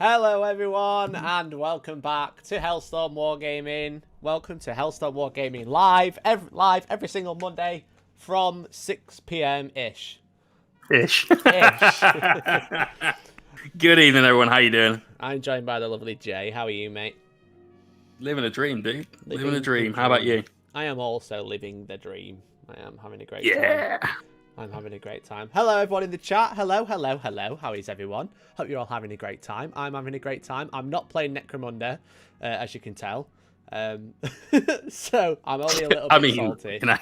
Hello everyone and welcome back to Hellstormwargaming. Welcome to Hellstormwargaming live every single Monday from 6 p.m. ish. Good evening, everyone. How you doing? I'm joined by the lovely Jay. How are you, mate? Living a dream, dude. Living a dream. How about you? I am also living the dream. I am having a great time. Yeah. I'm having a great time. Hello, everyone in the chat. Hello. How is everyone? Hope you're all having a great time. I'm having a great time. I'm not playing Necromunda, as you can tell. So I'm only a little bit salty. You know.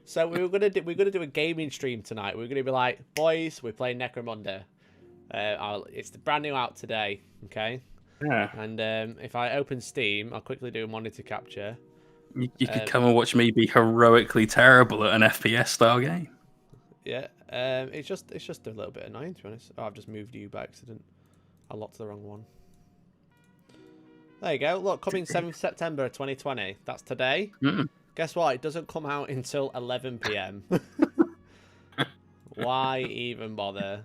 So we're gonna do a gaming stream tonight. We're gonna be like, boys, we're playing Necromunda. It's brand new out today. Okay. Yeah. And if I open Steam, I'll quickly do a monitor capture. You could come and watch me be heroically terrible at an FPS style game. Yeah, it's just a little bit annoying, to be honest. Oh, I've just moved you by accident. I locked the wrong one. There you go. Look, coming 7th September 2020. That's today. Guess what? It doesn't come out until 11 p.m. Why even bother?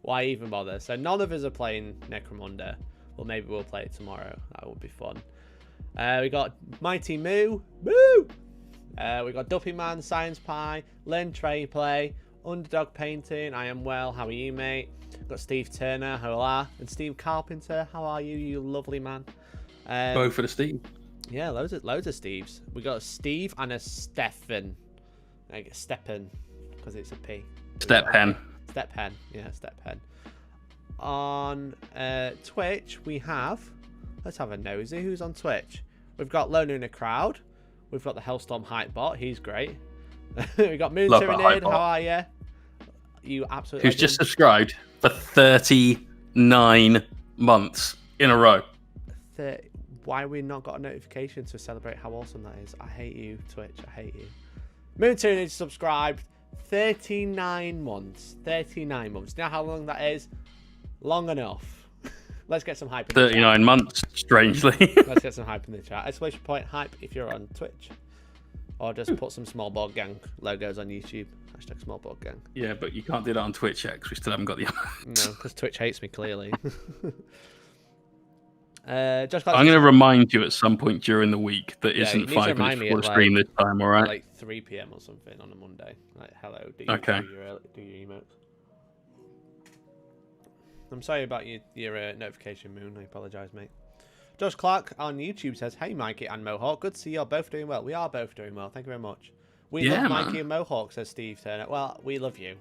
Why even bother? So none of us are playing Necromunda. Well, maybe we'll play it tomorrow. That would be fun. We got Mighty Moo. Moo! We got Duffy Man, Science Pie, Learn Trade Play, Underdog Painting, I Am Well, how are you, mate? Got Steve Turner, hola, and Steve Carpenter, how are you, you lovely man? Both for the Steve. Yeah, loads of Steves. We got a Steve and a Stefan. Steppen, because it's a P. Stephen. Stephen, yeah, Stephen. On Twitch, we have, let's have a nosy, who's on Twitch? We've got Loner in a Crowd. We've got the Hellstorm Hype Bot. He's great. We got Moon Tyranid. How are you? You absolutely. Who's just subscribed for 39 months in a row. Why have we not got a notification to celebrate how awesome that is? I hate you, Twitch. I hate you. Moon Tyranid subscribed 39 months. 39 months. You know how long that is? Long enough. Let's get some hype in the 39 chat. months, strangely. Let's get some hype in the chat. Exclamation point hype if you're on Twitch. Or just put some Small Board Gang logos on YouTube. Hashtag Small Board Gang. Yeah, but you can't do that on Twitch yet because we still haven't got the No, because Twitch hates me, clearly. I'm going to remind you at some point during the week that isn't 5 minutes before the stream this time, all right? Like 3 p.m. or something on a Monday. Like, hello, do your emotes. I'm sorry about your notification, Moon. I apologise, mate. Josh Clark on YouTube says, hey, Mikey and Mohawk. Good to see you're both doing well. We are both doing well. Thank you very much. We love Mikey and Mohawk, says Steve Turner. Well, we love you.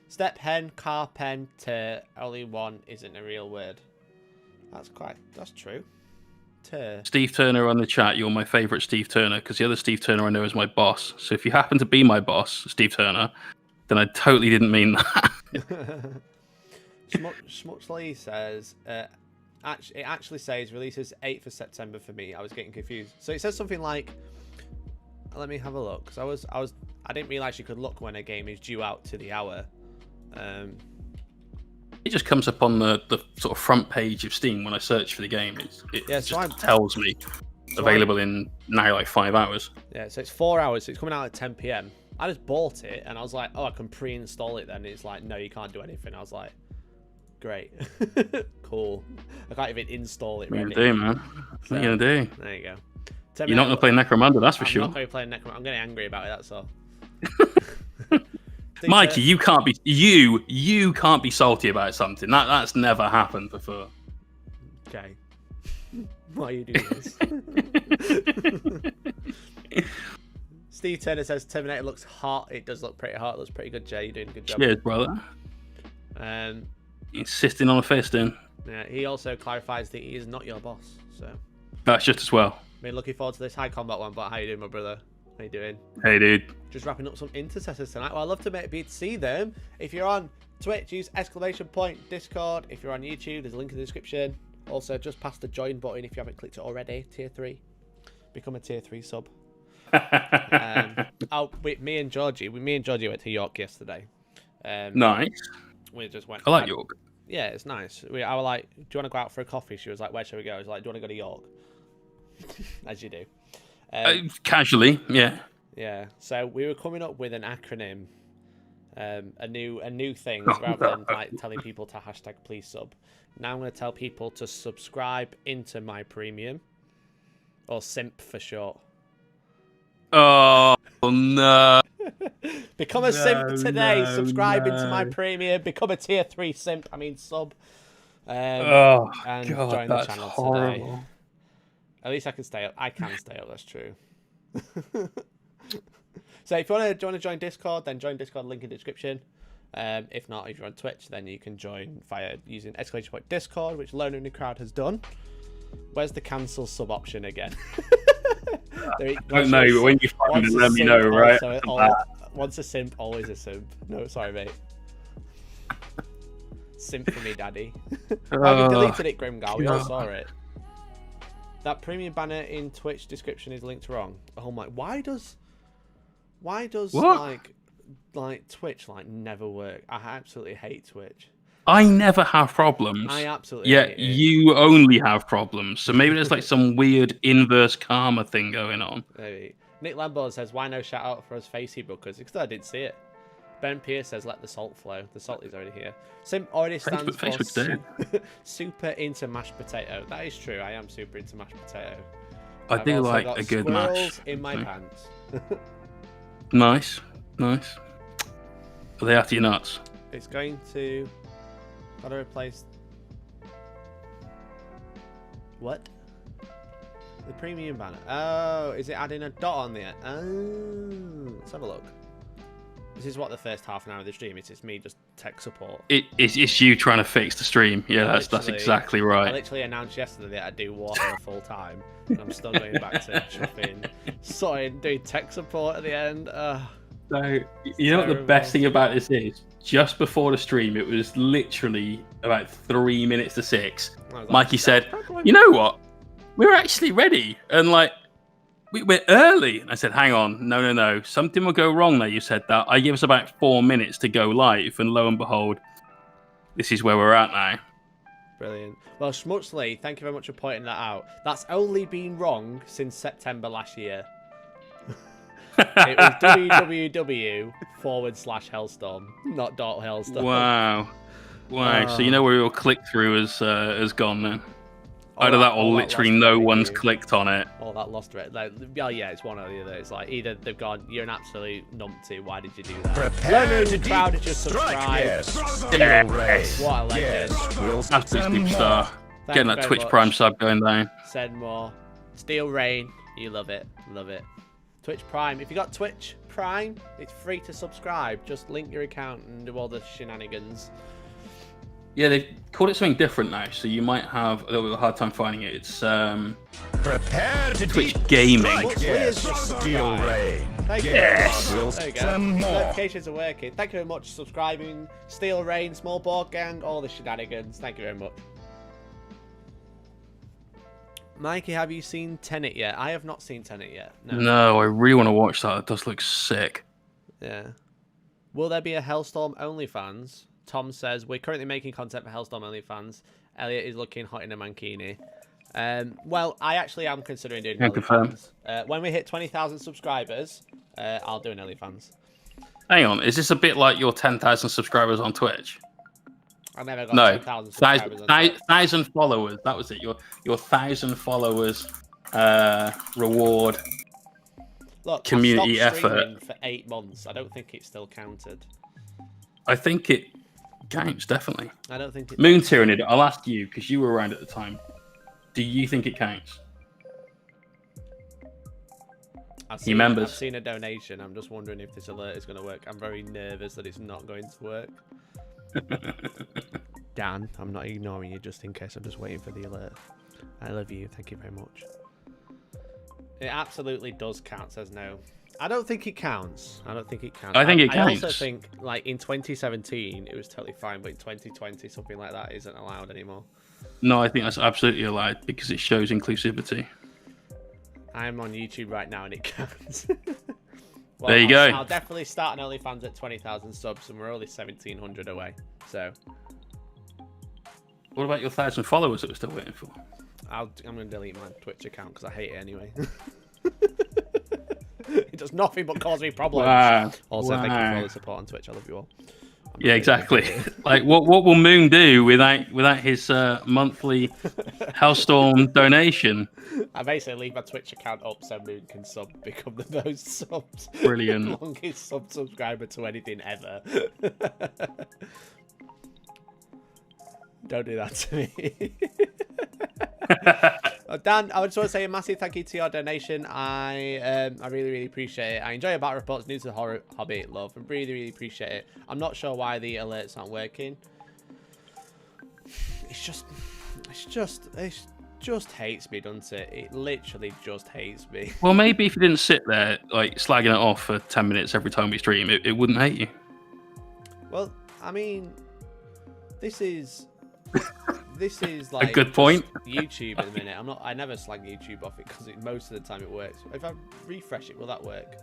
Step hen, carpenter, only one isn't a real word. That's true. Steve Turner on the chat, you're my favourite Steve Turner, because the other Steve Turner I know is my boss. So if you happen to be my boss, Steve Turner, then I totally didn't mean that. Schmutzley says, it actually says releases 8th of September for me. I was getting confused. So it says something like, let me have a look. Because I didn't realise you could look when a game is due out to the hour. It just comes up on the sort of front page of Steam when I search for the game. It tells me available in now like 5 hours. Yeah, so it's 4 hours. So it's coming out at 10 p.m. I just bought it and I was like, oh, I can pre-install it then. It's like, no, you can't do anything. I was like, great. Cool. I can't even install it. What are you going to do, man? What are you going to do? There you go. You're not going to play Necromunda, that's for sure. I'm not going to play Necromunda. I'm getting angry about it, that's all. Mikey, you can't be salty about something. That's never happened before. Okay. Why are you doing this? Steve Turner says Terminator looks hot. It does look pretty hot. It looks pretty good, Jay. You're doing a good job. Cheers, brother. Insisting on a fisting. Yeah, he also clarifies that he is not your boss. So that's just as well. Been looking forward to this high combat one, but how you doing, my brother? How you doing? Hey, dude. Just wrapping up some intercessors tonight. Well, I'd love to see them. If you're on Twitch, use exclamation point Discord. If you're on YouTube, there's a link in the description. Also, just pass the join button if you haven't clicked it already. Tier 3. Become a tier 3 sub. Me and Georgie went to York yesterday. Nice. We just went. I like York. Yeah, it's nice. I was like, do you want to go out for a coffee? She was like, where shall we go? I was like, do you want to go to York? As you do. Casually, yeah. Yeah. So we were coming up with an acronym A new thing rather than like telling people to hashtag please sub. Now I'm going to tell people to subscribe into my premium, or simp for short. Oh no! Become a simp today. Subscribe into my premium. Become a tier 3 simp. I mean sub. And God, join the channel horrible. today. At least I can stay up. I can stay up. That's true. So if you want to join Discord, then join Discord. Link in the description. If not, if you're on Twitch, then you can join via using !Discord, which Loner in the Crowd has done. Where's the cancel sub option again? I don't know, but when you find it, let me know, right? Once a simp, always a simp. No, sorry, mate. Simp for me, daddy. Oh, you deleted it, Grimgar. We all saw it. That premium banner in Twitch description is linked wrong. Oh my! Why does like Twitch never work? I absolutely hate Twitch. I never have problems. I absolutely hate it. You only have problems. So maybe there's like some weird inverse karma thing going on. Maybe. Nick Lambo says, "Why no shout out for us facey bookers?" Because I didn't see it. Ben Pierce says, "Let the salt flow." The salt is already here. Sim already stands for super into mashed potato. That is true. I am super into mashed potato. I do like a good mash. In my pants. Nice. Are they after your nuts? It's going to... Gotta replace... What? The premium banner. Oh, is it adding a dot on there? Oh, let's have a look. This is what the first half an hour of the stream is. It's me just tech support. It's you trying to fix the stream. Yeah, that's exactly right. I literally announced yesterday that I do water full time, and I'm still going back to chuffing, doing tech support at the end. So you know what the best thing about this is? Just before the stream, it was literally about 3 minutes to 6. Mikey said, "You know what? We're actually ready," and like. We're early. And I said, hang on. No. Something will go wrong there. You said that. I give us about 4 minutes to go live. And lo and behold, this is where we're at now. Brilliant. Well, Schmutzley, thank you very much for pointing that out. That's only been wrong since September last year. It was www/Hellstorm, not .Hellstorm. Wow. So you know where your click-through has gone then? Either that or literally no one's clicked on it. Or that lost rate. Yeah, it's one or the other. It's like either they've gone, you're an absolute numpty, why did you do that? Prepare to crowd to just subscribe. Yes. What a legend. Absolute superstar. Getting that Twitch Prime sub going down. Send more. Steel Rain. You love it. Twitch Prime. If you got Twitch Prime, it's free to subscribe. Just link your account and do all the shenanigans. Yeah, they've called it something different now, so you might have a little bit of a hard time finding it. It's prepare to Twitch Gaming. Steel Rain. Thank you. Yes. There you go. Notifications are working. Thank you very much for subscribing. Steel Rain, Small Board Gang, all the shenanigans. Thank you very much. Mikey, have you seen Tenet yet? I have not seen Tenet yet. No, I really want to watch that. It does look sick. Yeah. Will there be a Hellstorm OnlyFans? Tom says, we're currently making content for Hellstorm OnlyFans. Elliot is looking hot in a mankini. Well, I actually am considering doing OnlyFans. When we hit 20,000 subscribers, I'll do an OnlyFans. Hang on, is this a bit like your 10,000 subscribers on Twitch? I never got 10,000 subscribers on Twitch. 1,000 followers, that was it. Your 1,000 followers reward. Look, community I've stopped effort. streaming for 8 months. I don't think it's still counted. I think it counts, definitely. I don't think it Moon Tyrannid, I'll ask you, because you were around at the time. Do you think it counts? I've seen a donation. I'm just wondering if this alert is going to work. I'm very nervous that it's not going to work. Dan, I'm not ignoring you just in case. I'm just waiting for the alert. I love you. Thank you very much. It absolutely does count, says no. I don't think it counts. I think it counts. I also think, like, in 2017, it was totally fine, but in 2020, something like that isn't allowed anymore. No, I think that's absolutely allowed because it shows inclusivity. I'm on YouTube right now and it counts. Well, there you go. I'll definitely start an OnlyFans at 20,000 subs and we're only 1,700 away. So. What about your 1,000 followers that we're still waiting for? I'm going to delete my Twitch account because I hate it anyway. does nothing but cause me problems. Wow. Also, thank you for all the support on Twitch. I love you all. Yeah, exactly. Like, what will Moon do without his monthly Hellstorm donation? I basically leave my Twitch account up so Moon can become the most subs. Brilliant. Longest subscriber to anything ever. Don't do that to me. Dan, I just want to say a massive thank you to your donation. I really appreciate it. I enjoy your battle reports, new to the horror hobby, love, and really appreciate it. I'm not sure why the alerts aren't working. It just hates me, doesn't it? It literally just hates me. Well, maybe if you didn't sit there like slagging it off for 10 minutes every time we stream, it wouldn't hate you. Well, I mean, this is like a good point. YouTube at the minute. I never slag YouTube off it because most of the time it works. If I refresh it, will that work?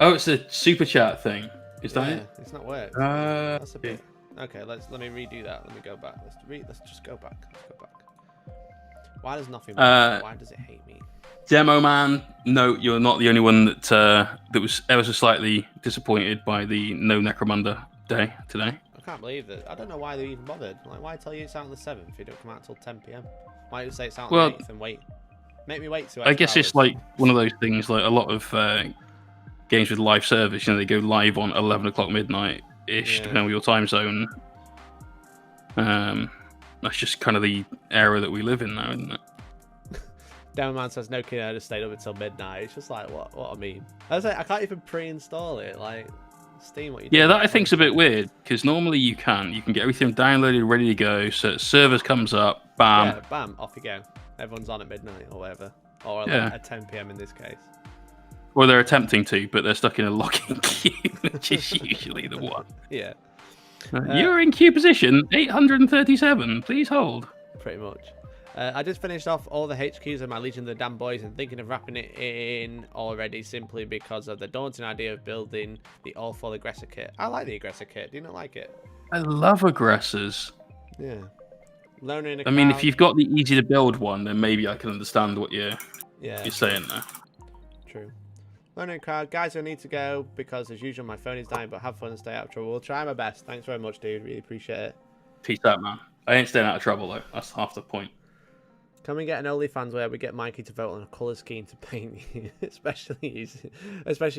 Oh, it's a super chat thing. Is that it? It's not worked. That's a bit. Yeah. Okay, let me redo that. Let me go back. Let's just go back. Let's go back. Why does nothing work? Why does it hate me? Demo man, no, you're not the only one that was ever so slightly disappointed by the no Necromunda day today. I can't believe that. I don't know why they even bothered. Like, why tell you it's out on the 7th if it don't come out till 10 PM? Why don't you say it's out on the 8th and wait? Make me wait 2 hours. I guess it's like one of those things. Like a lot of games with live service, they go live on 11 o'clock midnight ish, depending on your time zone. That's just kind of the era that we live in now, isn't it? Demoman says no kid, I just stayed up until midnight. It's just like what I mean. I can't even pre-install it. Like Steam, what you do? Yeah, that I think's a bit weird because normally you can get everything downloaded, ready to go. So servers comes up, bam, yeah, bam, off you go. Everyone's on at midnight or whatever, or like at 10 PM in this case. Well, they're attempting to, but they're stuck in a locking queue, which is usually the one. Yeah. You're in queue position 837. Please hold. Pretty much. I just finished off all the HQs of my Legion of the Damned Boys and thinking of wrapping it in already simply because of the daunting idea of building the all-full aggressor kit. I like the aggressor kit. Do you not like it? I love aggressors. Yeah. Loner in a I mean, crowd. if you've got the easy to build one, then maybe I can understand what you're saying there. True. Loner in a crowd. Guys, I need to go because as usual my phone is dying, but have fun and stay out of trouble. We'll try my best. Thanks very much, dude. Really appreciate it. Peace out, man. I ain't staying out of trouble, though. That's half the point. Can we get an OnlyFans where we get Mikey to vote on a colour scheme to paint you? especially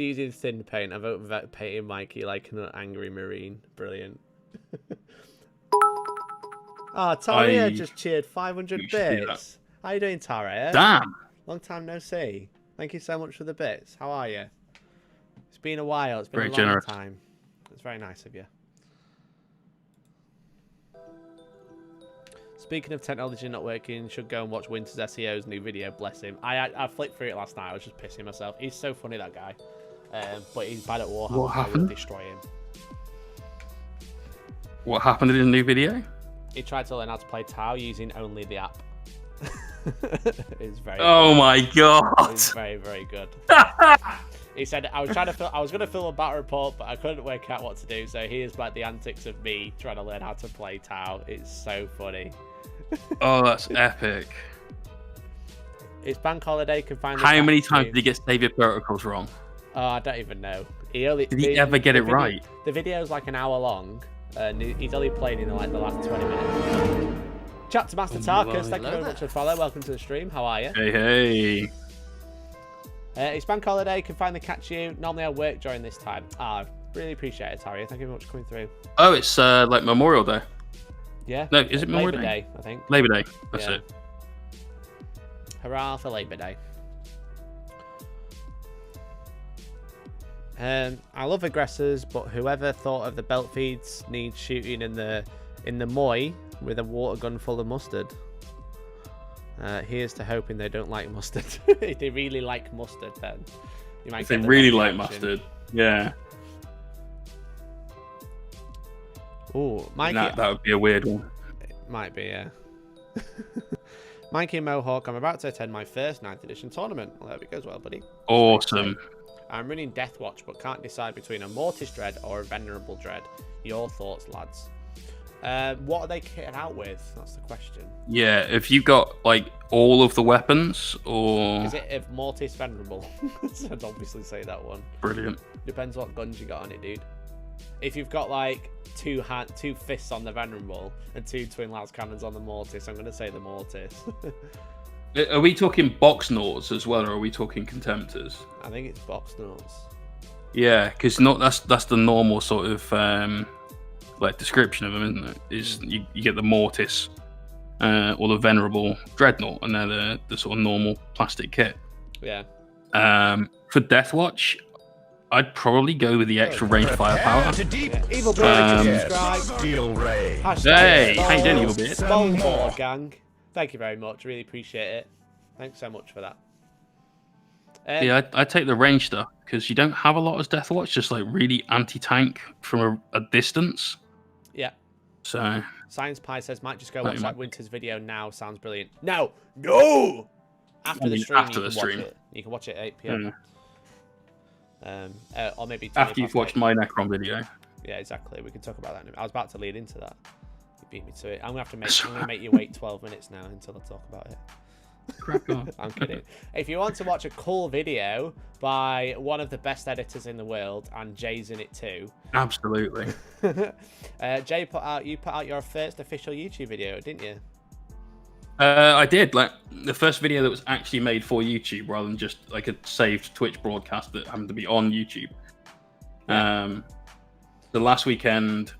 using thin paint. I vote for painting Mikey like an angry marine. Brilliant. Taria just cheered 500 bits. How you doing, Taria? Damn. Long time no see. Thank you so much for the bits. How are you? It's been a while. It's been Very a long generous. time. It's very nice of you. Speaking of technology not working, should go and watch Winter's SEO's new video. Bless him. I flicked through it last night. I was just pissing myself. He's so funny, that guy. But he's bad at Warhammer. What happened? I would destroy him. What happened in the new video? He tried to learn how to play Tau using only the app. It's very. Oh my god! It's very good. He said I was going to fill a battle report, but I couldn't work out what to do. So here's like the antics of me trying to learn how to play Tau. It's so funny. Oh, that's epic. It's bank holiday. Can find. How many times did he get Savior Protocols wrong? Oh, I don't even know. Did he ever get it right? The video's like an hour long, and he's only played in like the last 20 minutes. Chapter Master Tarkus, thank you very much for the follow. Welcome to the stream. How are you? Hey. It's bank holiday. Can finally catch you. Normally I work during this time. Really appreciate it, Taria. Thank you very much for coming through. Oh, it's like Memorial Day. Yeah. No, is it Memorial Labor Day? I think. Labor Day. That's it. Hurrah for Labor Day. I love aggressors, but whoever thought of the belt feeds needs shooting in the Moy with a water gun full of mustard. Here's to hoping they don't like mustard. If they really like mustard, then you might. If they really like mustard, yeah. Oh, Mikey. That would be a weird one. It might be, yeah. Mikey and Mohawk, I'm about to attend my first 9th edition tournament. Well, there it goes well, buddy. Awesome. I'm running Deathwatch, but can't decide between a Mortis Dread or a Venerable Dread. Your thoughts, lads? What are they kitted out with? That's the question. Yeah, if you got like all of the weapons, or Is it if Mortis Venerable? So I'd obviously say that one. brilliant. Depends what guns you got on it, dude. If you've got like two fists on the Venerable and 2 twin las cannons on the Mortis, I'm gonna say the Mortis. Are we talking box Nords as well, or are we talking Contemptors? I think it's box notes. Yeah, because that's the normal sort of like description of them, isn't it? Is you get the Mortis or the Venerable Dreadnought, and they're the sort of normal plastic kit. Yeah. For Deathwatch, I'd probably go with the extra range firepower. Evil Beard, subscribe. Steel Ray. Hey, how you doing, Evil Beard? Board gang. Thank you very much. Really appreciate it. Thanks so much for that. Yeah, I'd take the range stuff because you don't have a lot as Deathwatch, just like really anti-tank from a distance. Yeah. So Science Pie says, might just go No, watch you that might. Winter's video now. Sounds brilliant. No! No! After the stream, after you the can watch stream. it. You can watch it at 8 p.m. Or maybe 20 after you've past watched 8. my Necron video. Yeah, exactly. We can talk about that. I was about to lead into that. You beat me to it. I'm gonna make you wait 12 minutes now until I talk about it. Crack on. I'm kidding. If you want to watch a cool video by one of the best editors in the world, and Jay's in it too. Absolutely. Jay put out your first official YouTube video, didn't you? I did, like the first video that was actually made for YouTube rather than just like a saved Twitch broadcast that happened to be on YouTube. Yeah. The last weekend,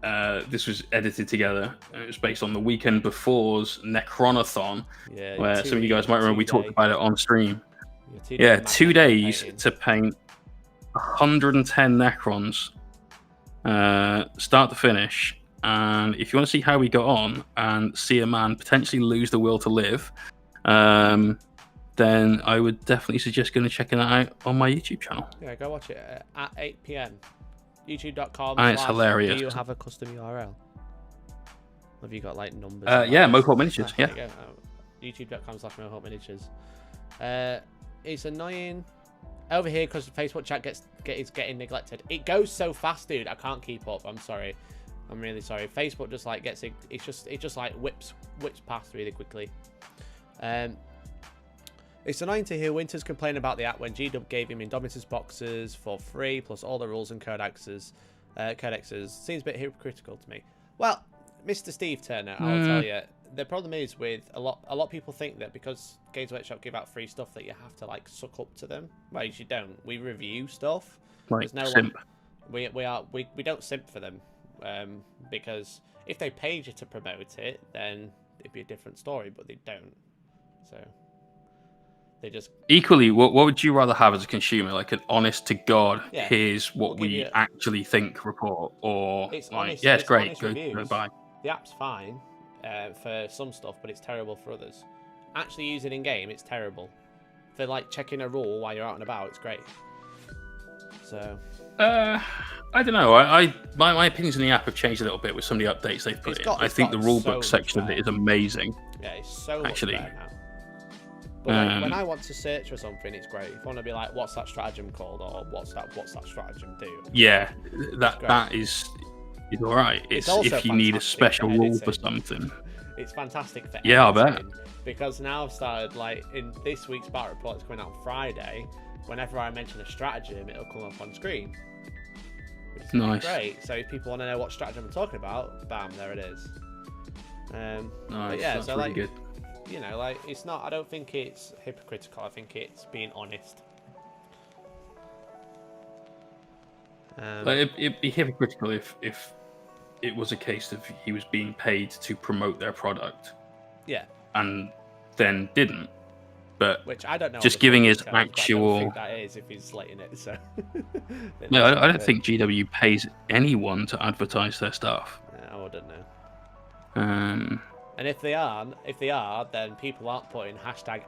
this was edited together, and it was based on the weekend before's Necronathon, Yeah. where some of you guys might remember we talked about it on stream. Yeah, 2 days to paint 110 Necrons, start to finish. And if you want to see how we got on and see a man potentially lose the will to live, then I would definitely suggest going to checking that out on my YouTube channel. Yeah, go watch it at 8 p.m. YouTube.com. And it's hilarious. Do you have a custom URL? Have you got like numbers? Yeah, Mohawk Miniatures. There Yeah. you go. YouTube.com/Mohawk Miniatures. It's annoying over here because the Facebook chat is getting neglected. It goes so fast, dude. I can't keep up. I'm sorry. I'm really sorry. Facebook just like gets it. It just like whips past really quickly. It's annoying to hear Winters complain about the app when G-Dub gave him Indomitus boxes for free, plus all the rules and codexes. Seems a bit hypocritical to me. Well, Mr. Steve Turner, I'll tell you, the problem is with a lot of people think that because Games Workshop give out free stuff that you have to like suck up to them. Well, you don't. We review stuff. Like There's no simp. we don't simp for them, because if they paid you to promote it, then it'd be a different story. But they don't. So. They just Equally, what would you rather have as a consumer? Like an honest to God, Yeah. here's what We'll give we you- actually think report, or It's like, honest- yeah, it's it's great, honest go reviews. buy. the app's fine for some stuff, but it's terrible for others. Actually use it in game, it's terrible. For like checking a rule while you're out and about, it's great. So I don't know. My opinions on the app have changed a little bit with some of the updates they've put in. I think the rulebook so section of much it is amazing. yeah, it's so Actually, much better now. But like, when I want to search for something, it's great. If I want to be like, what's that stratagem called, or what's that stratagem do? Yeah, that great. is all right. It's also if you need a fantastic special for rule for editing. something. It's fantastic for Yeah, I bet. editing, because now I've started, like, in this week's battle report that's coming out on Friday, whenever I mention a stratagem, it'll come up on screen. Which is Nice. great. So if people want to know what stratagem I'm talking about, bam, there it is. But Nice. yeah, That's so really like, good. you know, like, it's not, I don't think it's hypocritical, I think it's being honest. Like, it'd be hypocritical if it was a case of he was being paid to promote their product Yeah, and then didn't. But which I don't know. Just all the giving full his details, but I actual- don't think that is if he's slating it. So no, I don't think GW pays anyone to advertise their stuff. I wouldn't know. Um, And if they are, then people aren't putting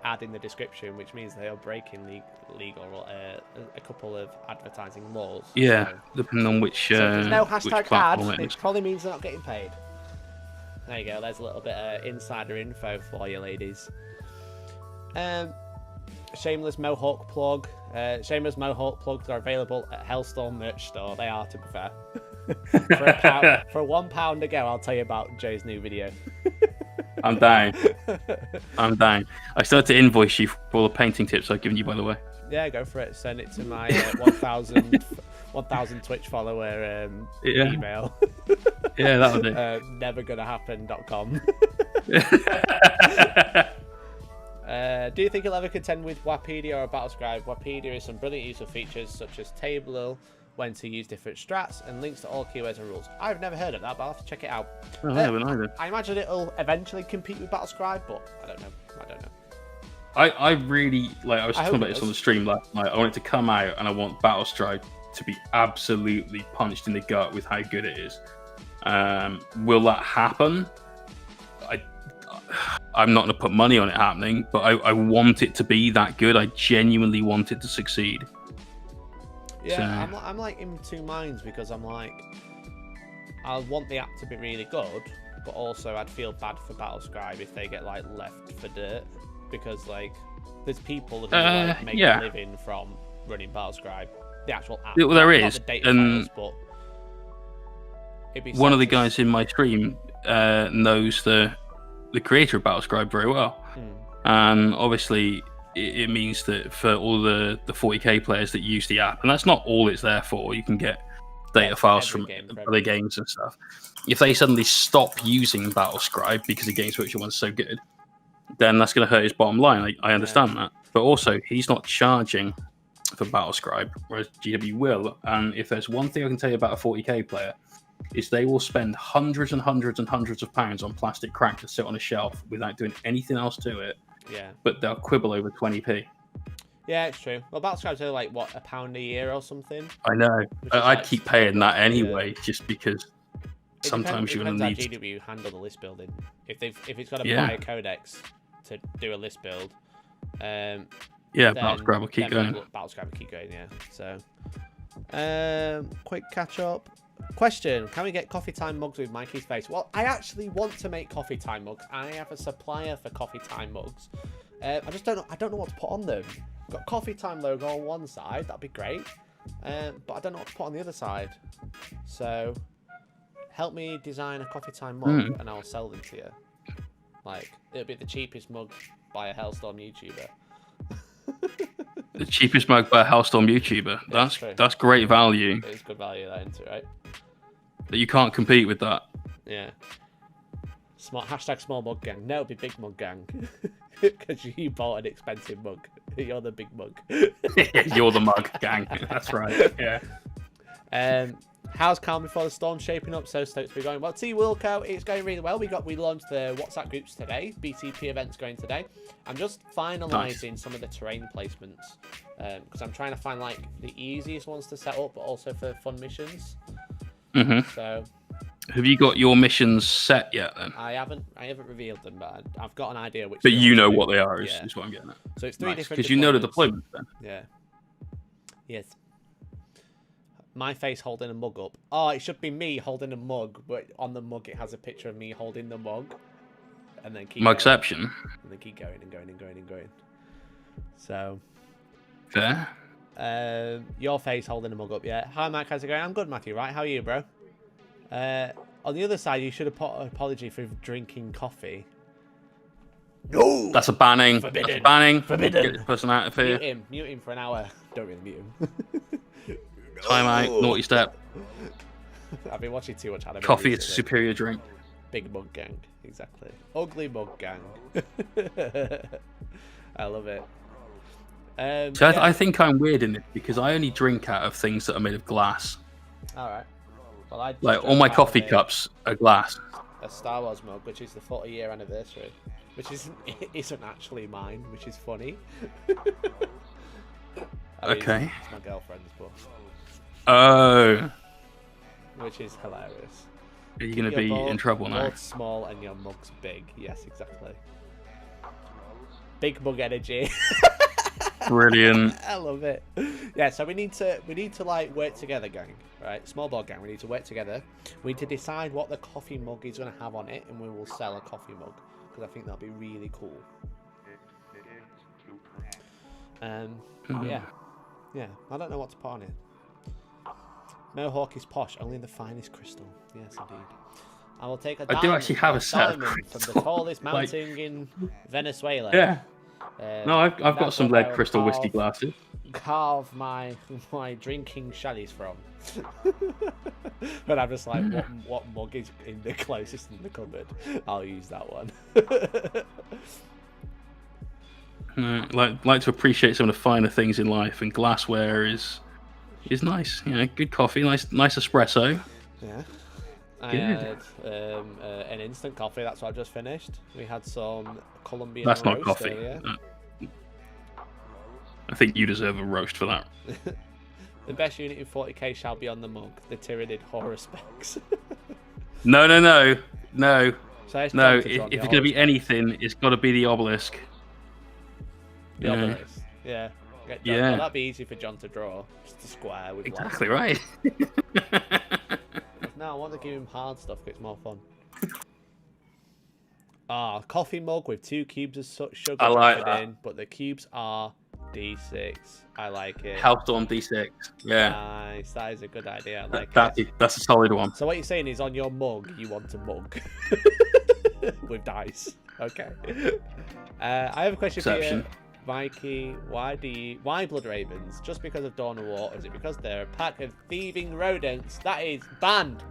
#ad in the description, which means they are breaking legal a couple of advertising laws. yeah, So, depending on which. so if there's no which #ad, platform it it is. probably means they're not getting paid. There you go. There's a little bit of insider info for you, ladies. Shameless Mohawk plug. Shameless Mohawk plugs are available at Hellstorm merch store. They are, to be fair. For £1 to go, I'll tell you about Joe's new video. I'm down. I'm down. I still have to invoice you for all the painting tips I've given you, by the way. Yeah, go for it. Send it to my 1,000 Twitch follower email. Yeah, that'll do. Nevergonnahappen.com. Do you think it'll ever contend with Wapedia or Battlescribe? Wapedia is some brilliant use of features such as table, when to use different strats, and links to all keywords and rules. I've never heard of that, but I'll have to check it out. I haven't either. I imagine it'll eventually compete with Battlescribe, but I don't know. I really like. I was talking about this on the stream last night. I want it to come out, and I want Battlescribe to be absolutely punched in the gut with how good it is. Will that happen? I'm not going to put money on it happening, but I want it to be that good. I genuinely want it to succeed. Yeah, so. I'm like in two minds because I'm like, I want the app to be really good, but also I'd feel bad for Battlescribe if they get like left for dirt, because like there's people who like, make a living from running Battlescribe, the actual app. Well, there is, the data files, but one of the guys in my stream knows the creator of Battlescribe very well, and obviously it means that for all the 40k players that use the app, and that's not all it's there for, you can get data files from other games and stuff. If they suddenly stop using Battlescribe because the Games Workshop one's so good, then that's going to hurt his bottom line. I understand that, but also he's not charging for Battlescribe, whereas GW will. And if there's one thing I can tell you about a 40k player, is they will spend hundreds and hundreds and hundreds of pounds on plastic crack to sit on a shelf without doing anything else to it. Yeah. But they'll quibble over 20p. Yeah, it's true. Well, Battlescribe's only like, what, £1 a year or something? I know. I'd keep paying that anyway, just because sometimes you're going to need... It depends how GW handle the list building. If it's got to buy a codex to do a list build... Battlescribe will keep going. Battlescribe will keep going, yeah. So, quick catch up. Question: can we get coffee time mugs with Mikey's face? Well, I actually want to make coffee time mugs. I have a supplier for coffee time mugs. I just don't know. I don't know what to put on them. I've got coffee time logo on one side. That'd be great. But I don't know what to put on the other side. So, help me design a coffee time mug, and I'll sell them to you. Like, it'll be the cheapest mug by a Hellstorm YouTuber. The cheapest mug by a Hellstorm YouTuber. That's great value. It's good value, that, isn't it, right? You can't compete with that. Yeah. Small mug gang. No, it'll be big mug gang. Because you bought an expensive mug. You're the big mug. You're the mug gang. That's right. Yeah. How's Calm Before the Storm shaping up? So stoked to be going well. T Wilco, it's going really well. We launched the WhatsApp groups today. BTP events going today. I'm just finalising some of the terrain placements because I'm trying to find like the easiest ones to set up, but also for fun missions. So, have you got your missions set yet? Then I haven't revealed them, but I've got an idea which. But you know what they are, is what I'm getting at. So it's three different. Because you know the deployments then. Yeah. Yes. My face holding a mug up. Oh, it should be me holding a mug, but on the mug it has a picture of me holding the mug, and then keep Mugception. And then keep going and going and going and going. So. Fair. Your face holding a mug up, yeah. Hi, Mike. How's it going? I'm good, Matthew. Right? How are you, bro? On the other side, you should have put an apology for drinking coffee. No, that's a banning. Forbidden. That's a banning. Forbidden. Get this person out of here. Mute him for an hour. Don't really mute him. Time out. Naughty step. I've been watching too much anime. Coffee is a superior drink. Big mug gang, exactly. Ugly mug gang. I love it. So I think I'm weird in it because I only drink out of things that are made of glass. All right. Well, I like all my coffee cups are glass. A Star Wars mug, which is the 40-year anniversary, which isn't actually mine, which is funny. Okay. It's my girlfriend's, but. Oh. Which is hilarious. Are you going to be in trouble now? Your small and your mug's big. Yes, exactly. Big mug energy. Brilliant. I love it. Yeah, so we need to like work together, gang. Right, small ball gang. We need to work together. We need to decide what the coffee mug is going to have on it, and we will sell a coffee mug because I think that'll be really cool. Yeah. I don't know what to put on it. Mohawk is posh, only in the finest crystal. Yes, indeed. I will take a I do actually have a set of diamond from the crystal. tallest mountain in Venezuela. Yeah. No, I've got That's some what I lead will crystal whiskey glasses. carve my drinking chalice from. But I'm just like, what mug is in the closest in the cupboard? I'll use that one. Like to appreciate some of the finer things in life, and glassware is nice. You know, good coffee, nice espresso. Yeah. I had an instant coffee. That's what I just finished. We had some Colombian That's not roast coffee. earlier. I think you deserve a roast for that. The best unit in 40k shall be on the mug. The Tyranid Horus specs. No. So If it's going to be anything, it's got to be the obelisk. The obelisk. Yeah. Yeah. Well, that'd be easy for John to draw. Just a square with Exactly right. No, I want to give him hard stuff. It's more fun. Coffee mug with 2 cubes of sugar I like that. in, but the cubes are D6. I like it. Hellstorm D6. Yeah. Nice. That is a good idea. I like That's a solid one. So what you're saying is on your mug, you want a mug with dice. Okay. I have a question for you, Mikey. Why Blood Ravens? Just because of Dawn of War? Or is it because they're a pack of thieving rodents? That is banned.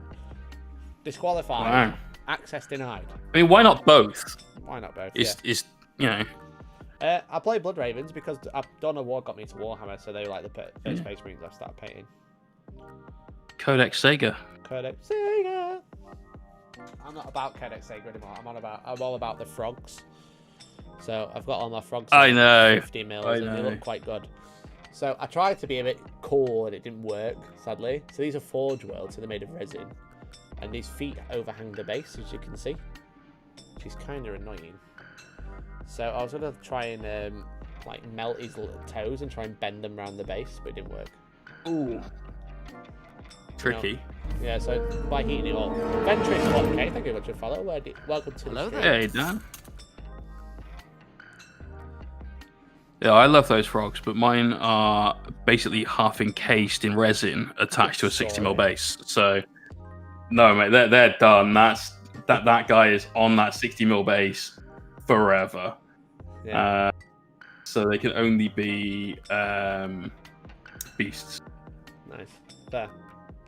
Disqualified. Wow. Access denied. I mean, why not both? Why not both? It's you know. I play Blood Ravens because Dawn of War got me to Warhammer, so they were like the first Space Marines I started painting. Codex Sega. Codex Sega. I'm not about Codex Sega anymore. I'm all about the frogs. So I've got all my frogs. I know. 50 mils, and they look quite good. So I tried to be a bit cool, and it didn't work, sadly. So these are Forge Worlds, so they're made of resin, and these feet overhang the base, as you can see, which is kind of annoying. So I was gonna try and like melt his little toes and try and bend them around the base, but it didn't work. Ooh. Tricky. No. Yeah, so by heating it up. Ventress 1K, thank you very much for follow. Welcome to the stream. Hey, Dan. Yeah, I love those frogs, but mine are basically half encased in resin attached to a 60mm base. So, no, mate, they're done. That guy is on that 60mm base forever. Yeah. So they can only be beasts. Nice. Fair.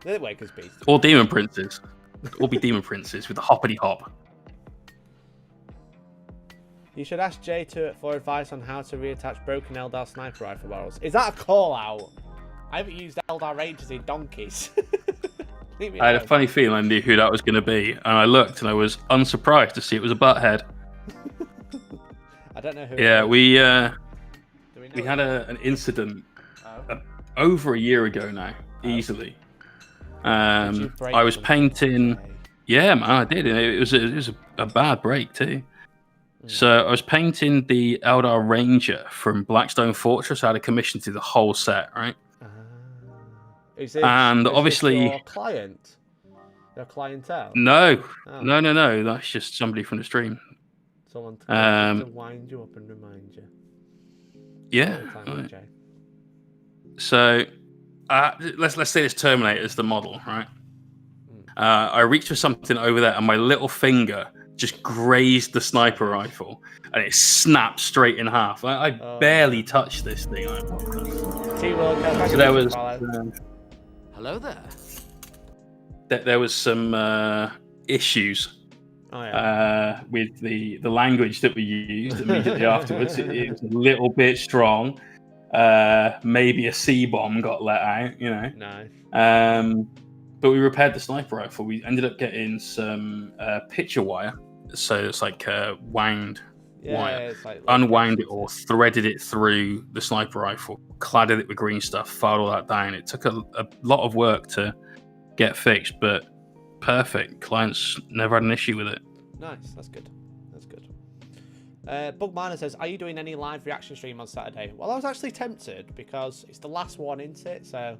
They work as beasts. Or demon princes. Or be demon princes with the hoppity hop. You should ask Jay for advice on how to reattach broken Eldar sniper rifle barrels. Is that a call out? I haven't used Eldar Rangers in donkeys. I had a funny feeling I knew who that was going to be, and I looked and I was unsurprised to see it was a butthead. I don't know who. Yeah, we had an incident over a year ago now, easily. I was painting. Yeah, man, I did. It was a bad break too. So I was painting the Eldar Ranger from Blackstone Fortress. I had a commission to the whole set, right? Is this obviously your client? Your clientele? No. That's just somebody from the stream. Someone to wind you up and remind you. Yeah. Right. So let's say this Terminator is the model, right? I reached for something over there, and my little finger just grazed the sniper rifle, and it snapped straight in half. I barely touched this thing. So there was. Hello there. There was some issues with the language that we used immediately afterwards. It was a little bit strong. Maybe a C-bomb got let out, you know. Nice. But we repaired the sniper rifle. We ended up getting some picture wire. So it's like wound wire. It's like unwound it or threaded it through the sniper rifle, cladded it with green stuff, filed all that down. It took a lot of work to get fixed, but perfect. Clients never had an issue with it. Nice, that's good. Bug Miner says, are you doing any live reaction stream on Saturday? Well, I was actually tempted because it's the last one, isn't it? So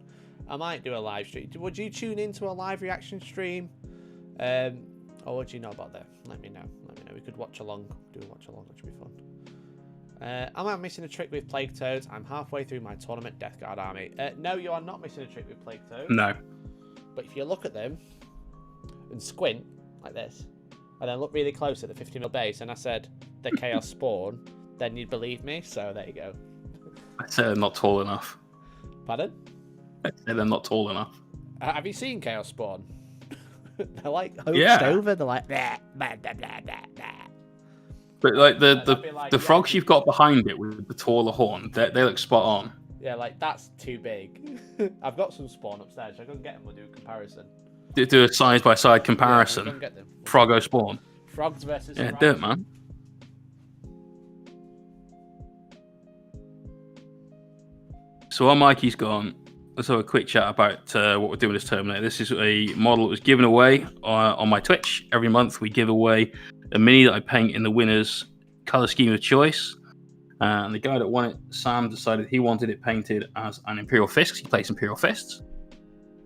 I might do a live stream. Would you tune into a live reaction stream? Or would you know about that? Let me know. We could watch along. Do a watch along, which would be fun. Am I missing a trick with Plague Toads? I'm halfway through my tournament Death Guard army. No, you are not missing a trick with Plague Toads. No. But if you look at them and squint like this, and then look really close at the 50 mil base, and I said they're Chaos Spawn, then you'd believe me. So there you go. I said they're not tall enough. Pardon? I said they're not tall enough. Have you seen Chaos Spawn? They're like hunched Yeah. over. They're like blah, blah, blah, blah, blah, blah. But like That'd be like, the yeah. frogs you've got behind it with the taller horn, they look spot on. Yeah, like that's too big. I've got some Spawn upstairs. I can get them. We'll do a comparison. Do a side by side Yeah, comparison. we'll go and get them. Froggo Spawn. Frogs versus Yeah, frogs. do it, man. So while Mikey's gone, let's have a quick chat about what we're doing with this Terminator. This is a model that was given away on my Twitch. Every month we give away a mini that I paint in the winner's colour scheme of choice. And the guy that won it, Sam, decided he wanted it painted as an Imperial Fist, 'cause he plays Imperial Fists.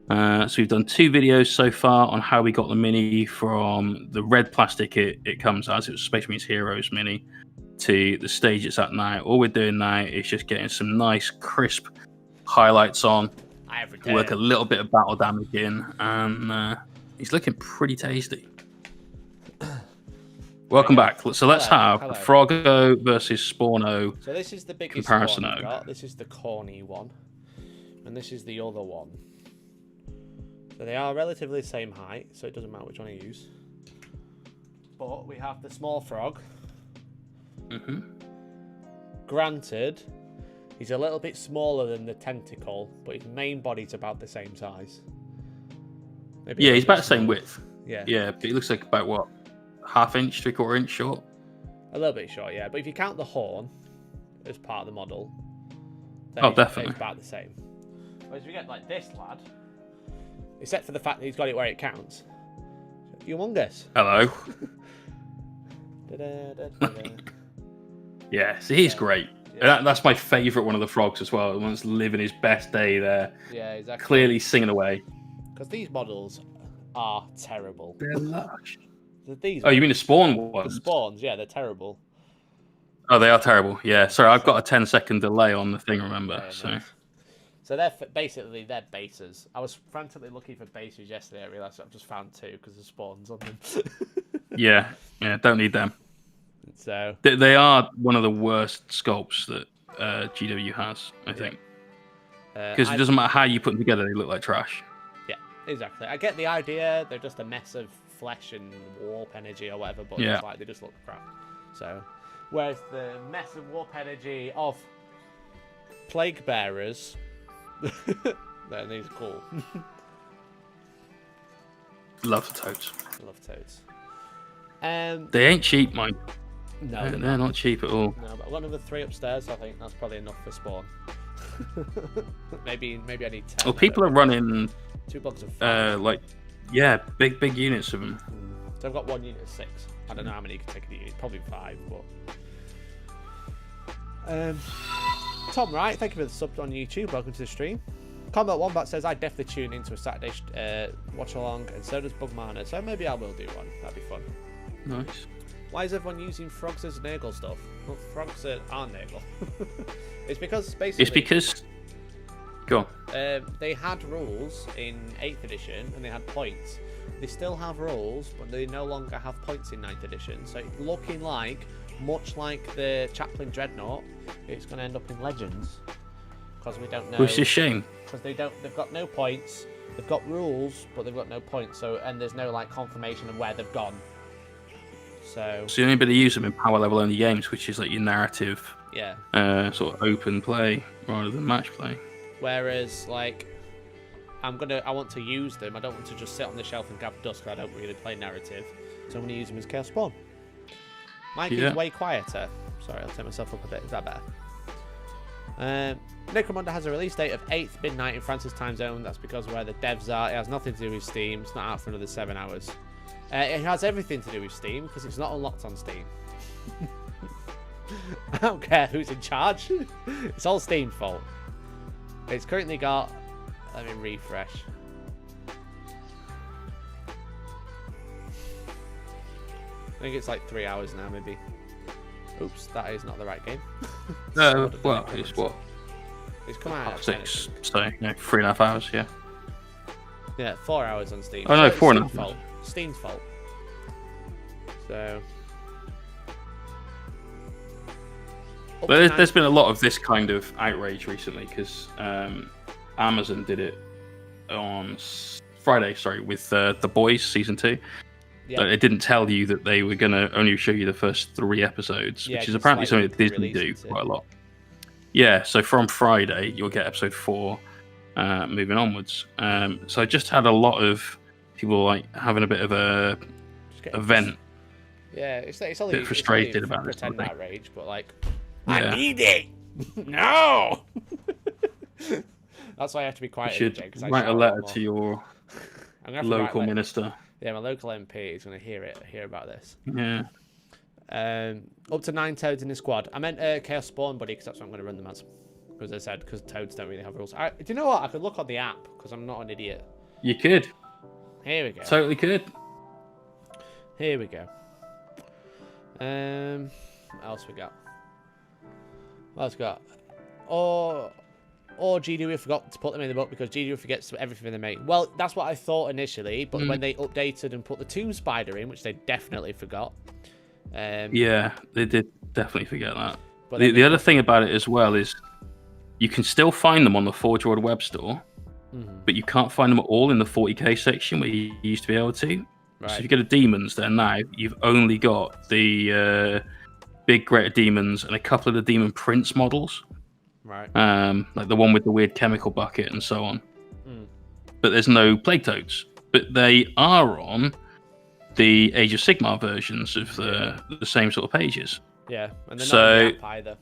So we've done 2 videos so far on how we got the mini from the red plastic it comes as. It was Space Marines Heroes mini to the stage it's at now. All we're doing now is just getting some nice crisp highlights on, work a little bit of battle damage in, and he's looking pretty tasty. Welcome back. So let's have hello. Froggo versus Spawno. So this is the biggest Comparison one I've out. got. This is the corny one, and this is the other one. So they are relatively the same height, so it doesn't matter which one I use. But we have the small frog. Mm-hmm. Granted, he's a little bit smaller than the tentacle, but his main body's about the same size. Maybe Yeah, a he's little about the same smaller. width. Yeah, Yeah, but he looks like about what, ½ inch, 3/4 inch short. a little bit short. Yeah, but if you count the horn as part of the model, then Oh, it's definitely. about the same. Whereas if you get like this lad, except for the fact that he's got it where it counts, humongous. Hello. Da-da-da-da-da. Yeah, so he's great. Yeah. That's my favourite one of the frogs as well. The one that's living his best day there, Yeah, exactly. clearly singing away. Because these models are terrible. They're lush. These Oh, you mean the spawn the ones? spawns? Yeah, they're terrible. Oh, they are terrible. Yeah, sorry, I've got a 10-second delay on the thing, remember? Yeah, So nice. So they're basically they're bases. I was frantically looking for bases yesterday. I realised I've just found 2 because there's spawns on them. yeah, don't need them. So They are one of the worst sculpts that GW has, I think. Because it doesn't matter how you put them together, they look like trash. Yeah, exactly. I get the idea. They're just a mess of flesh and warp energy or whatever, but Yeah. it's like they just look crap. So, whereas the mess and warp energy of plague bearers, then these are cool. Love the toads. I love toads. They ain't cheap, Mike. No, They're not cheap at all. No, but I've got another 3 upstairs. So I think that's probably enough for spawn. maybe I need 10. Well, people are running 2 bucks of 5. big units of them. So I've got 1 unit of 6. I don't know how many you can take in a unit. Probably 5, but. Tom Wright, thank you for the sub on YouTube. Welcome to the stream. Combat Wombat says I definitely tune into a Saturday watch along, and so does Bugmana. So maybe I will do one. That'd be fun. Nice. Why is everyone using frogs as Nurgle stuff? Well, frogs are Nurgle. It's because basically. It's because. Go on. They had rules in 8th edition and they had points. They still have rules, but they no longer have points in 9th edition. So it's looking like, much like the Chaplain Dreadnought, it's going to end up in Legends. Because we don't know. Which is a shame. Because they've got no points. They've got rules, but they've got no points. So, and there's no like confirmation of where they've gone. So you only better use them in power level only games, which is like your narrative, yeah. sort of open play rather than match play. Whereas like I want to use them. I don't want to just sit on the shelf and gather dust because I don't really play narrative. So I'm going to use them as Chaos Spawn. Mikey's way quieter. Sorry, I'll take myself up a bit. Is that better? Necromunda has a release date of 8th midnight in France's time zone. That's because where the devs are. It has nothing to do with Steam. It's not out for another 7 hours. It has everything to do with Steam because it's not unlocked on Steam. I don't care who's in charge. It's all Steam's fault. It's currently got... Let me refresh. I think it's like 3 hours now, maybe. Oops, that is not the right game. Well, it's what? It's come out at 6, so 3.5 hours, yeah. Yeah, 4 hours on Steam. Oh no, So 4.5 Steam's fault. Steam's fault. So. But there's been a lot of this kind of outrage recently because Amazon did it on Friday, with The Boys season 2. Yeah. But it didn't tell you that they were going to only show you the first 3 episodes, which is apparently something that Disney do quite a lot. Yeah, so from Friday, you'll get episode 4 moving onwards. So I just had a lot of people like having a bit of a vent. Yeah, it's only a bit frustrated about this. Pretend outrage, but like, yeah. I need it. No. That's why I have to be quiet. You should write a letter to your local minister. Yeah, my local MP is going to hear about this. Yeah. Up to 9 toads in the squad. I meant Chaos Spawn, buddy, because that's what I'm going to run them as. Because toads don't really have rules. Do you know what? I could look on the app, because I'm not an idiot. You could. Here we go. Totally could. Here we go. What else we got? What else we got? Or GDW forgot to put them in the book because GDW forgets everything they make. Well, that's what I thought initially, but when they updated and put the Tomb Spider in, which they definitely forgot. Yeah, they did definitely forget that. But the other thing about it as well is you can still find them on the Forge World web store, but you can't find them all in the 40k section where you used to be able to. Right. So if you go to Demons there now, you've only got the big Greater Demons and a couple of the Demon Prince models. Right. Like the one with the weird chemical bucket and so on. But there's no Plague Toads. But they are on the Age of Sigmar versions of the same sort of pages. Yeah, and they're not on the app either.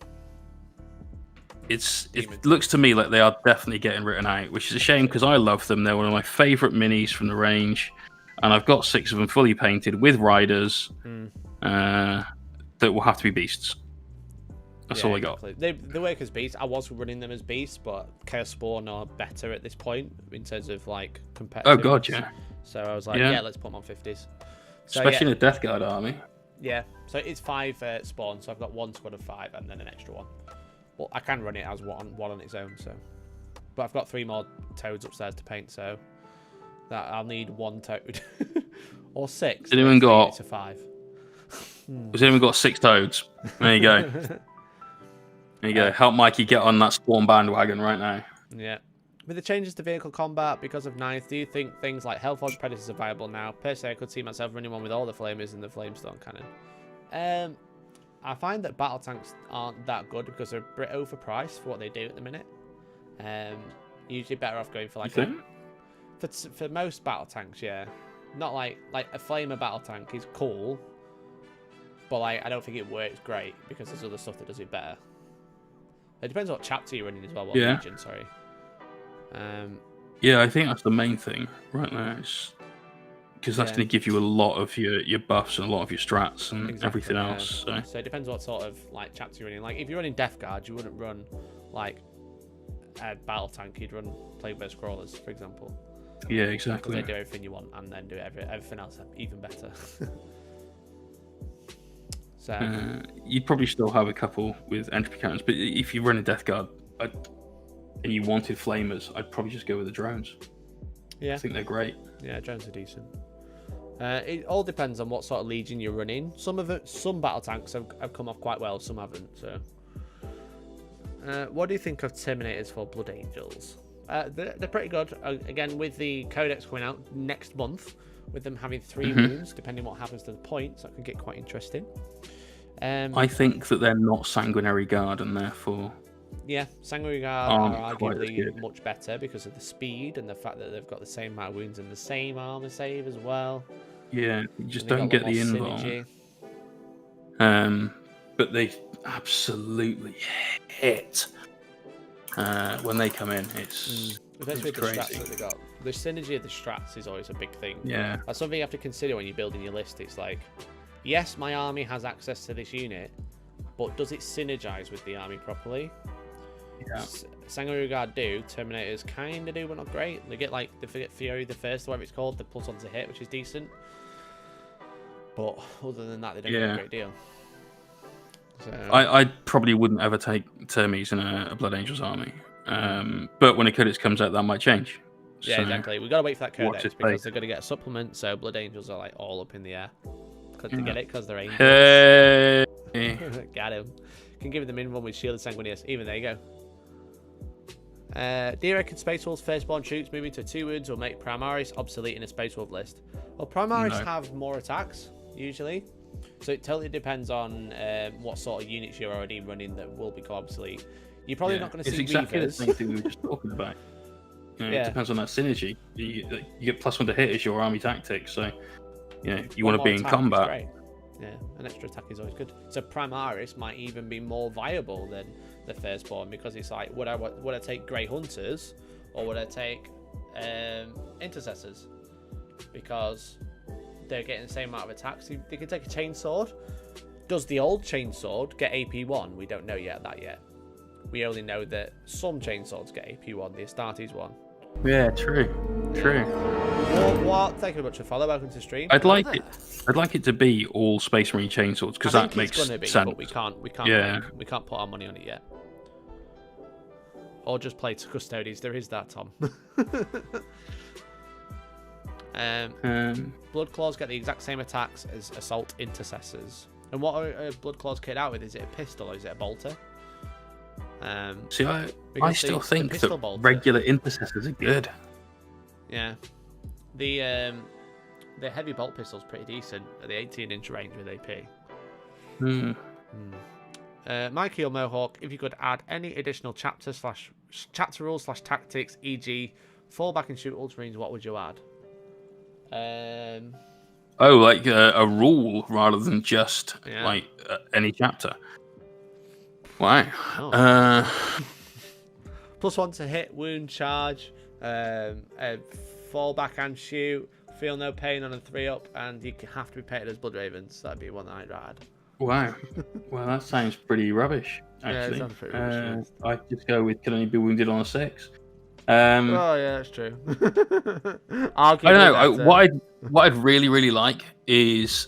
It looks to me like they are definitely getting written out, which is a shame because I love them. They're one of my favourite minis from the range. And I've got 6 of them fully painted with riders that will have to be beasts. That's all I got. Exactly. They work as beasts. I was running them as beasts, but Chaos Spawn are better at this point in terms of like competitive. Oh god, yeah. So I was like, yeah, let's put them on 50s. So, especially in a Death Guard army. Yeah. So it's 5 spawn. So I've got 1 squad of 5 and then an extra one. Well, I can run it as one on its own. So, but I've got 3 more toads upstairs to paint. So that I'll need 1 toad or 6. Has anyone got? To 5. Has anyone got 6 toads? There you go. There you go. Help Mikey get on that spawn bandwagon right now. Yeah. With the changes to vehicle combat because of Ninth, do you think things like Hellforge Predators are viable now? Personally, I could see myself running one with all the flamers and the flamestone cannon. I find that battle tanks aren't that good because they're a bit overpriced for what they do at the minute. Usually better off going for like for most battle tanks, yeah. Not like a flamer battle tank is cool, but like I don't think it works great because there's other stuff that does it better. It depends what chapter you're running as well. What region, sorry. Yeah, I think that's the main thing right now. Because that's going to give you a lot of your buffs and a lot of your strats and everything else. So it depends what sort of like chapter you're running. Like if you're running Death Guard, you wouldn't run like a battle tank. You'd run Plagueburst Crawlers, for example. Yeah, exactly. They do everything you want and then do everything else even better. So you'd probably still have a couple with entropy cannons, but if you run a Death Guard and you wanted flamers, I'd probably just go with the drones. Yeah, I think they're great. Yeah, drones are decent. It all depends on what sort of legion you're running. Some battle tanks have come off quite well, some haven't. So, what do you think of Terminators for Blood Angels? They're pretty good. Again, with the Codex coming out next month, with them having 3 wounds, depending what happens to the points, that could get quite interesting. I think that they're not Sanguinary Guard, and therefore... Yeah, Sanguinary Guard are arguably much better because of the speed and the fact that they've got the same amount of wounds and the same armor save as well. Yeah, you just don't get the involved. But they absolutely hit when they come in. It's especially with the strats that they got. The synergy of the strats is always a big thing. Yeah, that's something you have to consider when you're building your list. It's like, yes, my army has access to this unit, but does it synergize with the army properly? Yeah. Sanguinary Guard do. Terminators kind of do, but not great. They get like Fury the First, whatever it's called, the +1 to hit, which is decent. But other than that, they don't get a great deal. So... I probably wouldn't ever take Termies in a Blood Angels army. But when a Codex comes out, that might change. Yeah, so exactly. We got to wait for that watch codex this because space. they're going to get a supplement, so Blood Angels are like all up in the air. To get it because they're angels. Hey. Got him. Can give them in one with Shielded Sanguinius. Even there you go. Do you reckon Space Wolves Firstborn troops moving to 2 wounds will make Primaris obsolete in a Space Wolf list? Well, Primaris have more attacks, usually. So it totally depends on what sort of units you're already running that will become obsolete. You're probably not going to see exactly Reavers. the same thing we were just talking about. It depends on that synergy. You get +1 to hit as your army tactics, so you want to be in combat. Great. Yeah, an extra attack is always good. So Primaris might even be more viable than the Firstborn because it's like, would I take Grey Hunters or would I take Intercessors? Because they're getting the same amount of attacks. They can take a Chainsword. Does the old Chainsword get AP1? We don't know yet. We only know that some Chainswords get AP1, the Astartes one. Yeah, true. What? Thank you very much for follow. Welcome to the stream. I'd like it to be all Space Marine chainswords because that makes sense. But we can't put our money on it yet. Or just play to Custodes. There is that, Tom. Blood Claws get the exact same attacks as Assault Intercessors. And what are Blood Claws kitted out with? Is it a pistol or is it a bolter? See, I still think that regular Intercessors are good. Yeah. The heavy bolt pistol's pretty decent at the 18-inch range with AP. Mikey or Mohawk, if you could add any additional chapter rules / tactics, e.g. fall back and shoot Ultramarines, what would you add? Like a rule rather than just like any chapter. Wow. +1 to hit, wound, charge, fall back and shoot, feel no pain on a 3-up, and you have to be painted as Blood Ravens. That'd be one that I'd add. Wow. Well, that sounds pretty rubbish, actually. Yeah, it sounds pretty rubbish. I'd just go with can only be wounded on a 6. Oh, yeah, that's true. I don't know. What I'd really like is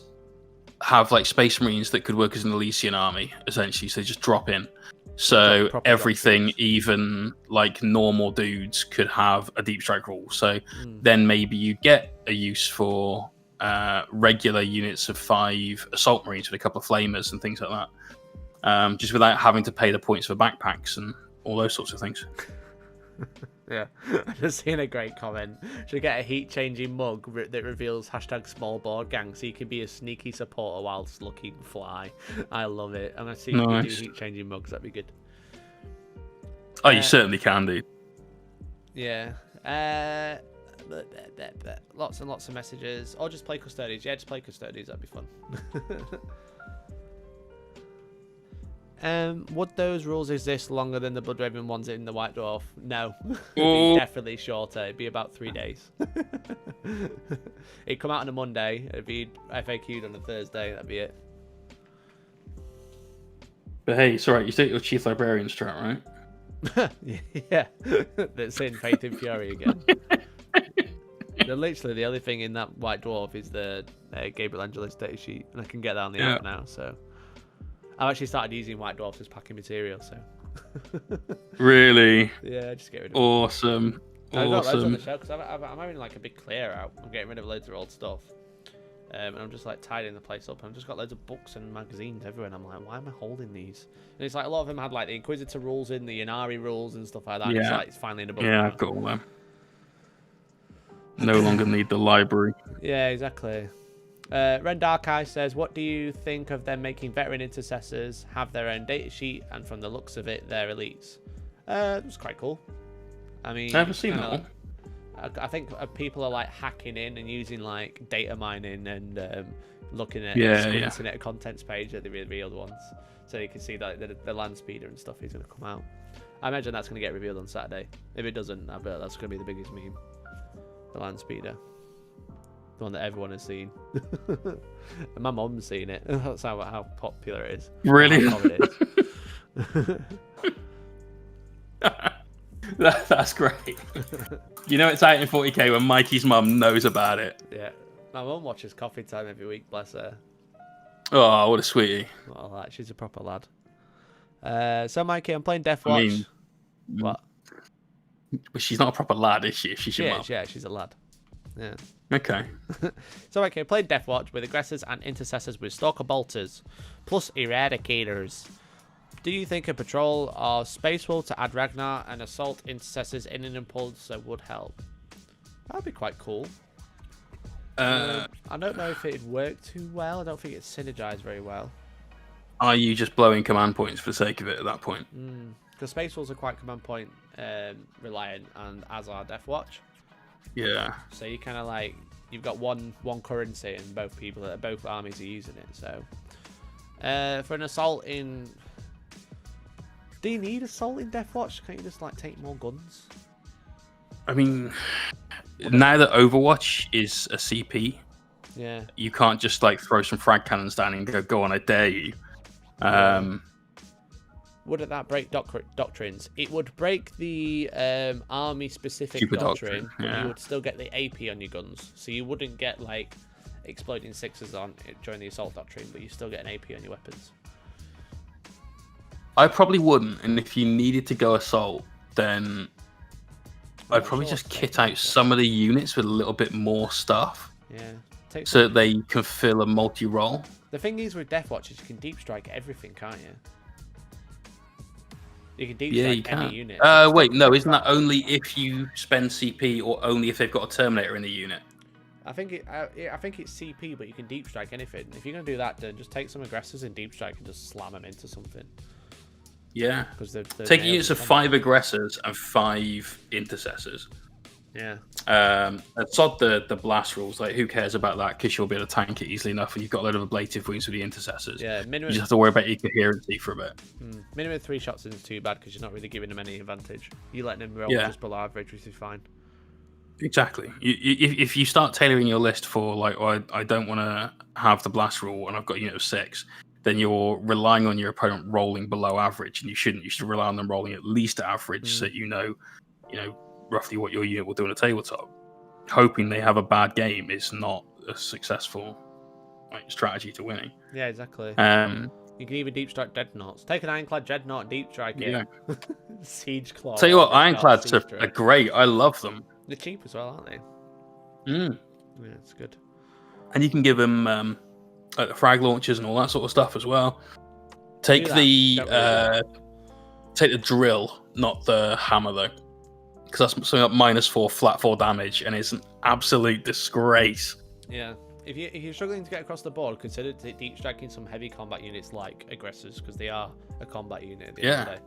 have like Space Marines that could work as an Elysian army, essentially. So just drop in. So everything, even like normal dudes, could have a deep strike rule. So then maybe you get a use for regular units of 5 Assault Marines with a couple of Flamers and things like that. Just without having to pay the points for backpacks and all those sorts of things. Yeah, I've just seen a great comment. Should get a heat-changing mug that reveals #small board gang so you can be a sneaky supporter whilst looking fly. I love it. I'm going to see if you can do heat-changing mugs. That'd be good. Oh, you certainly can, dude. Yeah. Lots and lots of messages. Or just play Custodes. Yeah, just play Custodes. That'd be fun. Would those rules exist longer than the Blood Raven ones in the White Dwarf? No. It'd be definitely shorter. It'd be about 3 days. It'd come out on a Monday. It'd be FAQ'd on a Thursday. That'd be it. But hey, it's alright. You take your Chief Librarian strat, right? Yeah. That's in Faith and Fury again. Literally, the only thing in that White Dwarf is the Gabriel Angelis data sheet. And I can get that on the app now, so... I've actually started using White Dwarfs as packing material, so... Really? Yeah, just get rid of Awesome. I've got loads on the show, because I'm having like a big clear out. I'm getting rid of loads of old stuff. And I'm just like tidying the place up. And I've just got loads of books and magazines everywhere. And I'm like, why am I holding these? And it's like a lot of them had like the Inquisitor rules in, the Inari rules and stuff like that. Yeah. It's like it's finally in a book. Yeah, now. I've got all them. No longer need the library. Yeah, exactly. Ren Darkai says, what do you think of them making veteran intercessors have their own data sheet, and from the looks of it, they're elites? It was quite cool. I mean, I haven't seen that one. I think people are like hacking in and using like data mining and looking at internet contents page at the revealed ones, so you can see that the land speeder and stuff is going to come out. I imagine that's going to get revealed on Saturday. If it doesn't, I bet that's going to be the biggest meme. The land speeder. The one that everyone has seen. And my mum's seen it. That's how popular it is. Really? How common it is. That's great. You know it's out in 40k when Mikey's mum knows about it. Yeah. My mum watches Coffee Time every week, bless her. Oh, what a sweetie. Not like, she's a proper lad. So Mikey, I'm playing Deathwatch. I mean, what? But she's not a proper lad, is she? If she's your mum. Yeah, she's a lad. Yeah. Okay. So okay, play Deathwatch with aggressors and intercessors with Stalker Bolters, plus Eradicators. Do you think a patrol of Space Wolf to add Ragnar and Assault Intercessors in an Impulsor would help? That'd be quite cool. I don't know if it'd work too well. I don't think it's synergized very well. Are you just blowing command points for the sake of it at that point? Because Space Wolves are quite command point reliant, and as are Deathwatch. Yeah. So you kind of like, you've got one currency and both armies are using it. So for an assault in, do you need assault in Deathwatch? Can't you just like take more guns? I mean, now that Overwatch is a CP, yeah, you can't just like throw some frag cannons down and go on, I dare you. Wouldn't that break doctrines? It would break the army-specific doctrine, but you would still get the AP on your guns. So you wouldn't get like exploding sixes on during the assault doctrine, but you still get an AP on your weapons. I probably wouldn't, and if you needed to go assault, then I'd probably just kit out some of the units with a little bit more stuff. Yeah. So that they can fill a multi-role. The thing is with Deathwatch is you can deep strike everything, can't you? You can deep strike any unit. Wait, no, isn't that only if you spend CP or only if they've got a Terminator in the unit? I think it's CP, but you can deep strike anything. If you're gonna do that, then just take some aggressors and deep strike and just slam them into something. Yeah. Because take units of 5 aggressors and 5 intercessors. Yeah. Sod the blast rules. Like, who cares about that? Because you'll be able to tank it easily enough, and you've got a load of ablative wounds with the intercessors. Yeah. Minimum. You just have to worry about your coherency for a bit. Minimum 3 shots isn't too bad because you're not really giving them any advantage. You're letting them roll just below average, which is fine. Exactly. If you start tailoring your list for like, I don't want to have the blast rule, and I've got a unit of 6. Then you're relying on your opponent rolling below average, and you shouldn't. You should rely on them rolling at least average, so that you know roughly what your unit will do on a tabletop. Hoping they have a bad game is not a successful strategy to winning. Yeah, exactly. You can even deep strike Dreadnoughts. Take an Ironclad Dreadnought and deep strike it. Yeah. Siege Claw. Tell you what, Ironclads are great. I love them. They're cheap as well, aren't they? Yeah, it's good. And you can give them frag launchers and all that sort of stuff as well. Take the drill, not the hammer though, because that's something like -4 flat 4 damage, and it's an absolute disgrace. Yeah, if you're struggling to get across the board, consider deep striking some heavy combat units like aggressors, because they are a combat unit. At the end of the day.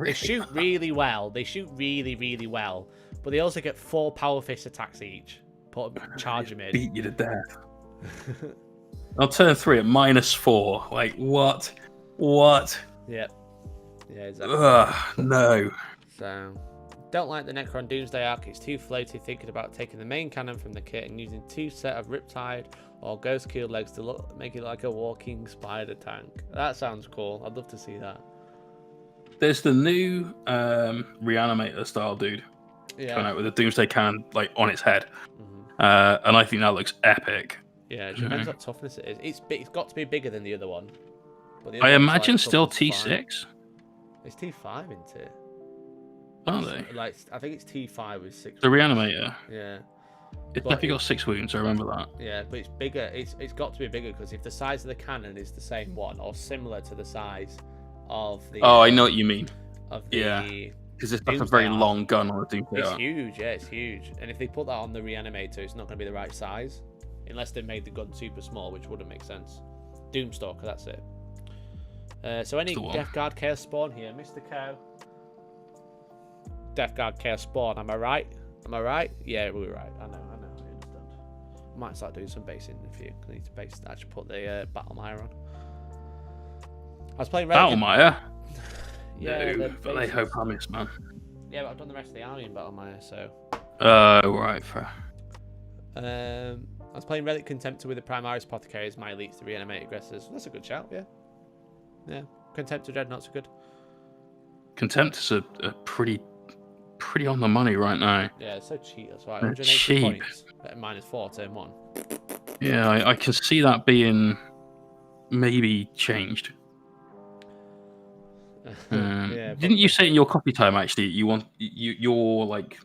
They shoot really well. They shoot really, really well, but they also get 4 power fist attacks each. Charge them in. Beat you to death. I'll turn 3 at -4. Like, what? Yeah, exactly. No. So, don't like the Necron Doomsday arc. It's too floaty. Thinking about taking the main cannon from the kit and using 2 set of Riptide or Ghost Keel legs to make it like a walking spider tank. That sounds cool. I'd love to see that. There's the new Reanimator style dude coming out with a Doomsday cannon like on its head, and I think that looks epic. Yeah, it depends what toughness it is. It's got to be bigger than the other one. But I imagine still T6. It's T5, isn't it? Are they? Like, I think it's T5 with 6. The Reanimator. Yeah. It's definitely got 6 wounds. I remember that. Yeah, but it's bigger. It's got to be bigger because if the size of the cannon is the same one or similar to the size of the. Oh, I know what you mean. Of the. Because it's a very long gun on the Doomsday. It's huge. Yeah, it's huge. And if they put that on the Reanimator, it's not going to be the right size. Unless they made the gun super small, which wouldn't make sense. Doomstalker, that's it. So any Death Guard Chaos Spawn here, Mr. Cow. Death Guard Chaos Spawn, am I right? Yeah, we're right. I know, I understand. Might start doing some basing in a few. I need to actually put the Battlemire on. I was playing Battlemire? Yeah, no, but they hope I miss, man. Yeah, but I've done the rest of the army in Battlemire, so. Right, fair. I was playing Relic Contemptor with the Primaris Apothecaries, my elites, the Reanimate Aggressors. That's a good shout, yeah. Yeah, Contemptor Dreadnoughts are good. Contemptors are pretty on the money right now. Yeah, it's so cheap, that's right. 180 cheap. Points at -4, turn 1. Yeah, I can see that being maybe changed. Yeah, Didn't you say in your coffee time actually you want your like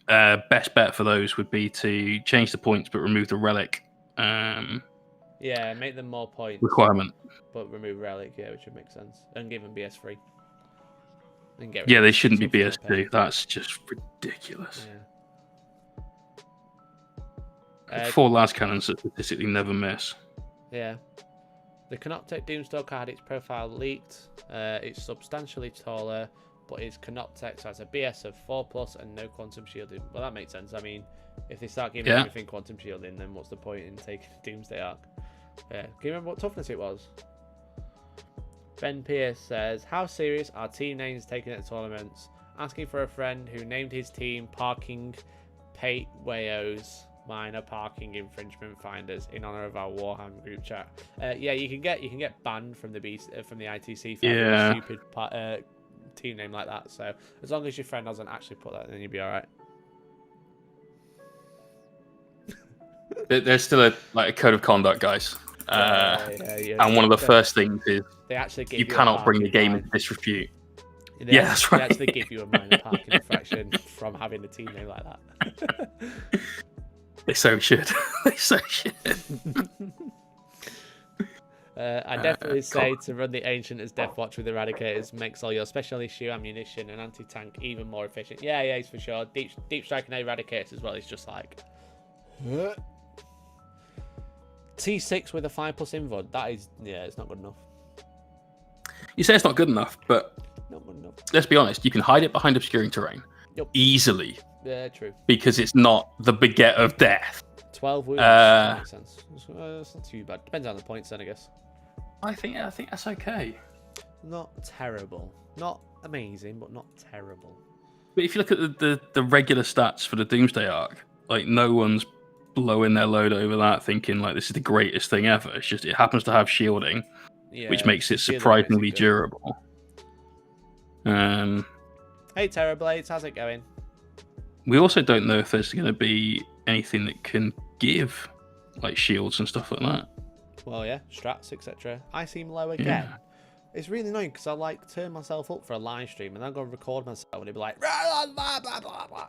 best bet for those would be to change the points but remove the relic yeah, make them more points requirement. but remove relic, yeah, which would make sense, and give them BS free. And get rid Yeah, of they shouldn't be stuff for BS2. That's just ridiculous. Yeah. 4 las cannons that statistically never miss. Yeah. The Canoptech Doomstalker had its profile leaked. It's substantially taller, but it's Canoptech, so it's a BS of 4+ and no quantum shielding. Well, that makes sense. I mean, if they start giving everything quantum shielding, then what's the point in taking Doomsday Arc? Yeah. Can you remember what toughness it was? Ben Pierce says, how serious are team names taken at tournaments? Asking for a friend who named his team Parking Patewayos Minor Parking Infringement Finders in honor of our Warhammer group chat. Yeah, you can get banned from the ITC for having a stupid team name like that. So as long as your friend doesn't actually put that, then you'll be all right. There's still a code of conduct, guys. And one of the first things is they actually give you cannot bring the game into disrepute. Yeah, that's right. They actually give you a minor parking infraction from having a team name like that. They so should. They so should. I definitely say to run the Ancient as Death Watch with Eradicators makes all your special issue ammunition and anti-tank even more efficient. Yeah, it's for sure. Deep Strike and Eradicators as well. It's just like T6 with a 5+ invod. That is, it's not good enough. You say it's not good enough, but not good enough. Let's be honest. You can hide it behind obscuring terrain easily. Yeah, true. Because it's not the beget of death. 12 wounds. That makes sense. It's not too bad. Depends on the points then, I guess. I think that's okay. Not terrible. Not amazing, but not terrible. But if you look at the regular stats for the Doomsday Arc, like no one's blowing their load over that thinking like this is the greatest thing ever. It's just it happens to have shielding, which makes it surprisingly durable. Hey Terrorblades, how's it going? We also don't know if there's going to be anything that can give like shields and stuff like that. Well, yeah, strats, etc. I seem low again. Yeah. It's really annoying because I like turn myself up for a live stream and then I go record myself and it'd be like blah, blah, blah, blah.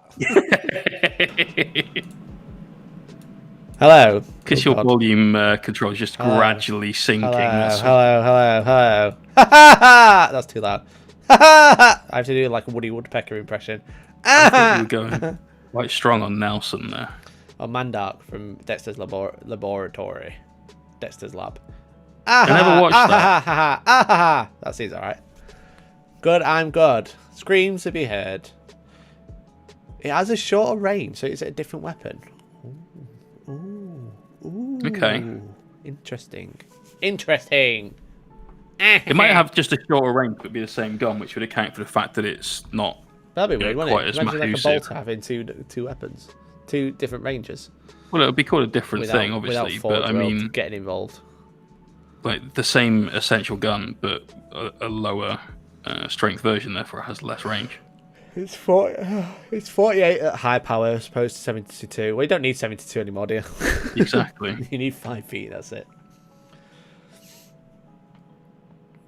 Hello. Because your volume control is just gradually sinking. Hello. That's too loud. I have to do like a Woody Woodpecker impression. I think you were going quite strong on Nelson there. Oh, Mandark from Dexter's Laboratory. Dexter's Lab. I never watched that. That seems alright. Good, I'm good. Screams to be heard. It has a shorter range, so it's a different weapon. Ooh. Okay. Interesting. It might have just a shorter range, but be the same gun, which would account for the fact that it's not. That'd be weird, wouldn't it? Imagine like a massive. bolter having two weapons, two different ranges. Well, it would be called a different thing, obviously, but I mean, getting involved. Like the same essential gun, but a lower strength version, therefore it has less range. It's 48 at high power as opposed to 72. Well, you don't need 72 anymore, do you? Exactly. You need 5 feet, that's it.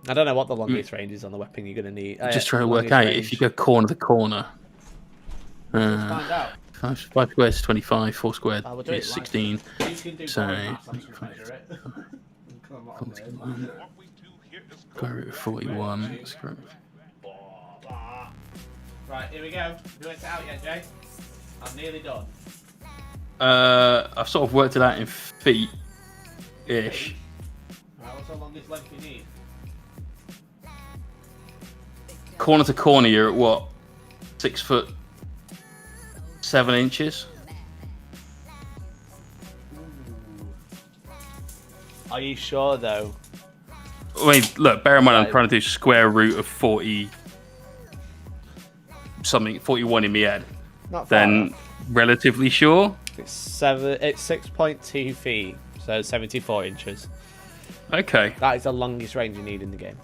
I don't know what the longest range is on the weapon you're going to need. Just trying to work out if you go corner to corner. Let's find out. 5 squared is 25, 4 squared is 16. So, Square root of 41. Right, here we go. You want it out yet, Jay? I'm nearly done. I've sort of worked it out in feet-ish. Right, what's the longest length you need? Corner to corner, you're at what? 6 foot 7 inches. Are you sure though? I mean, look, bear in mind I'm trying to do square root of 40 something, 41 in my head. Not far then enough. Relatively sure. It's 6.2 feet, so 74 inches. Okay. That is the longest range you need in the game.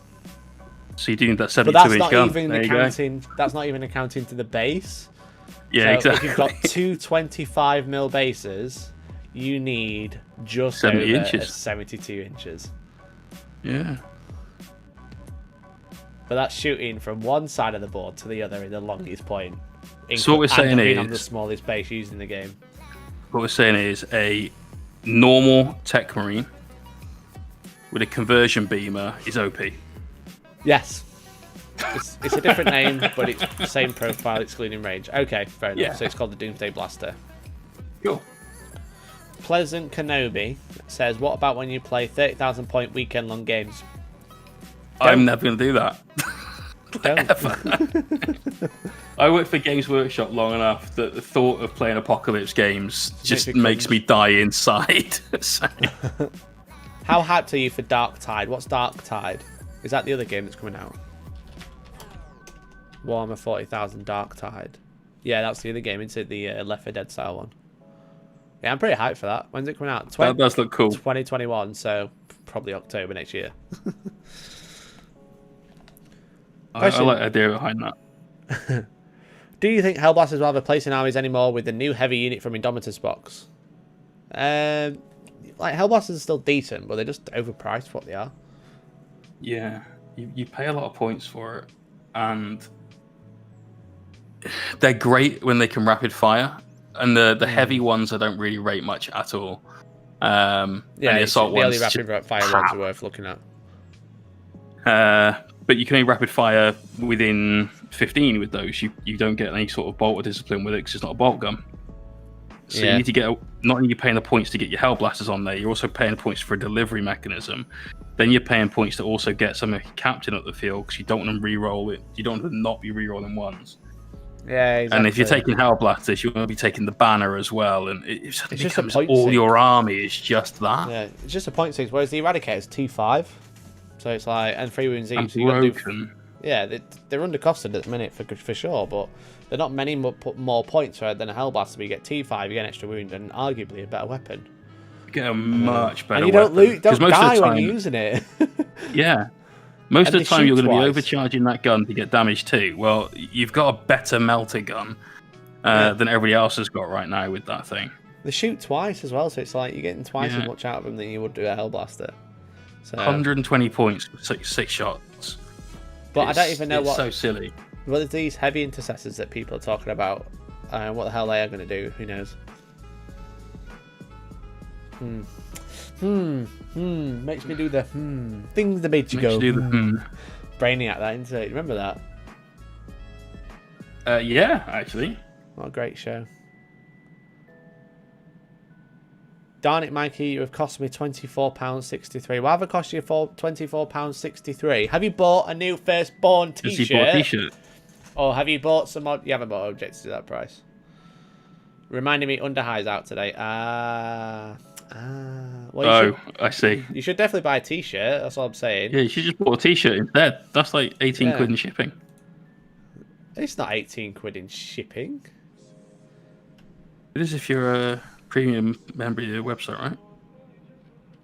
So you do need that 72-inch gun. But that's not even accounting. That's not even accounting to the base. Yeah, so exactly. If you've got two 25mm bases, you need just 70 over inches. 72 inches. Yeah. but that's shooting from one side of the board to the other in the longest point. So what we're saying being on the is, smallest base using the game. what we're saying is a normal tech marine with a conversion beamer is OP. Yes. It's a different name, but it's the same profile, excluding range. Okay, fair enough. Yeah. So it's called the Doomsday Blaster. Cool. Pleasant Kenobi says, what about when you play 30,000 point weekend long games? I'm never going to do that. Don't. I worked for Games Workshop long enough that the thought of playing apocalypse games just me makes me die inside. So, How hyped are you for Dark Tide? What's Dark Tide? Is that the other game that's coming out? Warhammer 40,000 Dark Tide. Yeah, that's the other game. It's the Left 4 Dead style one. Yeah, I'm pretty hyped for that. When's it coming out? that does look cool. 2021, so probably October next year. I like the idea behind that. Do you think Hellblasters will have a place in armies anymore with the new heavy unit from Indomitus box? Like Hellblasters are still decent, but they're just overpriced for what they are. Yeah, you pay a lot of points for it, and they're great when they can rapid fire, and the heavy ones I don't really rate much at all. Yeah, and the assault the only ones rapid fire ones are worth looking at. But you can only rapid fire within 15 with those. You don't get any sort of bolt or discipline with it because it's not a bolt gun. So you need to get not only are you paying the points to get your Hellblasters on there, you're also paying points for a delivery mechanism. Then you're paying points to also get some of your captain up the field because you don't want them re-roll it. You don't want to not be re-rolling ones. Yeah, exactly. And if you're taking Hellblasters, you want to be taking the banner as well. And it just a becomes point all sink. your army is just that. Yeah, it's just a point 6, whereas the Eradicator is 2-5. So it's like, and 3 wounds each. And So you got to do, broken. yeah, they're undercosted at the minute for sure, but they're not many more points than a Hellblaster. But you get T5, you get an extra wound, and arguably a better weapon. You get a much better And you don't weapon. don't most die of the time, when you're using it. Yeah. Most And of the they time you're shoot going to be twice. overcharging that gun to get damage too. Well, you've got a better melter gun than everybody else has got right now with that thing. They shoot twice as well, so it's like you're getting twice Yeah. as much out of them than you would do a Hellblaster. So, 120 points for six shots. but I don't even know it's so silly. what these heavy intercessors that people are talking about. What the hell they are going to do? Who knows? Makes me do the things that made you Makes go. you do the Brainiac, that isn't it? Remember that? Yeah, actually. What a great show. Darn it, Mikey, you have cost me £24.63. Why have I cost you £24.63? Have you bought a new Firstborn Has t-shirt? he bought a t-shirt? Or have you bought some mod? You haven't bought objects to that price. Reminding me Under High's out today. Well, I see. you should definitely buy a t-shirt. That's all I'm saying. Yeah, you should just bought a t-shirt instead. That's like 18 Yeah. quid in shipping. It's not 18 quid in shipping. It is if you're a premium member of your website, right?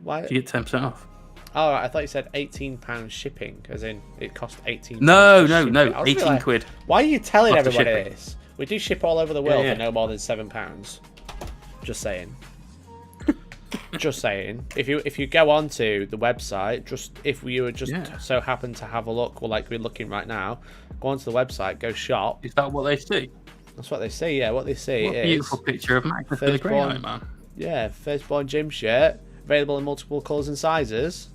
Why? You get 10% off. Oh, right, I thought you said £18 shipping, as in it cost £18. No, to ship it. I was 18 like, quid. Why are you telling After everybody shipping. this? We do ship all over the world Yeah. for no more than £7. Just saying. Just saying. If you go onto the website, if you were just so happen to have a look, or like we're looking right now, go onto the website, go shop. Is that what they see? That's what they see. Yeah, what they see What a is beautiful picture of Magnus the Grey Eye, man. yeah, Firstborn gym shirt, available in multiple colours and sizes.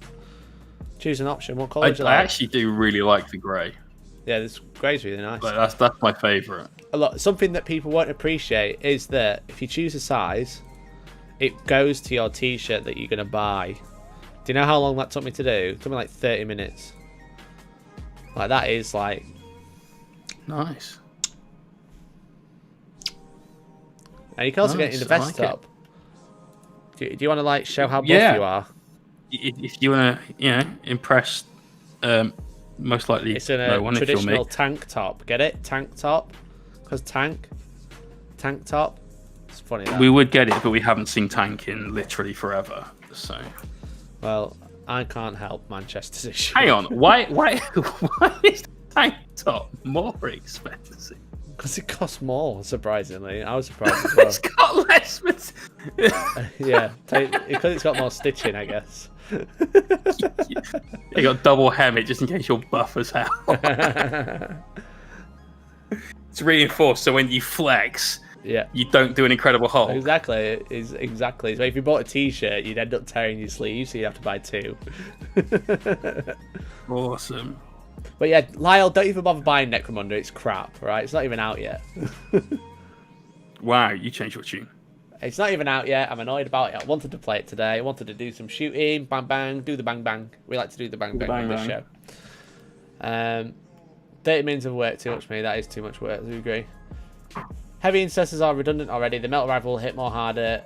Choose an option. What colour would you I like? actually do really like the grey. Yeah, this grey's really nice. Like, that's my favourite. Something that people won't appreciate is that if you choose a size, it goes to your t-shirt that you're going to buy. Do you know how long that took me to do? It took me like 30 minutes. Like, that is like... Nice. And you can also get it in the Nice, I vest like it. top. Do you want to like show how buff Yeah. you are? If you want to, impress, most likely It's in no a one if you're traditional me. tank top. Get it? Tank top? Because tank top. It's funny that. We would get it, but we haven't seen Tank in literally forever. So, Well, I can't help Manchester's issue. hang on, why is Tank top more expensive? Because it costs more, surprisingly. I was surprised as well. It's got less. Yeah, because it's got more stitching, I guess. You got double helmet just in case you're buff as hell. It's reinforced, so when you flex, you don't do an Incredible Hulk. Exactly. Exactly. So if you bought a T-shirt, you'd end up tearing your sleeves, so you have to buy 2. Awesome. But yeah, Lyle, don't even bother buying Necromunda. It's crap, right? It's not even out yet. Wow, you changed your tune. It's not even out yet. I'm annoyed about it. I wanted to play it today. I wanted to do some shooting. Bang, bang. Do the bang, bang. We like to do the bang, bang on this show. 30 minutes of work, too much for me. That is too much work. Do you agree? Heavy intercessors are redundant already. The metal rifle will hit more harder.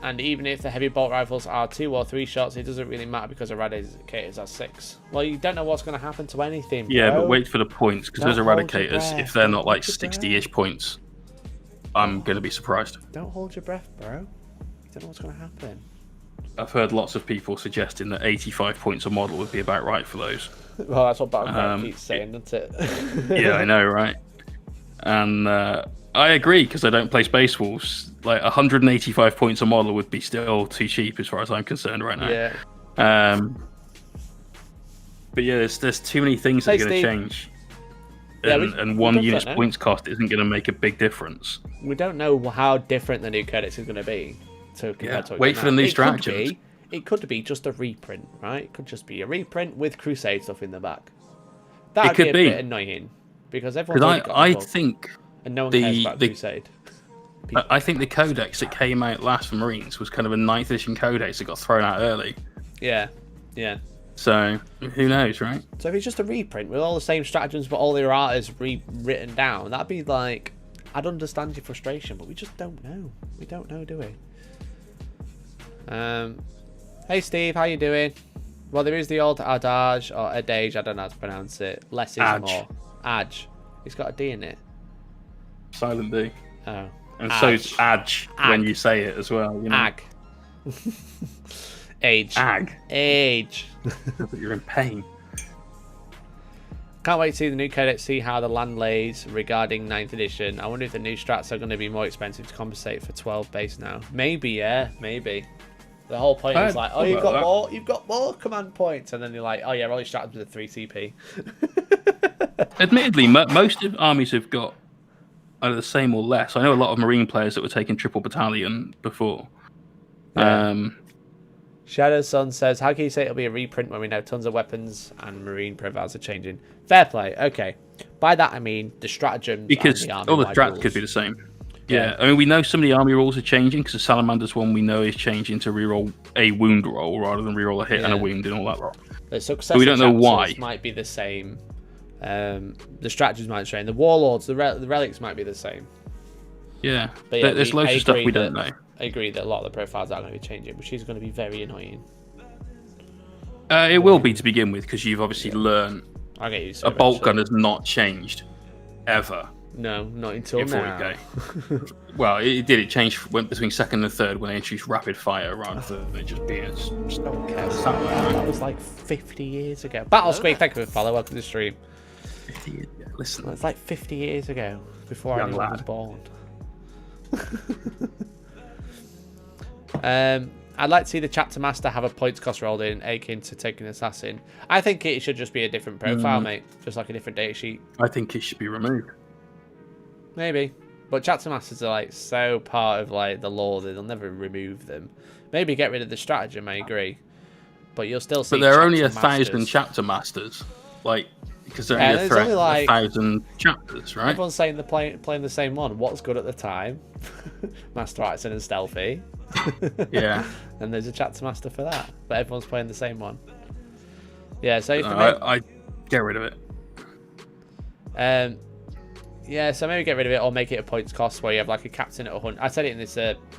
And even if the heavy bolt rifles are 2 or 3 shots, it doesn't really matter because Eradicators are 6. Well, you don't know what's going to happen to anything, bro. Yeah, but wait for the points, because those Eradicators, if they're not like 60-ish points, I'm going to be surprised. Don't hold your breath, bro. You don't know what's going to happen. I've heard lots of people suggesting that 85 points a model would be about right for those. Well, that's what Battleground keeps saying, doesn't it? Yeah, I know, right? And I agree, because I don't play Space Wolves. Like, 185 points a model would be still too cheap as far as I'm concerned right now. Yeah. But yeah, there's too many things that are going to change. And one unit's points cost isn't going to make a big difference. We don't know how different the new codex is going to be. Wait for the new stratagems. It could be just a reprint, right? It could just be a reprint with Crusade stuff in the back. That would be a bit annoying because everyone's I think and no one cares about Crusade. I think the codex that came out last for Marines was kind of a 9th edition codex that got thrown out early. Yeah. So who knows, right? So if it's just a reprint with all the same stratagems but all the erratas rewritten down, that'd be like, I'd understand your frustration, but we just don't know. We don't know, do we? Hey Steve, how you doing? Well, there is the old adage or adage, I don't know how to pronounce it. Less is more. Adge. It's got a D in it. Silent D. Oh. And so's adge when you say it as well. You know? Ag. Age. Ag. Age. You're in pain. Can't wait to see the new codex, see how the land lays regarding 9th edition. I wonder if the new strats are going to be more expensive to compensate for 12 base now. Maybe, yeah, maybe. The whole point is like, oh, you've got more command points, and then you're like, oh yeah, all your strats with a 3 CP. Admittedly, most of armies have got either the same or less. I know a lot of Marine players that were taking triple battalion before. Yeah. Shadow Sun says, how can you say it'll be a reprint when we know tons of weapons and Marine profiles are changing? Fair play. Okay. By that I mean the stratagems. Because all the strats could be the same. Yeah. I mean, we know some of the army rules are changing because the Salamander's one we know is changing to reroll a wound roll rather than reroll a hit and a wound and all that roll. The successor we don't know why. Might be the same. The stratagems might change. The warlords, the relics might be the same. Yeah. But yeah, there's loads of stuff we don't know. I agree that a lot of the profiles are going to be changing, which is going to be very annoying. It will be to begin with because you've obviously learned I'll get used to a bolt gun has not changed ever. No, not until now. Well, it did. It changed went between 2nd and 3rd when they introduced rapid fire rather than it just being. No one cares. That was like 50 years ago. Battle Squeak, thank you for the follow. Welcome to the stream. 50 years ago. Listen, it's like 50 years ago before anyone was born. I'd like to see the chapter master have a points cost rolled in, akin to taking an assassin. I think it should just be a different profile, mate. Just like a different data sheet. I think it should be removed. Maybe. But chapter masters are like so part of like the lore that they'll never remove them. Maybe get rid of the stratagem, I agree. But you'll still see. But there are only 1,000 chapter masters. Like, because they're only a threat like 1,000 chapters, right? Everyone's saying they're playing the same one. What's good at the time? Master Artisan and Stealthy. Yeah. And there's a chapter master for that. But everyone's playing the same one. Yeah, so I get rid of it. Yeah, so maybe get rid of it or make it a points cost where you have like a captain at 100. I said it in this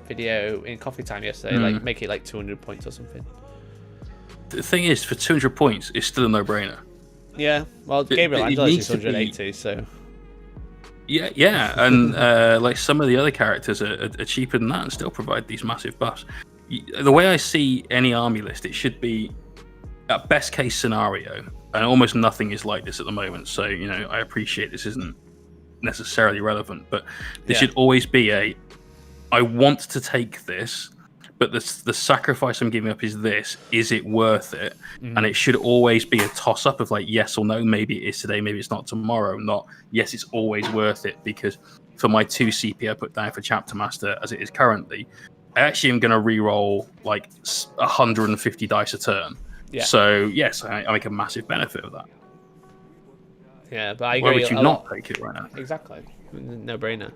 video in coffee time yesterday, like make it like 200 points or something. The thing is, for 200 points, it's still a no-brainer. Yeah, well, Gabriel Angelos is 180, so... Yeah, and like some of the other characters are cheaper than that and still provide these massive buffs. The way I see any army list, it should be a best case scenario, and almost nothing is like this at the moment. So, you know, I appreciate this isn't necessarily relevant, but there should always be I want to take this, but the sacrifice I'm giving up is this. Is it worth it? And it should always be a toss-up of like yes or no. Maybe it is today, maybe it's not tomorrow. Not yes, it's always worth it, because for my 2 CP I put down for Chapter Master as it is currently, I actually am going to re-roll like 150 dice a turn. Yeah. So yes, I make a massive benefit of that. Yeah, but I agree. Why would you not take it right now? Exactly. No-brainer.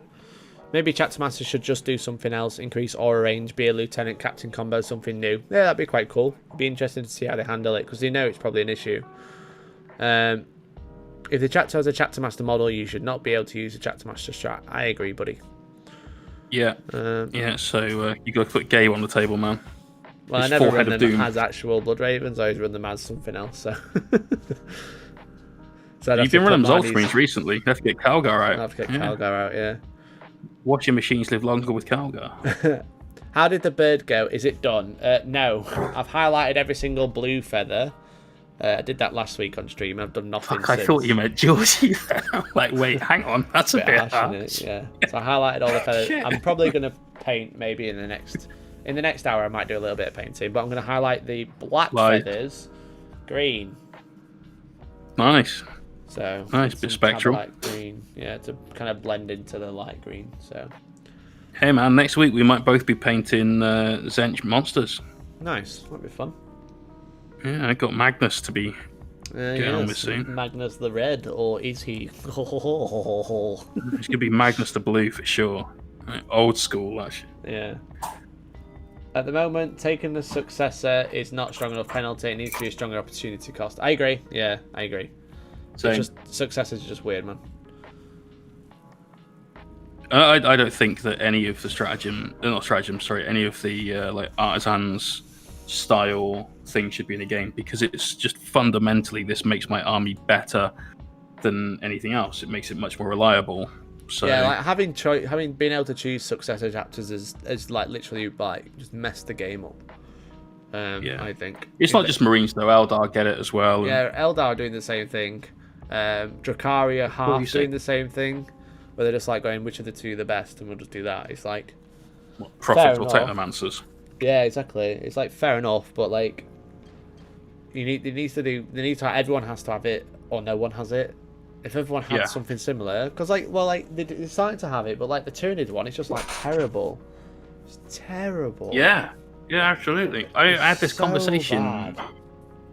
Maybe Chapter Master should just do something else, increase aura range, be a lieutenant captain combo, something new. Yeah, that'd be quite cool. It'd be interesting to see how they handle it, because they know it's probably an issue. If the chapter has a Chapter Master model, you should not be able to use a Chapter Master strat. I agree, buddy. Yeah. So you got to put Gabe on the table, man. Well, I never run them as actual Blood Ravens. I always run them as something else. So. You've been running Ultramarines recently. You have to get Calgar out. I have to get Calgar out, yeah. Washing machines live longer with Calgar. How did the bird go? Is it done? No. I've highlighted every single blue feather. I did that last week on stream. I've done nothing since. I thought you meant Georgie. Like, wait, hang on. That's a bit harsh. Yeah. So I highlighted all the feathers. I'm probably going to paint maybe in the next hour. I might do a little bit of painting, but I'm going to highlight the black feathers green. Nice. So nice, bit spectral. Light green, yeah, to kind of blend into the light green. So, hey man, next week we might both be painting Zench monsters. Nice, that'd be fun. Yeah, I got Magnus to be getting on with soon. Magnus the Red, or is he? It's gonna be Magnus the Blue for sure. Old school, actually. Yeah. At the moment, taking the successor is not strong enough penalty. It needs to be a stronger opportunity cost. I agree. Yeah, I agree. So just successors are just weird, man. I don't think that any of the any of the like artisans style things should be in the game, because it's just fundamentally this makes my army better than anything else. It makes it much more reliable. So yeah, like having been able to choose successor chapters is like literally like just messed the game up. I think it's not just Marines though. Eldar get it as well. Yeah, Eldar are doing the same thing. Dracaria half doing the same thing, where they're just like going, which of the two are the best, and we'll just do that. It's like Prophets or Technomancers. Yeah, exactly. It's like fair enough, but like everyone has to have it, or no one has it. If everyone had something similar, because they're starting to have it, but like the Tyranid one, it's just like terrible. It's terrible. Yeah, absolutely. I had this conversation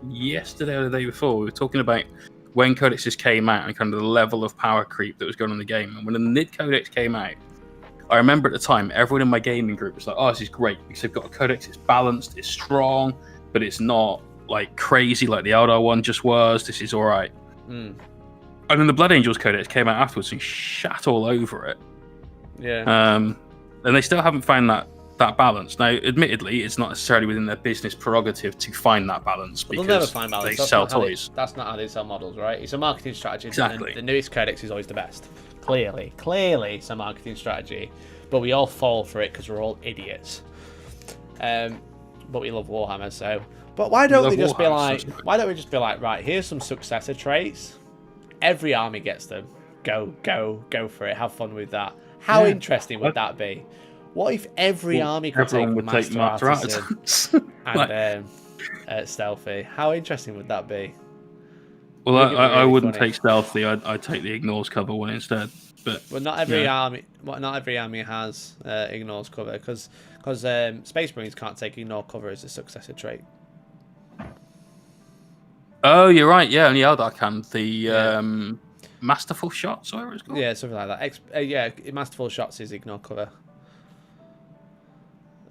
yesterday or the day before. We were talking about when codexes came out and kind of the level of power creep that was going on in the game. And when the Nid Codex came out, I remember at the time, everyone in my gaming group was like, oh, this is great, because they've got a codex, it's balanced, it's strong, but it's not like crazy like the Eldar one just was. This is all right. And then the Blood Angels Codex came out afterwards and shat all over it. Yeah. And they still haven't found that balance. Now, admittedly, it's not necessarily within their business prerogative to find that balance, because they'll never find balance. They sell toys. That's not how they sell models, right? It's a marketing strategy. Exactly. The newest codex is always the best. Clearly, it's a marketing strategy, but we all fall for it because we're all idiots. But we love Warhammer, so. But why don't we just be like, right? Here's some successor traits. Every army gets them. Go for it. Have fun with that. How interesting would that be? What if every army could take Master Artisans and Stealthy? How interesting would that be? Well, I wouldn't take Stealthy. I'd take the Ignores cover one instead. But not every army has Ignores cover, because Space Marines can't take Ignore cover as a successor trait. Oh, you're right. Yeah, only Eldar can. The Masterful Shots, or whatever it's called. Yeah, something like that. Masterful Shots is Ignore cover.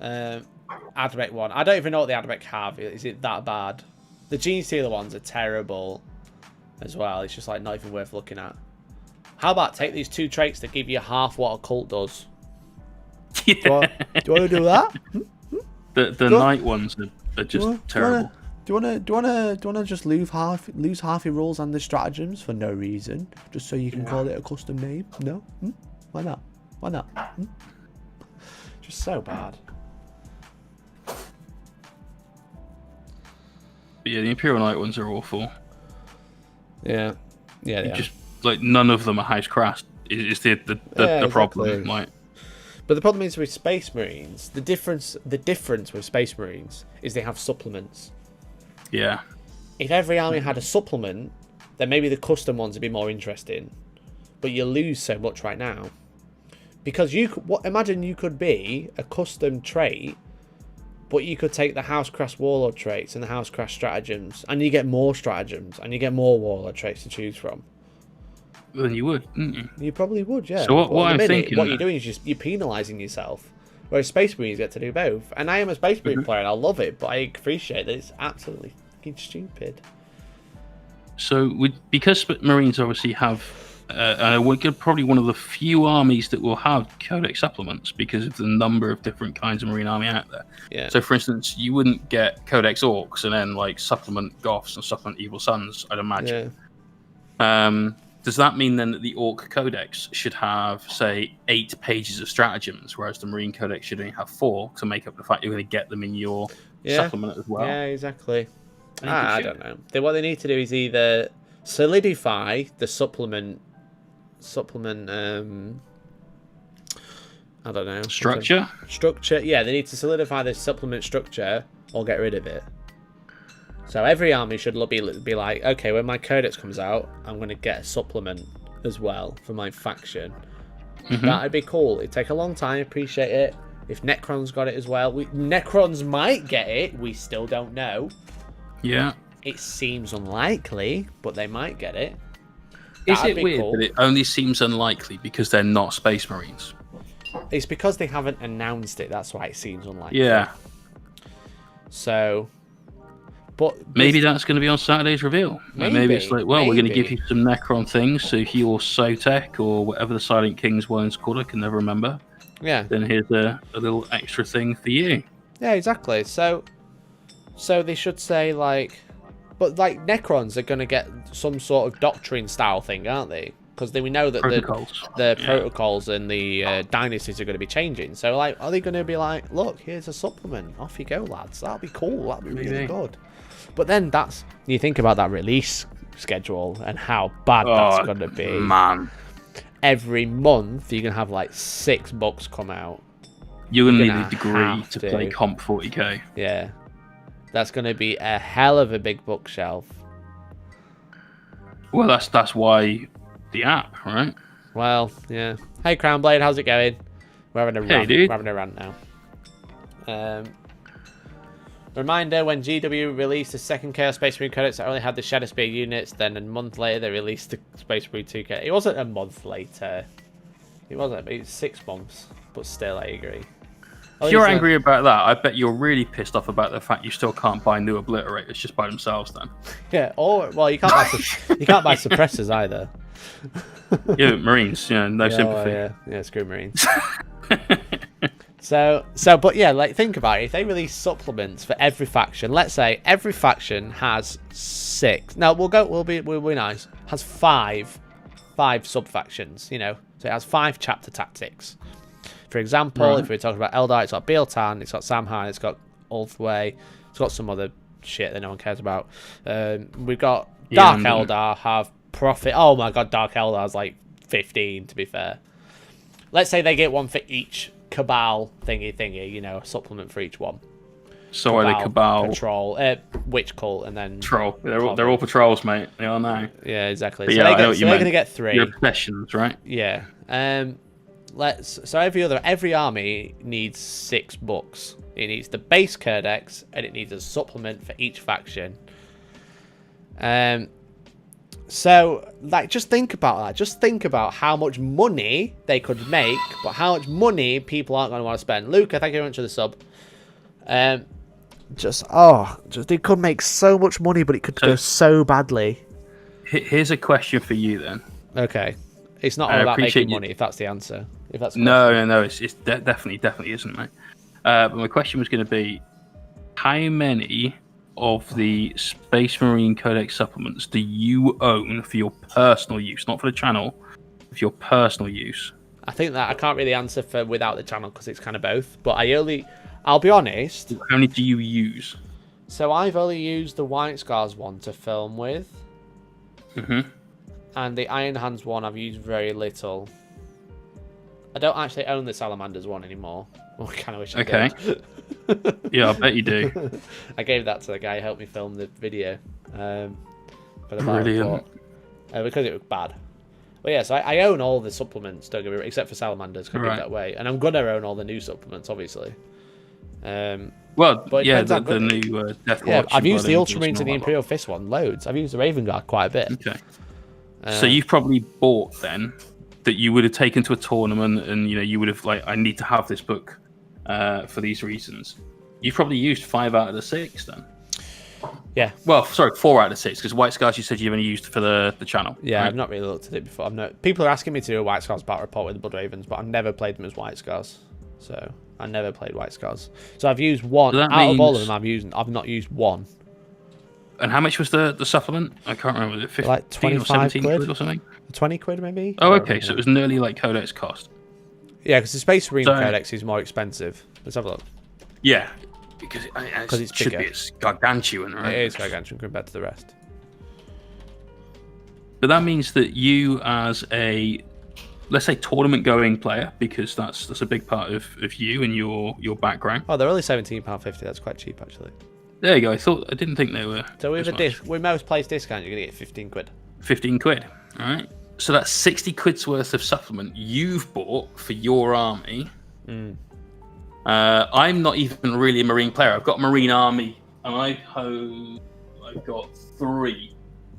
Admech one. I don't even know what the Admech have. Is it that bad? The Gene Stealer ones are terrible as well. It's just like not even worth looking at. How about take these two traits that give you half what a cult does? Yeah. Do you want to do that? The night ones are just terrible. Do you wanna just lose half your rules and the stratagems for no reason, just so you can call it a custom name? No? Why not? Just so bad. But yeah, the Imperial Knight ones are awful. Yeah. Just like none of them are house crashed. Is the problem? Like, But the problem is with Space Marines, the difference with Space Marines is they have supplements. Yeah. If every army had a supplement, then maybe the custom ones would be more interesting. But you lose so much right now. Because imagine you could be a custom trait, but you could take the Housecraft Warlord traits and the Housecraft stratagems, and you get more stratagems, and you get more Warlord traits to choose from. Then you would, wouldn't you? You probably would, yeah. So what I'm thinking... What you're doing is you're penalising yourself. Whereas Space Marines get to do both. And I am a Space Marine player, and I love it, but I appreciate that it's absolutely fucking stupid. So, because Marines obviously have... we're probably one of the few armies that will have Codex supplements because of the number of different kinds of Marine army out there. Yeah. So, for instance, you wouldn't get Codex Orcs and then like supplement Goths and supplement Evil Sons, I'd imagine. Yeah. Does that mean then that the Orc Codex should have, say, 8 pages of stratagems, whereas the Marine Codex should only have 4 to make up the fact you're going to get them in your supplement as well? Yeah, exactly. I don't know. What they need to do is either solidify the supplement. I don't know. Structure. Yeah, they need to solidify the supplement structure or get rid of it. So every army should be like, okay, when my codex comes out, I'm going to get a supplement as well for my faction. That'd be cool. It'd take a long time. Appreciate it. If Necrons got it as well, Necrons might get it. We still don't know. Yeah. It seems unlikely, but they might get it. Is it weird that it only seems unlikely because they're not Space Marines? It's because they haven't announced it. That's why it seems unlikely. Yeah. So, but maybe that's going to be on Saturday's reveal. Maybe it's like, well, we're going to give you some Necron things, so if you're Sotek or whatever the Silent King's one's called, I can never remember. Yeah. Then here's a little extra thing for you. Yeah, exactly. So they should say like. But, like, Necrons are going to get some sort of doctrine-style thing, aren't they? Because we know that the protocols and the dynasties are going to be changing. So, like, are they going to be like, look, here's a supplement. Off you go, lads. That'll be cool. That'll be really good. But then you think about that release schedule and how bad that's going to be. Man. Every month, you're going to have, like, 6 books come out. You're going to need a degree to play Comp 40k. Yeah. That's going to be a hell of a big bookshelf. Well, that's why the app, right? Well, yeah. Hey, Crownblade, how's it going? We're having a rant. Dude. We're having a rant now. Reminder, when GW released the second Chaos Space Marine Codex that only had the Shadow Spear units, then a month later they released the Space Marine 2K. It wasn't a month later. It wasn't. It was 6 months. But still, I agree. If you're angry about that, I bet you're really pissed off about the fact you still can't buy new Obliterators just by themselves then. Yeah, or, well, you can't buy suppressors either. Yeah, Marines, no sympathy. Yeah, screw Marines. So, but yeah, like, think about it. If they release supplements for every faction, let's say every faction has 6. No, we'll be nice. Has 5 sub-factions, you know. So it has 5 chapter tactics. For example, if we're talking about Eldar, it's got Bealtan, it's got Samhain, it's got Ulthway, it's got some other shit that no one cares about. We've got Dark Eldar have Prophet. Oh my god, Dark Eldar's like 15, to be fair. Let's say they get one for each Cabal thingy, you know, a supplement for each one. So Cabal, are they Cabal? Patrol, Witch Cult, and then... Patrol. They're all patrols, mate. They are now. Yeah, exactly. But so yeah, they're going to get 3. Your obsessions, right? Yeah. So every army needs 6 books. It needs the base codex and it needs a supplement for each faction. So like, just think about that. Just think about how much money they could make, but how much money people aren't going to want to spend. Luca, thank you very much for the sub. They could make so much money, but it could go so badly. Here's a question for you then. Okay. It's not all about making money, if that's the answer. If that's no, it's definitely isn't, mate. But my question was going to be, how many of the Space Marine Codex supplements do you own for your personal use, not for the channel, for your personal use? I think that I can't really answer for without the channel because it's kind of both. But I'll be honest. How many do you use? So I've only used the White Scars one to film with. Mm-hmm. And the Iron Hands one I've used very little. I don't actually own the Salamanders one anymore. I kind of wish I Okay. did. Yeah, I bet you do. I gave that to the guy who helped me film the video. For the Brilliant. because it was bad. But yeah, so I own all the supplements, don't get me wrong, except for Salamanders, because I give that way. And I'm going to own all the new supplements, obviously. Well, but yeah, the new Death yeah, Watch. I've used the Paladins Ultramarines and the and all Imperial Fist one loads. I've used the Raven Guard quite a bit. Okay. So you've probably bought then that you would have taken to a tournament, and you would have I need to have this book for these reasons. You've probably used 5 out of the 6 then. Yeah. Well, sorry, 4 out of 6, because White Scars you said you've only used for the channel. Yeah, right? I've not really looked at it before. People are asking me to do a White Scars battle report with the Blood Ravens, but I've never played them as White Scars. So I never played White Scars. So I've used one. So Out of all of them, I've not used one. And how much was the supplement? I can't remember. Was it 15 like 25 or 17 quid? or something? 20 quid maybe? Oh, okay. So it was nearly like Codex cost. Yeah, because the Space Marine Codex is more expensive. Let's have a look. Yeah, because it's should bigger. Be it's gargantuan, right? It is gargantuan compared to the rest. But that means that you, as a, let's say, tournament-going player, because that's a big part of you and your background. Oh, they're only £17.50. That's quite cheap, actually. There you go. I didn't think they were. So with most place discount, you're gonna get 15 quid. 15 quid. All right. So that's 60 quid's worth of supplement you've bought for your army. I'm not even really a Marine player. I've got a Marine army, and I've got 3.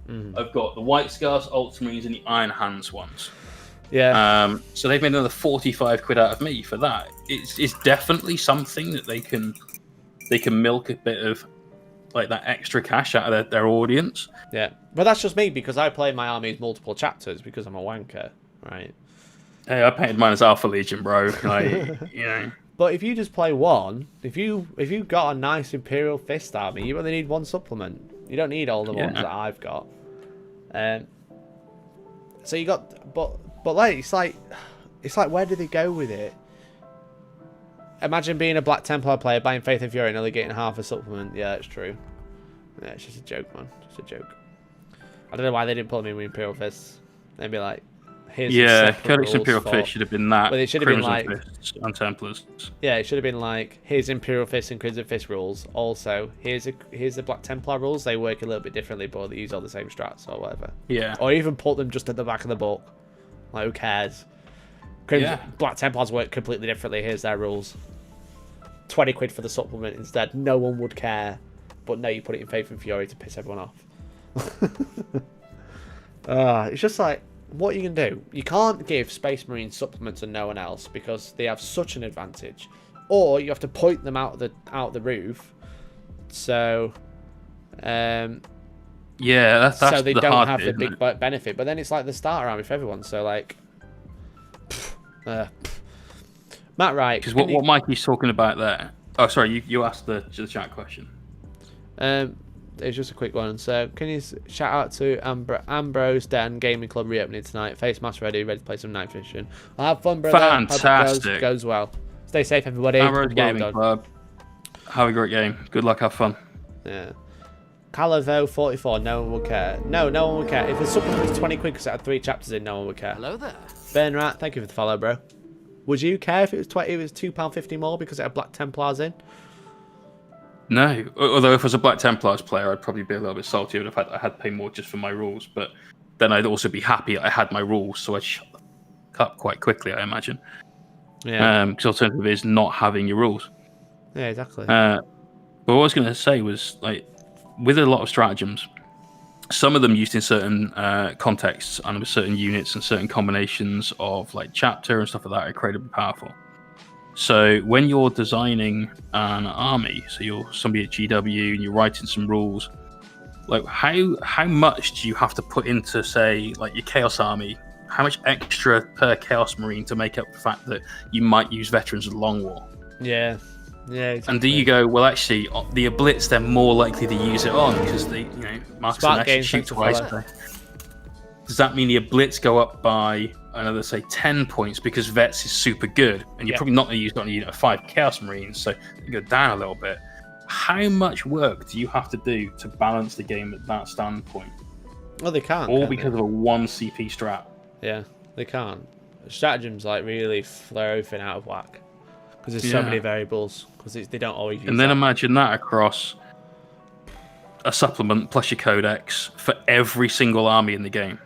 I've got the White Scars, Ultramarines, and the Iron Hands ones. Yeah. So they've made another 45 quid out of me for that. It's definitely something that they can milk a bit of like that extra cash out of their audience. Yeah, but that's just me because I play my armies multiple chapters because I'm a wanker, right? Hey, I painted mine as Alpha Legion, bro. But if you just play one, if you got a nice Imperial Fist army, you only need one supplement. You don't need all the ones that I've got. So you got, but like it's like where do they go with it? Imagine being a Black Templar player, buying Faith and Fury, and only getting half a supplement. Yeah, it's true. Yeah, it's just a joke, man. Just a joke. I don't know why they didn't pull me with Imperial Fists. They'd be like, here's Codex Imperial Fist should have been that. But it should have been like Fists and Templars. Yeah, it should have been like, here's Imperial Fist and Crimson Fist rules. Also, here's the Black Templar rules. They work a little bit differently, but they use all the same strats or whatever. Yeah. Or even put them just at the back of the book. Like, who cares? Black Templars work completely differently. Here's their rules. 20 quid for the supplement instead. No one would care. But no, you put it in Faith and Fury to piss everyone off. It's just like, what are you going to do? You can't give Space Marine supplements and no one else because they have such an advantage. Or you have to point them out the roof. So, that's so they don't have the big benefit. But then it's like the starter army for everyone. So like, Matt Wright. Because what Mikey's talking about there. Oh, sorry, you asked the chat question. It's just a quick one. So, can you shout out to Ambrose Den Gaming Club reopening tonight? Face mask ready to play some night fishing. I'll have fun, brother. Fantastic. Hope it goes well. Stay safe, everybody. Ambrose Gaming Club. Have a great game. Good luck. Have fun. Yeah. Calavo 44. No one will care. No one will care. If the supplement was 20 quid because it had 3 chapters in, no one would care. Hello there. Ben Rat, thank you for the follow, bro. Would you care if it was £2.50 more because it had Black Templars in? No, although if I was a Black Templars player, I'd probably be a little bit salty if I had to pay more just for my rules. But then I'd also be happy I had my rules, so I'd shut the fuck up quite quickly, I imagine. Yeah. Because alternative is not having your rules. Yeah, exactly. But what I was going to say was, like, with a lot of stratagems, some of them used in certain contexts and with certain units and certain combinations of like chapter and stuff like that are incredibly powerful. So when you're designing an army, so you're somebody at GW and you're writing some rules, like how much do you have to put into, say, like your Chaos army? How much extra per Chaos Marine to make up the fact that you might use veterans of the Long War? Yeah. Yeah, exactly. And do you go, well, actually, the Oblitz, they're more likely to use it on because they, Marcus and Ash shoot twice. Does that mean the Oblitz go up by another, say, 10 points because Vets is super good? And you're probably not going to use on a unit of 5 Chaos Marines, so you go down a little bit. How much work do you have to do to balance the game at that standpoint? Well, they can't. All because of a 1 CP strat. Yeah, they can't. Stratagem's like really throw everything out of whack because there's so many variables because they don't always use And then that. imagine that across a supplement plus your codex for every single army in the game.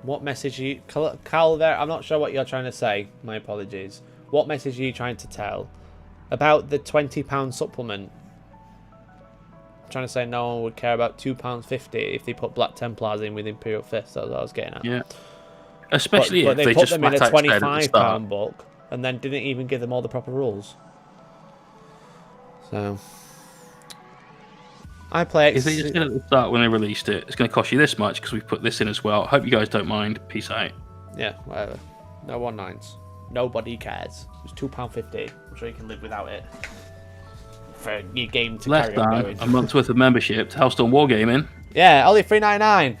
What message are you... Cal, there, I'm not sure what you're trying to say. My apologies. What message are you trying to tell? About the £20 supplement. I'm trying to say no one would care about £2.50 if they put Black Templars in with Imperial Fists. That's what I was getting at. Yeah. Especially but if they put just them in a flat out said at the £25 start. book and then didn't even give them all the proper rules. So... I play If they just did it at the start when they released it, it's going to cost you this much because we've put this in as well. Hope you guys don't mind. Peace out. Yeah, whatever. No 1/9s. Nobody cares. It's £2.50. I'm sure you can live without it. For your game to Less carry on than going. a month's worth of membership to Hellstormwargaming. Yeah, only $3.99.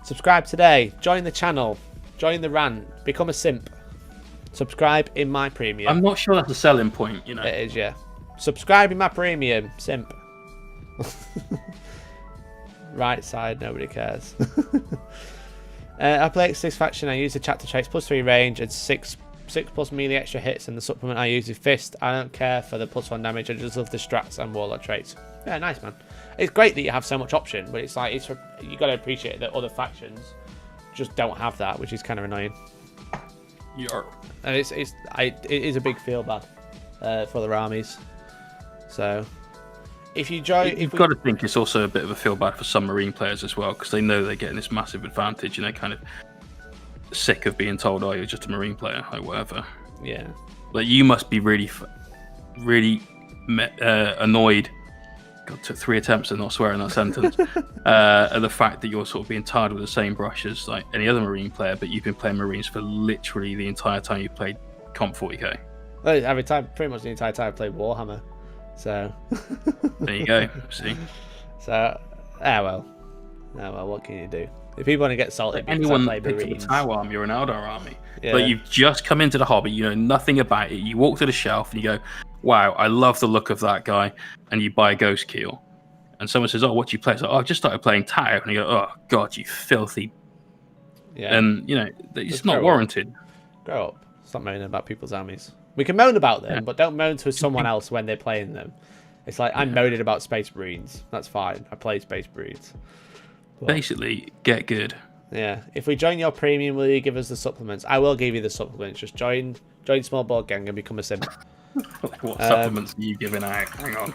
Subscribe today. Join the channel. Join the rant. Become a simp. Subscribe in my premium. I'm not sure that's a selling point, you know. It is, yeah. Subscribe in my premium. Simp. Right side, nobody cares. I play X6 faction. I use the chapter traits +3 range and 6 plus melee extra hits, and the supplement I use is fist. I don't care for the +1 damage. I just love the strats and warlock traits. Yeah, nice, man. It's great that you have so much option, but it's like you got to appreciate that other factions just don't have that, which is kind of annoying. And it is a big feel bad for other armies. So if you join, you've got to think it's also a bit of a feel bad for some Marine players as well, because they know they're getting this massive advantage and they're kind of sick of being told, "Oh, you're just a Marine player," or whatever. Yeah. Like you must be really annoyed. God, took 3 attempts to not swear in that sentence. At the fact that you're sort of being tarred with the same brush as like any other Marine player, but you've been playing Marines for literally the entire time you played Comp 40k. Well, every time, pretty much the entire time I played Warhammer. So There you go. See. So well, what can you do? If people want to get salty, because Anyone I that play picks up a Marines, Tau army or an Eldar army, Yeah. but you've just come into the hobby, you know nothing about it. You walk to the shelf and you go, "Wow, I love the look of that guy," and you buy a Ghost Keel. And someone says, "Oh, what do you play?" It's like, "Oh, I've just started playing Tau," and you go, "Oh God, you filthy!" Yeah. And you know it's Just not grow up. warranted. Grow up. Stop moaning about people's armies. We can moan about them, Yeah. but don't moan to someone else when they're playing them. It's like I'm moaning about Space Marines. That's fine. I play Space Marines. But, Basically, get good. yeah. If we join your premium, will you give us the supplements? I will give you the supplements. Just join Small Board Gang and become a simp. What supplements are you giving out? Hang on.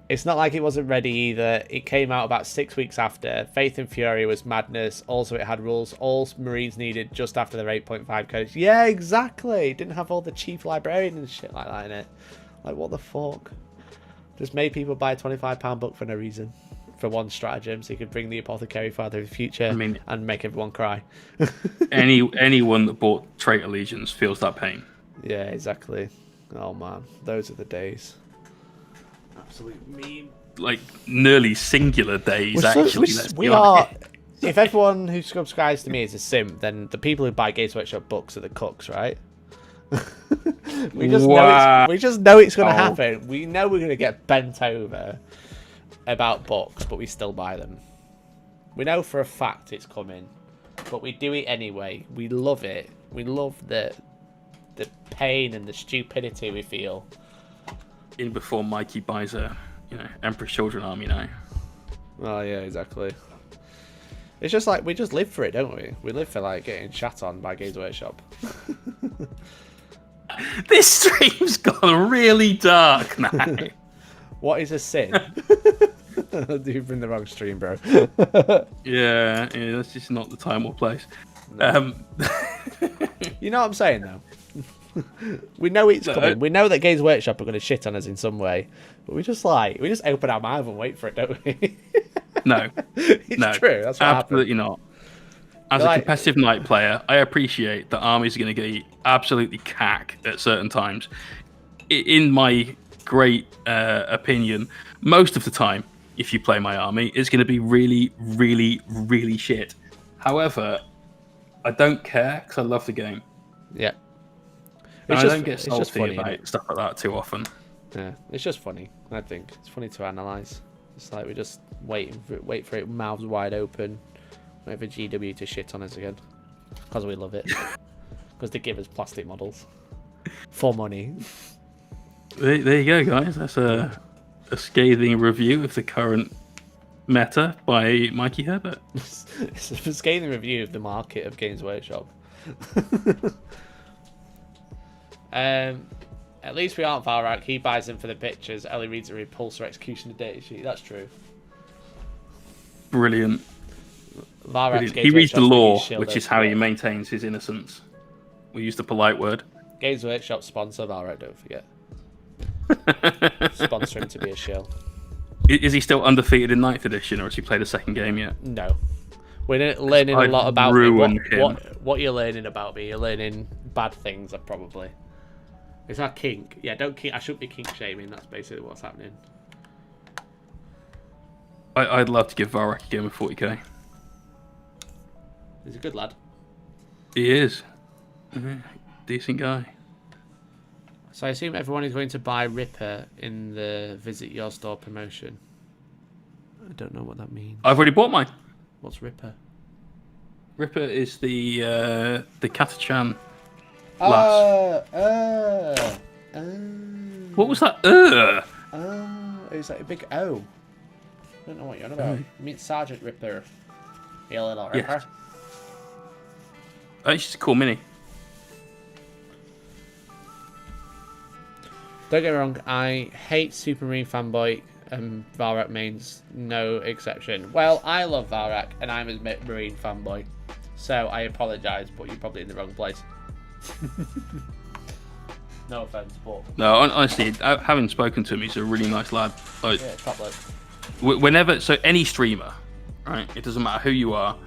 It's not like it wasn't ready either. It came out about 6 weeks after. Faith and Fury was madness. Also, it had rules all Marines needed just after their 8.5 codes. Yeah, exactly. It didn't have all the cheap librarian and shit like that in it. Like, what the fuck? Just made people buy a £25 book for no reason. For one stratagem, so you could bring the Apothecary Father of the Future and make everyone cry. Anyone that bought Traitor Legions feels that pain. Yeah, exactly. Oh man, those are the days. Absolute meme. Like nearly singular days, actually. Let's be We are. honest. If everyone who subscribes to me is a simp, then the people who buy Games Workshop books are the cooks, right? we just know it's going to happen. We know we're going to get bent over about books, but we still buy them. We know for a fact it's coming, but we do it anyway. We love it. We love the pain and the stupidity we feel. In before Mikey buys a, Emperor's Children army now. Oh yeah, exactly. It's just like we just live for it, don't we? We live for like getting shat on by Games Workshop. This stream's gone really dark now. What is a sin? You've been the wrong stream, bro. yeah, that's just not the time or place. You know what I'm saying, though? We know it's coming. We know that Games Workshop are going to shit on us in some way, but we just open our mouth and wait for it, don't we? No, it's true. That's what absolutely not. As a competitive night player, I appreciate that armies are going to get absolutely cack at certain times. In my great opinion, most of the time, if you play my army, it's going to be really, really, really shit. However, I don't care because I love the game. Yeah. And I don't get salty about stuff like that too often. Yeah, it's just funny. I think it's funny to analyze. It's like we just wait for it, mouths wide open, wait for GW to shit on us again. Because we love it. Because they give us plastic models. For money. There you go, guys. That's a scathing review of the current meta by Mikey Herbert. It's a scathing review of the market of Games Workshop. At least we aren't Valrak. He buys them for the pictures. Ellie reads a repulsor executioner data sheet. That's true. Brilliant. Valrak's He reads the law, Shield which is how he maintains his innocence. We use the polite word. Games Workshop sponsor Valrak, don't forget. Sponsor him to be a shill. Is he still undefeated in 9th edition, or has he played a second game yet? No. We're learning a lot about me. Him. What you're learning about me? You're learning bad things, probably. Is that kink? Yeah, don't kink. I shouldn't be kink shaming. That's basically what's happening. I'd love to give Valrak a game of 40k. He's a good lad. He is. Decent guy. So I assume everyone is going to buy Ripper in the Visit Your Store promotion. I don't know what that means. I've already bought mine. What's Ripper? Ripper is the Katachan lass. What was that? It was like a big O. I don't know what you're on about. You mean Sergeant Ripper. You little Ripper. Yeah. It's just a cool mini. Don't get me wrong, I hate Supermarine Fanboy and Valrak mains, no exception. Well, I love Valrak and I'm a Marine fanboy. So I apologise, but you're probably in the wrong place. No offence, but... No, honestly, having spoken to him, he's a really nice lad. Like, yeah, top bloke. Whenever, so any streamer, right? It doesn't matter who you are,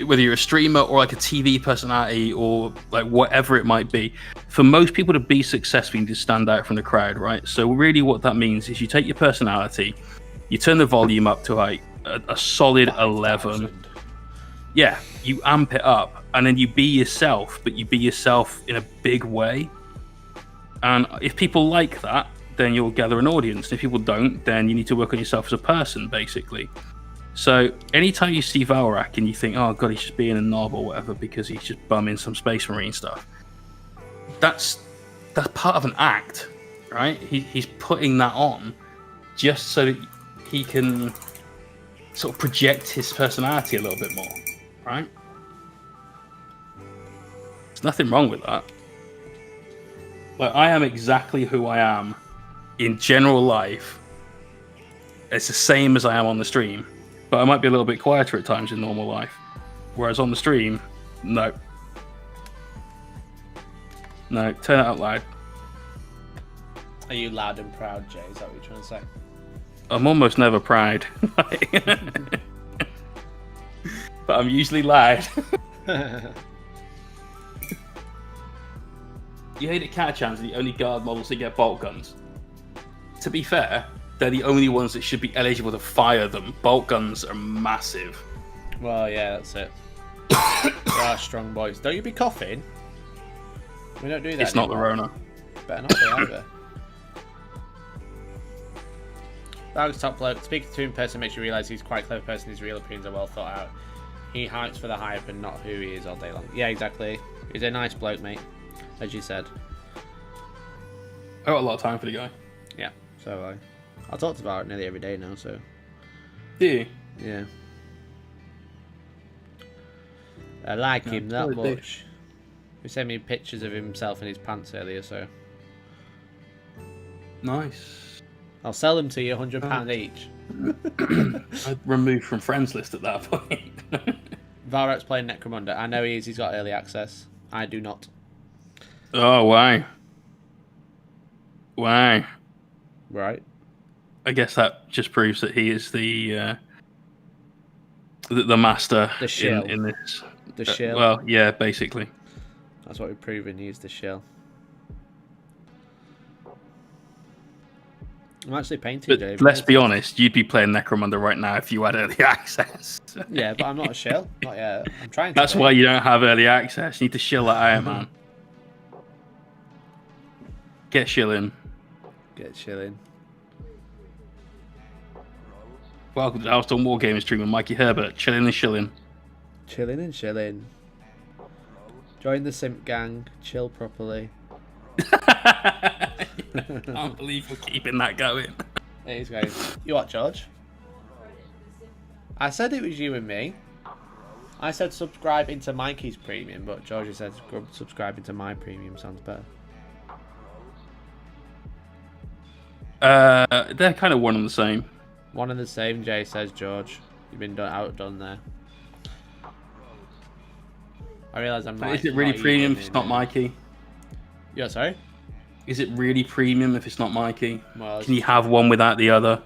whether you're a streamer or like a TV personality or like whatever it might be. For most people to be successful, you need to stand out from the crowd, right? So really, what that means is you take your personality, you turn the volume up to like a solid 11. Yeah, you amp it up, and then you be yourself, but you be yourself in a big way. And if people like that, then you'll gather an audience. If people don't, then you need to work on yourself as a person, basically. So anytime you see Valrak and you think, oh god, he's just being a knob or whatever because he's just bumming some Space Marine stuff, that's part of an act, right? He's putting that on just so that he can sort of project his personality a little bit more, right? There's nothing wrong with that. Like, I am exactly who I am in general life. It's the same as I am on the stream, but I might be a little bit quieter at times in normal life. Whereas on the stream, no. No, turn it out loud. Are you loud and proud, Jay? Is that what you're trying to say? I'm almost never proud. But I'm usually loud. You hate it, Catachans are the only guard models that get bolt guns. To be fair, they're the only ones that should be eligible to fire them. Bolt guns are massive. Well, yeah, that's it. They are strong boys. Don't you be coughing? We don't do that It's not the Rona. Better not be either. That was top bloke. Speaking to him in person makes you realise he's quite a clever person. His real opinions are well thought out. He hypes for the hype and not who he is all day long. Yeah, exactly. He's a nice bloke, mate. As you said. I got a lot of time for the guy. Yeah, so I talk to Valrak nearly every day now, so... Do you? Yeah. I like him that much. He sent me pictures of himself in his pants earlier, so... Nice. I'll sell them to you, £100 each. I'd remove from friends list at that point. Valrak's playing Necromunda. I know he is. He's got early access. I do not. Oh, why? Why? Right. I guess that just proves that he is the master The shill. in this. The shill. Well, yeah, basically. That's what we've proven. He's the shill. I'm actually painting, But Dave. let's be honest, you'd be playing Necromunda right now if you had early access. Yeah, but I'm not a shill. Not yet. I'm trying to. That's why you don't have early access. You need to shill that Iron Man. Get shilling. Get chilling. Welcome to the Hellstormwargaming stream with Mikey Herbert. Chilling and shilling. Chilling and chilling. Join the simp gang. Chill properly. I can't believe we're keeping that going. There he's going. You what, George? I said it was you and me. I said subscribe into Mikey's premium, but Georgie said subscribe into my premium sounds better. They're kind of one and the same. One and the same, Jay says George. You've been outdone there. I realise I'm not. Is it really premium if it's not Mikey? Yeah, sorry? Is it really premium if it's not Mikey? Well, can you have one without the other?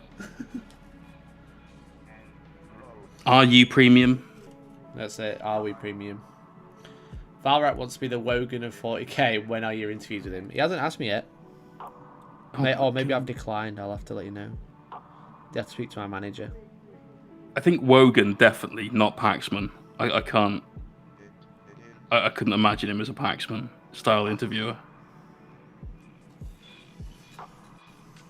Are you premium? That's it. Are we premium? Valrat wants to be the Wogan of 40k. When are your interviews with him? He hasn't asked me yet. Or maybe I've declined. I'll have to let you know. You have to speak to my manager. I think Wogan definitely, not Paxman. I can't. I couldn't imagine him as a Paxman style interviewer.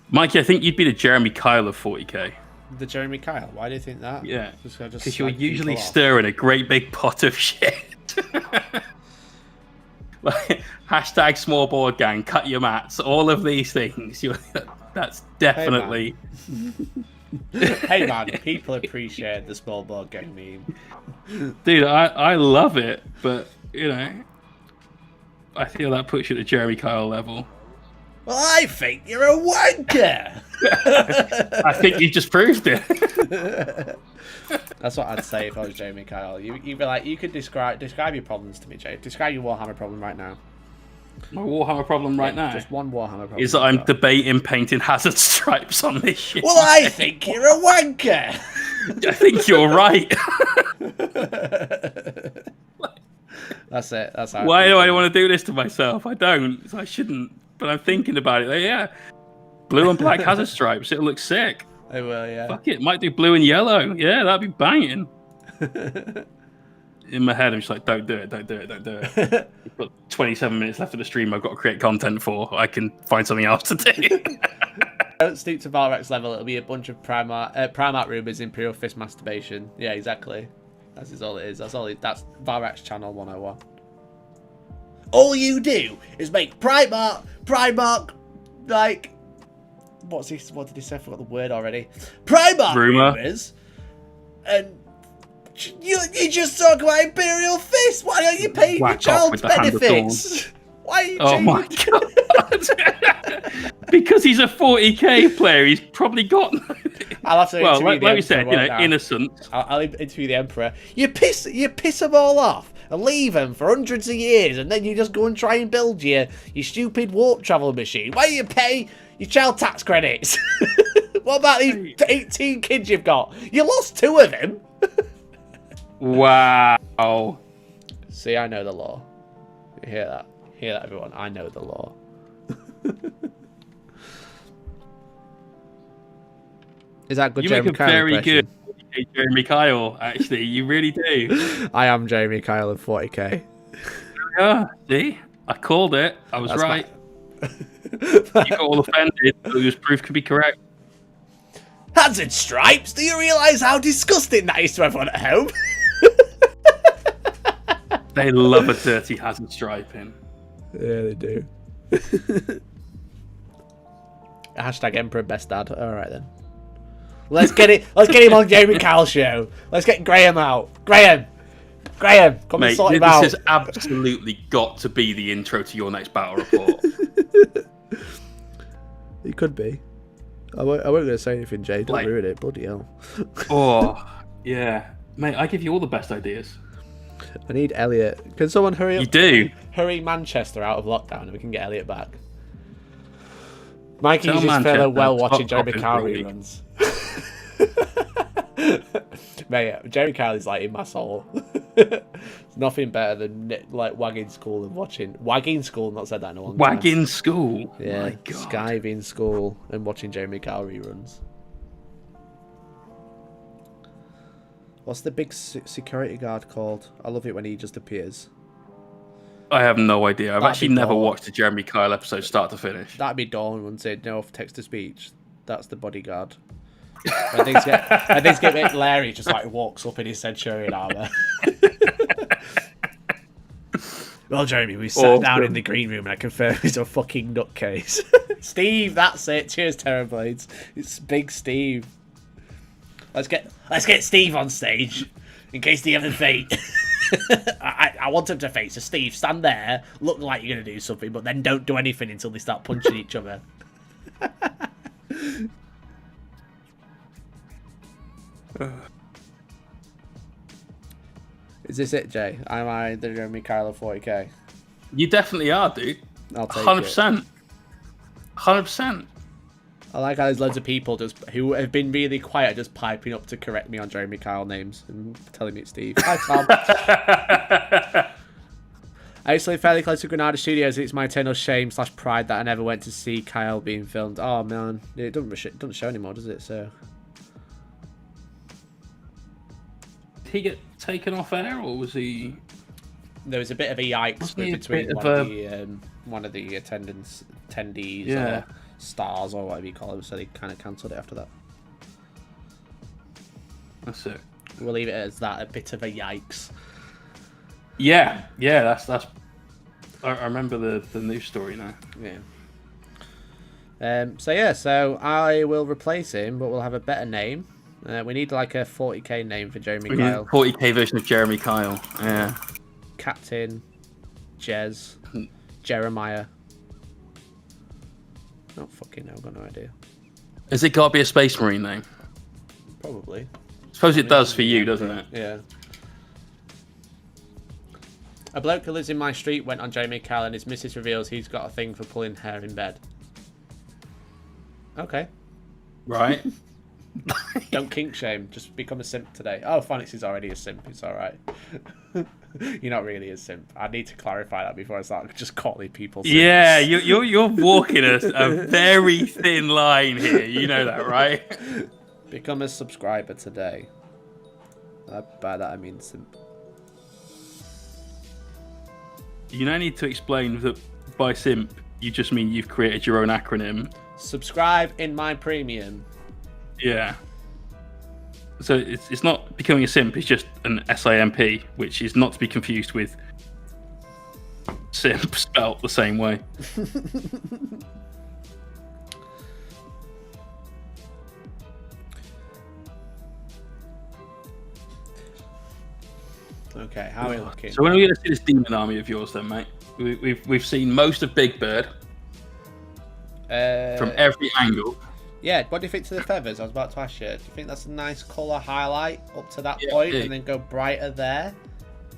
Mikey, I think you'd be the Jeremy Kyle of 40k. The Jeremy Kyle? Why do you think that? Yeah, because you're usually stirring a great big pot of shit. Like, hashtag small board gang, cut your mats, all of these things. That's definitely... Hey man, people appreciate the small board gang meme. Dude, I love it, but, you know, I feel that puts you at the Jeremy Kyle level. Well, I think you're a wanker! I think you just proved it. That's what I'd say if I was Jeremy Kyle. You'd be like, you could describe your problems to me, Jay. Describe your Warhammer problem right now. My Warhammer problem right now? Just one Warhammer problem. Is that I'm debating painting hazard stripes on this shit. Well, I think you're a wanker! I think you're right. That's it. That's how. Why do I want to do this to myself? I don't. I shouldn't. But I'm thinking about it. Like, yeah. Blue and black hazard stripes. It'll look sick. It will, yeah. Fuck it. Might do blue and yellow. Yeah, that'd be banging. In my head, I'm just like, don't do it. Don't do it. Don't do it. We've got 27 minutes left of the stream I've got to create content for. I can find something else to do. Don't stoop to Valrex level. It'll be a bunch of Primarch rumors, Imperial Fist masturbation. Yeah, exactly. That's all it is. That's Valrex channel 101. All you do is make Primarch, like, what did he say? I forgot the word already. Primarch rumors, and you just talk about Imperial Fist. Why aren't you paying your child's benefits? Why are you my god! Because he's a 40k player, he's probably got. I'll have to interview like we said, innocent. I'll interview the Emperor. You piss them all off and leave them for hundreds of years, and then you just go and try and build your stupid warp travel machine. Why do you pay your child tax credits? What about these 18 kids you've got? You lost 2 of them. Wow. See, I know the law. You hear that? Hear that, everyone? I know the law. Is that good? You Jeremy make a Kyle very impression? good Jeremy Kyle, actually. You really do. I am Jeremy Kyle of 40k. Yeah, see? I called it. I was right. You got all offended, but it was proof could be correct. Hazard stripes? Do you realise how disgusting that is to everyone at home? They love a dirty hazard striping. Yeah, they do. Hashtag Emperor Best Dad. Alright then. Let's get him on Jeremy Kyle show. Let's get Graham out. Graham, come and sort him out. This has absolutely got to be the intro to your next battle report. It could be. I won't going to say anything, Jay. Don't ruin it. Bloody hell. Oh, yeah. Mate, I give you all the best ideas. I need Elliot. Can someone hurry up? You do? Hurry Manchester out of lockdown and we can get Elliot back. Mikey's just feeling well watching Jeremy Kyle reruns. Mate, Jeremy Kyle is like in my soul. It's nothing better than like wagging school and watching wagging school. Not said that in a long time. Wagging school. Yeah, my God. skiving school and watching Jeremy Kyle reruns. What's the big security guard called? I love it when he just appears. I have no idea. I've That'd actually be never Dawn. watched a Jeremy Kyle episode start to finish. That'd be Dawn, wouldn't it? No text to speech. That's the bodyguard. When things get a bit Larry just like walks up in his Centurion armor. Well, Jeremy, we sat down in the green room and I confirm he's a fucking nutcase. Steve, that's it. Cheers, Terrorblades. It's Big Steve. Let's get Steve on stage in case they ever faint. I want him to faint. So Steve, stand there, look like you're gonna do something, but then don't do anything until they start punching each other. Is this it, Jay? Am I the Jeremy Kyle of 40k? You definitely are, dude. I'll take 100%. it. 100%. I like how there's loads of people who have been really quiet, just piping up to correct me on Jeremy Kyle names and telling me it's Steve. Hi, Tom. I used to live fairly close to Granada Studios. It's my eternal shame / pride that I never went to see Kyle being filmed. Oh man, it doesn't show anymore, does it? So. Did he get taken off air, or was he? There was a bit of a yikes between one of the attendees, yeah, or stars, or whatever you call them. So they kind of cancelled it after that. That's it. We'll leave it as that. A bit of a yikes. Yeah. That's. I remember the news story now. Yeah. So I will replace him, but we'll have a better name. We need like a 40k name for Jeremy Kyle. 40k version of Jeremy Kyle. Yeah. Captain Jez Jeremiah. Oh fucking hell, I've got no idea. Has it got to be a Space Marine name? Probably. Suppose it does for you, doesn't it? Yeah. A bloke who lives in my street went on Jeremy Kyle and his missus reveals he's got a thing for pulling hair in bed. Okay. Right. Don't kink shame. Just become a simp today. Oh, Phonics is already a simp. It's all right. You're not really a simp. I need to clarify that before I start just calling people simps. Yeah, you're walking a very thin line here. You know that, right? Become a subscriber today. By that I mean simp. You now need to explain that by simp you just mean you've created your own acronym. Subscribe in my premium. Yeah. So it's not becoming a simp, it's just an SIMP, which is not to be confused with simp spelt the same way. Okay, how are we looking? So when are we going to see this demon army of yours then, mate? We've seen most of Big Bird from every angle. Yeah, what do you think to the feathers? I was about to ask you. Do you think that's a nice colour highlight up to that point and then go brighter there?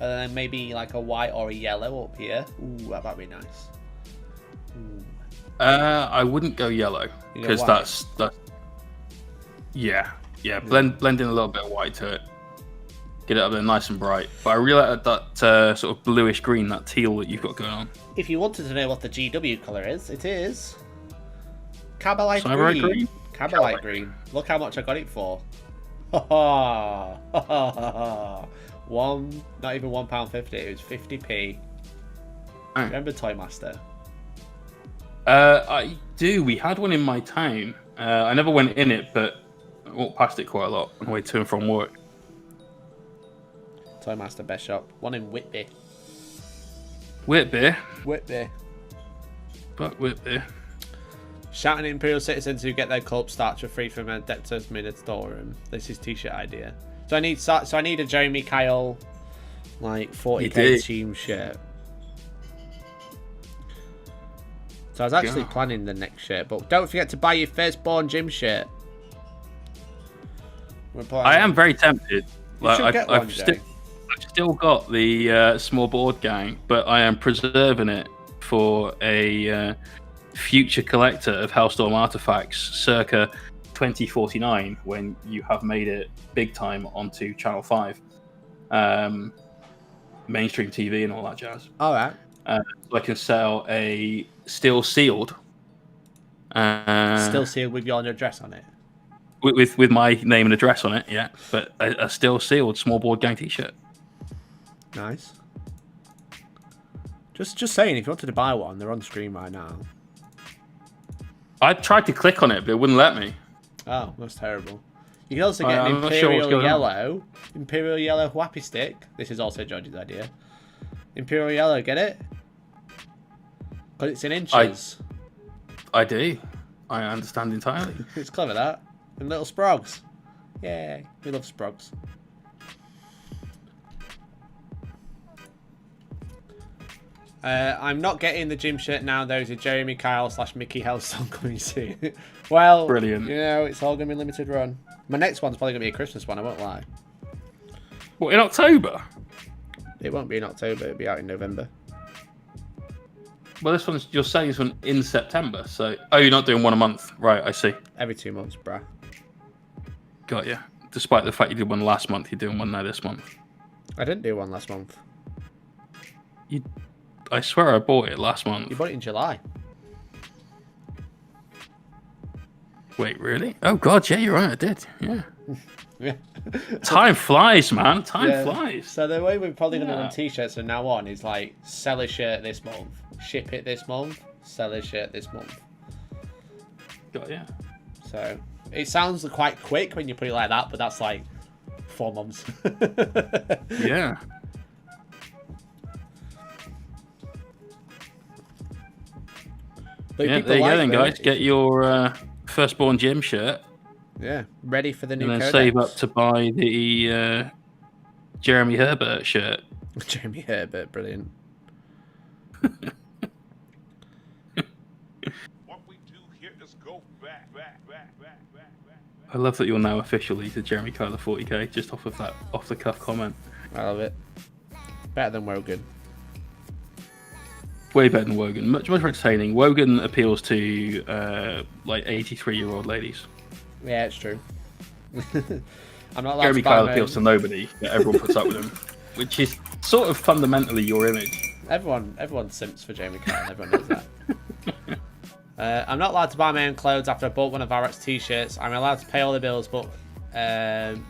And then maybe like a white or a yellow up here? Ooh, that might be nice. Ooh. I wouldn't go yellow because that's yeah. Blend in a little bit of white to it. Get it up there nice and bright. But I really like that sort of bluish green, that teal that you've got going on. If you wanted to know what the GW colour is, it is Cabalite green. Cabalite green. Look how much I got it for. Not even £1.50. It was 50p. Oh. Remember Toy Master? I do. We had one in my town. I never went in it, but I walked past it quite a lot on the way to and from work. Toy Master best shop. One in Whitby. Whitby. But Whitby. Shouting at Imperial citizens who get their corpse starch for free from Adeptus Minatorum. This is t-shirt idea. So I need a Jeremy Kyle like 40k team shirt. So I was actually planning the next shirt, but don't forget to buy your firstborn gym shirt. I am very tempted. I've still got the small board gang, but I am preserving it for a future collector of Hellstorm artifacts circa 2049 when you have made it big time onto Channel 5, mainstream TV and all that jazz. All right. So I can sell a still sealed with your address on it. With my name and address on it, yeah. But a still sealed small board gang t-shirt. Nice. Just saying, if you wanted to buy one, they're on screen right now. I tried to click on it, but it wouldn't let me. Oh, that's terrible. You can also get an Imperial Yellow Whappy Stick. This is also George's idea. Imperial yellow, get it? Because it's in inches. I do. I understand entirely. It's clever, that. And little sprogs. Yay. We love sprogs. I'm not getting the gym shirt now. There's a Jeremy Kyle / Mickey Hellstorm coming soon. Well, brilliant. You know, it's all going to be limited run. My next one's probably going to be a Christmas one, I won't lie. What, in October? It won't be in October, it'll be out in November. Well, this one's, you're saying this one in September, so... Oh, you're not doing one a month. Right, I see. Every 2 months, bruh. Got you. Despite the fact you did one last month, you're doing one now this month. I didn't do one last month. I swear I bought it last month. You bought it in July. Wait, really? Oh, God, yeah, you're right, I did. Yeah. Yeah. Time flies, man. Time flies. So the way we're probably going to run t-shirts from now on is like, sell a shirt this month, ship it this month, sell a shirt this month. Got ya. So it sounds quite quick when you put it like that, but that's like 4 months. Yeah. But yeah, there you go then, guys. Get your firstborn gym shirt. Yeah, ready for the new and then codex. save up to buy the Jeremy Herbert shirt. Jeremy Herbert, brilliant. What we do here is go back. I love that you're now officially the Jeremy Kyler 40k, just off of that off-the-cuff comment. I love it. Better than Wogan. Way better than Wogan. Much more entertaining. Wogan appeals to like 83-year-old ladies. Yeah, it's true. I'm not allowed Jeremy to buy Kyle appeals to nobody, but everyone puts up with him, which is sort of fundamentally your image. Everyone simps for Jeremy Kyle. Everyone knows that. I'm not allowed to buy my own clothes after I bought one of Arak's t-shirts. I'm allowed to pay all the bills, but and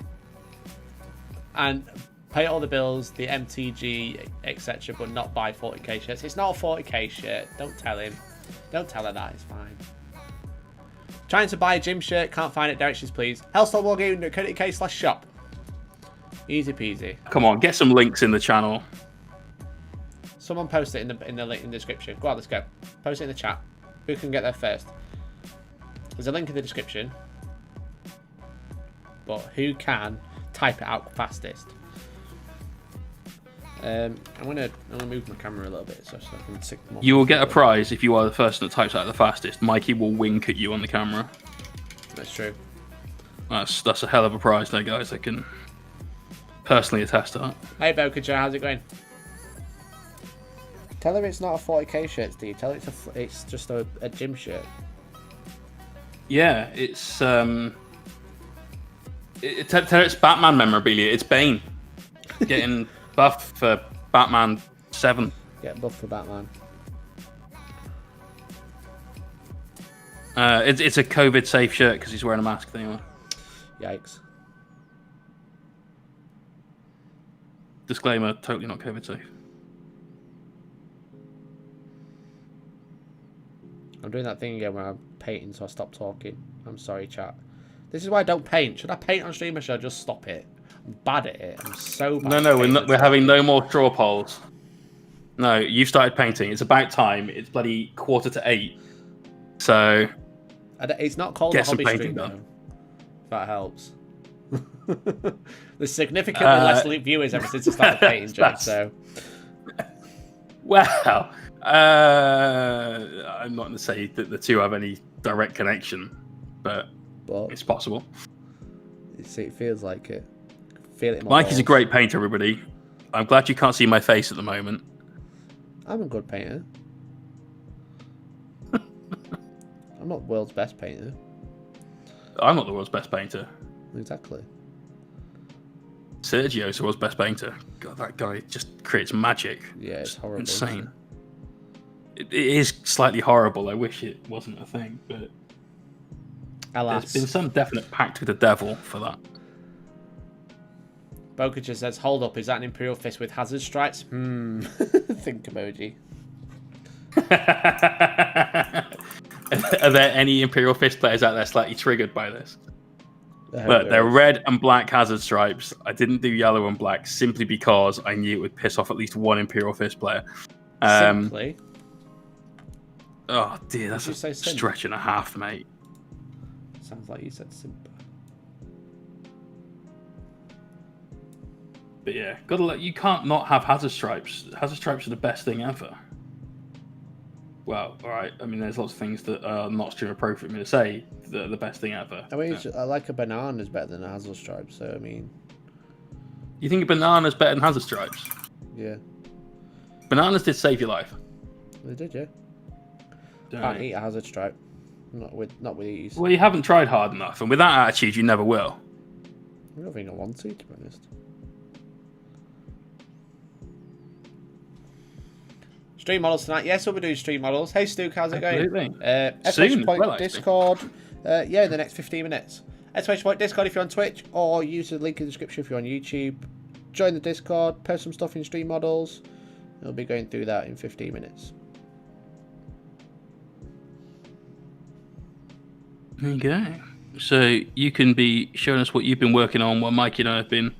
pay all the bills, the MTG, etc., but not buy 40k shirts. It's not a 40k shirt. Don't tell him. Don't tell her that. It's fine. Trying to buy a gym shirt, can't find it. Directions, please. Hellstormwargaming.co.uk/shop. Easy peasy. Come on, get some links in the channel. Someone post it in the link in the description. Go on, let's go. Post it in the chat. Who can get there first? There's a link in the description. But who can type it out fastest? I'm gonna move my camera a little bit so I can stick more. You will get a prize if you are the person that types out the fastest. Mikey will wink at you on the camera. That's true. That's a hell of a prize there, guys. I can personally attest to that. Hey Bokaja, how's it going? Tell her it's not a 40k shirt, Steve. Tell her it's just a gym shirt. Yeah, it's tell her it's Batman memorabilia. It's Bane getting buff for Batman 7. Get buff for Batman. It's a COVID safe shirt because he's wearing a mask anyway. Yikes. Disclaimer: totally not COVID safe. I'm doing that thing again where I'm painting, so I stop talking. I'm sorry, chat. This is why I don't paint. Should I paint on stream or should I just stop it? I'm bad at it. I'm so bad. No, we're having no more straw polls. No, you've started painting. It's about time. It's bloody 7:45. So it's not called a hobby stream, though. If that helps. There's significantly less viewers ever since I started painting, Jake, so. Well, I'm not going to say that the two have any direct connection, but it's possible. It feels like it. Feel it in my Mikey's balls. a great painter, everybody. I'm glad you can't see my face at the moment. I'm a good painter. I'm not the world's best painter. I'm not the world's best painter. Exactly. Sergio's the world's best painter. God, that guy just creates magic. Yeah, it's horrible. Insane. It is slightly horrible. I wish it wasn't a thing, but alas, there's been some definite pact with the devil for that. Boka just says, hold up, is that an Imperial Fist with hazard stripes? Think emoji. Are there any Imperial Fist players out there slightly triggered by this? But they're red and black hazard stripes. I didn't do yellow and black simply because I knew it would piss off at least one Imperial Fist player. Simply? Oh dear, that's a stretch and a half, mate. Sounds like you said simple. But yeah, you can't not have hazard stripes. Hazard stripes are the best thing ever. Well, all right. I mean, there's lots of things that are not stream appropriate for me to say that are the best thing ever. I mean, I like a banana is better than a hazard stripe. So I mean, you think a banana's better than hazard stripes? Yeah. Bananas did save your life. They did, yeah. Can't eat a hazard stripe. Not with ease. Well, you haven't tried hard enough, and with that attitude, you never will. I don't think I want to be honest. Stream models tonight. Yes, we'll be doing stream models. Hey, Stu, how's it going? Soon, Point well, Discord. Yeah, in the next 15 minutes. Point Discord if you're on Twitch, or use the link in the description if you're on YouTube. Join the Discord, post some stuff in stream models. We'll be going through that in 15 minutes. There you go. So you can be showing us what you've been working on while Mikey and I have been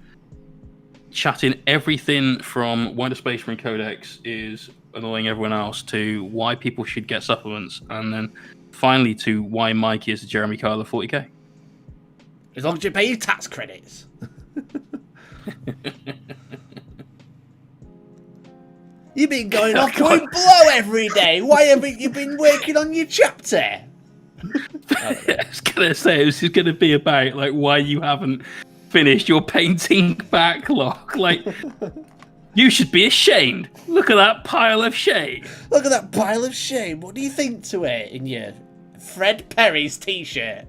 chatting everything from why the Space Marine Codex is annoying everyone else to why people should get supplements, and then finally to why Mikey is the Jeremy Kyle of 40k. As long as you pay your tax credits. You've been going off point blow every day. Why haven't you been working on your chapter? I was gonna say this is gonna be about like why you haven't finished your painting backlog. Like, you should be ashamed. Look at that pile of shame. Look at that pile of shame. What do you think to it in your Fred Perry's t-shirt?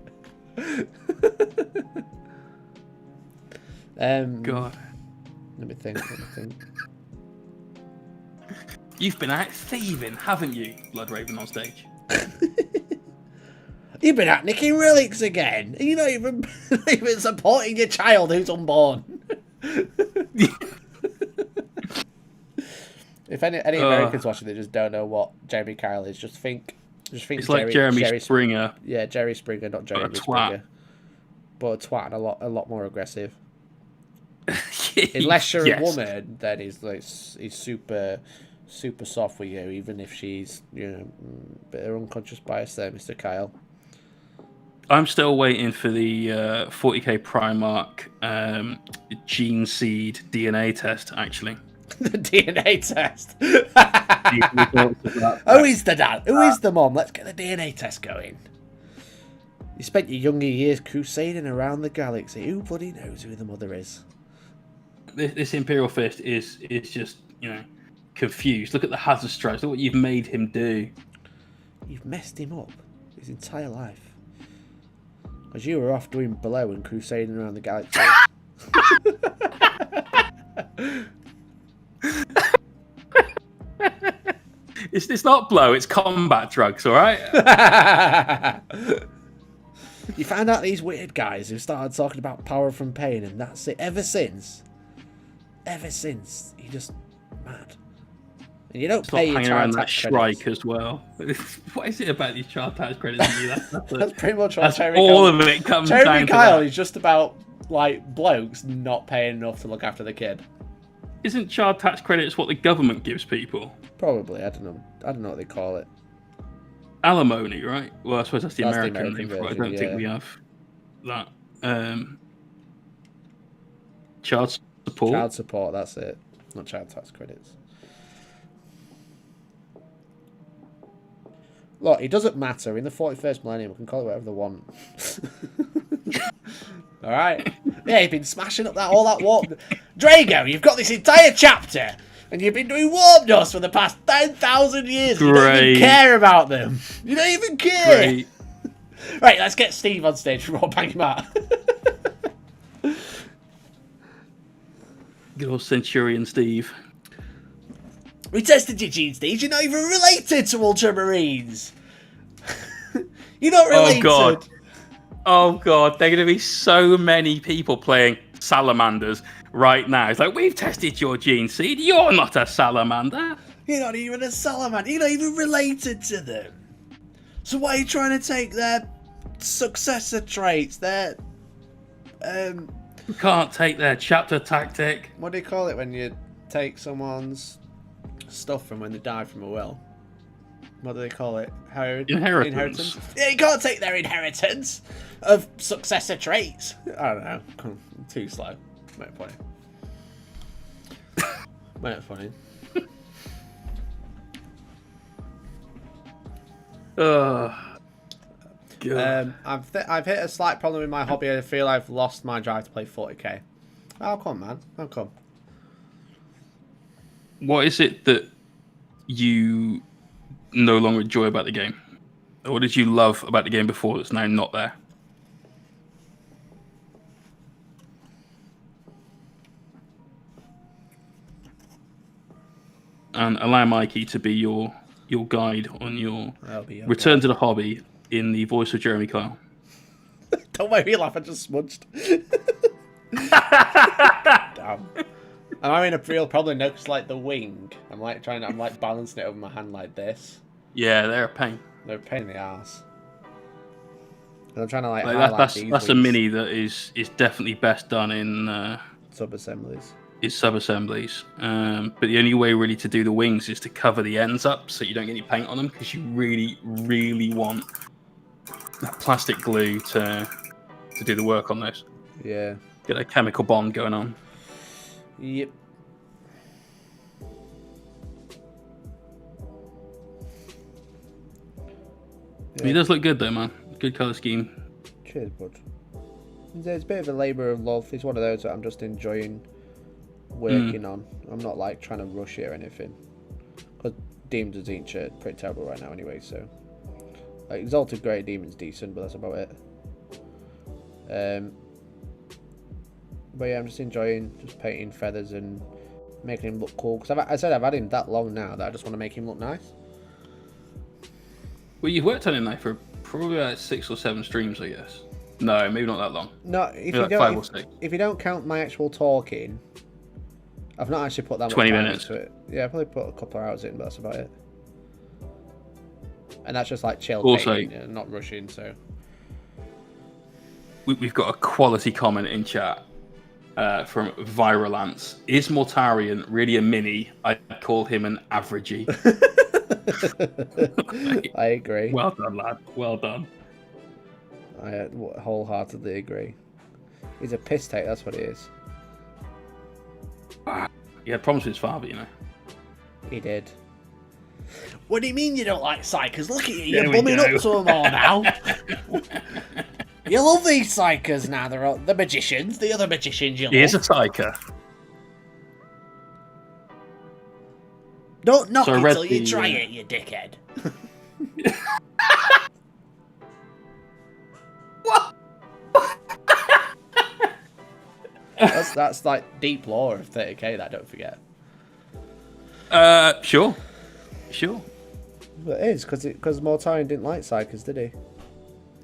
God. Let me think. You've been out thieving, haven't you, Blood Raven on stage? You've been out nicking relics again. You're not even supporting your child who's unborn. If any Americans watching that just don't know what Jeremy Kyle is, just think it's like Jeremy Springer. Yeah, Jerry Springer, not Jeremy Springer. But a twat and a lot more aggressive. Unless you're a woman, then he's super soft with you, even if she's a bit of unconscious bias there, Mr. Kyle. I'm still waiting for the 40k Primarch gene seed DNA test, actually. The DNA test. Who is the dad? Who is the mom? Let's get the DNA test going. You spent your younger years crusading around the galaxy. Who bloody knows who the mother is? This Imperial Fist is just, confused. Look at the hazard stripes. Look what you've made him do. You've messed him up his entire life. Because you were off doing blow and crusading around the galaxy. It's not blow, it's combat drugs, alright? You found out these weird guys who started talking about power from pain, and that's it. Ever since, you're just mad. And you don't pay your child tax Shrike as well. What is it about these child tax credits? That's pretty much what Terry all of it comes down to. Terry Kyle is just about like blokes not paying enough to look after the kid. Isn't child tax credits what the government gives people? Probably. I don't know what they call it. Alimony, right? Well, I suppose that's the American name version, for it. I don't think we have that. Child support. Child support. That's it. Not child tax credits. Look, it doesn't matter. In the 41st millennium, we can call it whatever they want. All right. Yeah, you've been smashing up all that warp. Drago, you've got this entire chapter, and you've been doing warp dust for the past 10,000 years. You don't even care about them. You don't even care. Great. Right, let's get Steve on stage before I bang him out. Good old Centurion Steve. We tested your genes, Steve. You're not even related to Ultramarines. You're not related. Oh god, there are going to be so many people playing salamanders right now. It's like, we've tested your gene seed. You're not a salamander. You're not even a salamander. You're not even related to them. So why are you trying to take their successor traits, their You can't take their chapter tactic. What do you call it when you take someone's stuff from when they die from a will? What do they call it? Inheritance. Yeah, you can't take their inheritance of successor traits. I don't know. Too slow. Not funny. Not funny. God. I've hit a slight problem with my hobby. I feel I've lost my drive to play 40k. How come, man? How come? What is it that you no longer enjoy about the game? Or what did you love about the game before that's now not there? And allow Mikey to be your guide on your return to the hobby in the voice of Jeremy Kyle. Don't make me laugh, I just smudged. Damn. I'm having a real problem now because like the wing, I'm like balancing it over my hand like this. Yeah, they're a pain. They're a pain in the ass. And I'm trying to that's a mini that is definitely best done in sub-assemblies. Is sub-assemblies. But the only way really to do the wings is to cover the ends up so you don't get any paint on them, because you really, really want that plastic glue to do the work on those. Yeah. Get a chemical bond going on. Yep. Yeah. He does look good though, man. Good colour scheme. Cheers, bud. It's a bit of a labour of love. It's one of those that I'm just enjoying working on. I'm not like trying to rush it or anything. Because Demons of Zinch are pretty terrible right now anyway, so. Like, Exalted Great Demon's decent, but that's about it. But yeah, I'm just enjoying just painting feathers and making him look cool. Because I've had him that long now that I just want to make him look nice. Well, you've worked on him now for probably about 6 or 7 streams, I guess. No, maybe not that long. No, if you like don't, 5 or 6. If you don't count my actual talking, I've not actually put that much 20 time minutes. into it. Yeah, I probably put a couple of hours in, but that's about it. And that's just like chill painting and not rushing. So we've got a quality comment in chat from Virulance. Is Mortarion really a mini? I'd call him an averagey. I agree. Well done, lad. Well done. I wholeheartedly agree. He's a piss take, that's what he is. He had problems with his father, you know. He did. What do you mean you don't like psychers? Look at you, you're bumming up to them all now. You love these psychers now, they're all, the magicians, the other magicians you love. He is a psyker. Don't knock it till you try it, you dickhead. What? That's like deep lore of 30k, that, don't forget. Sure. But it is, because Mortarion didn't like psychers, did he?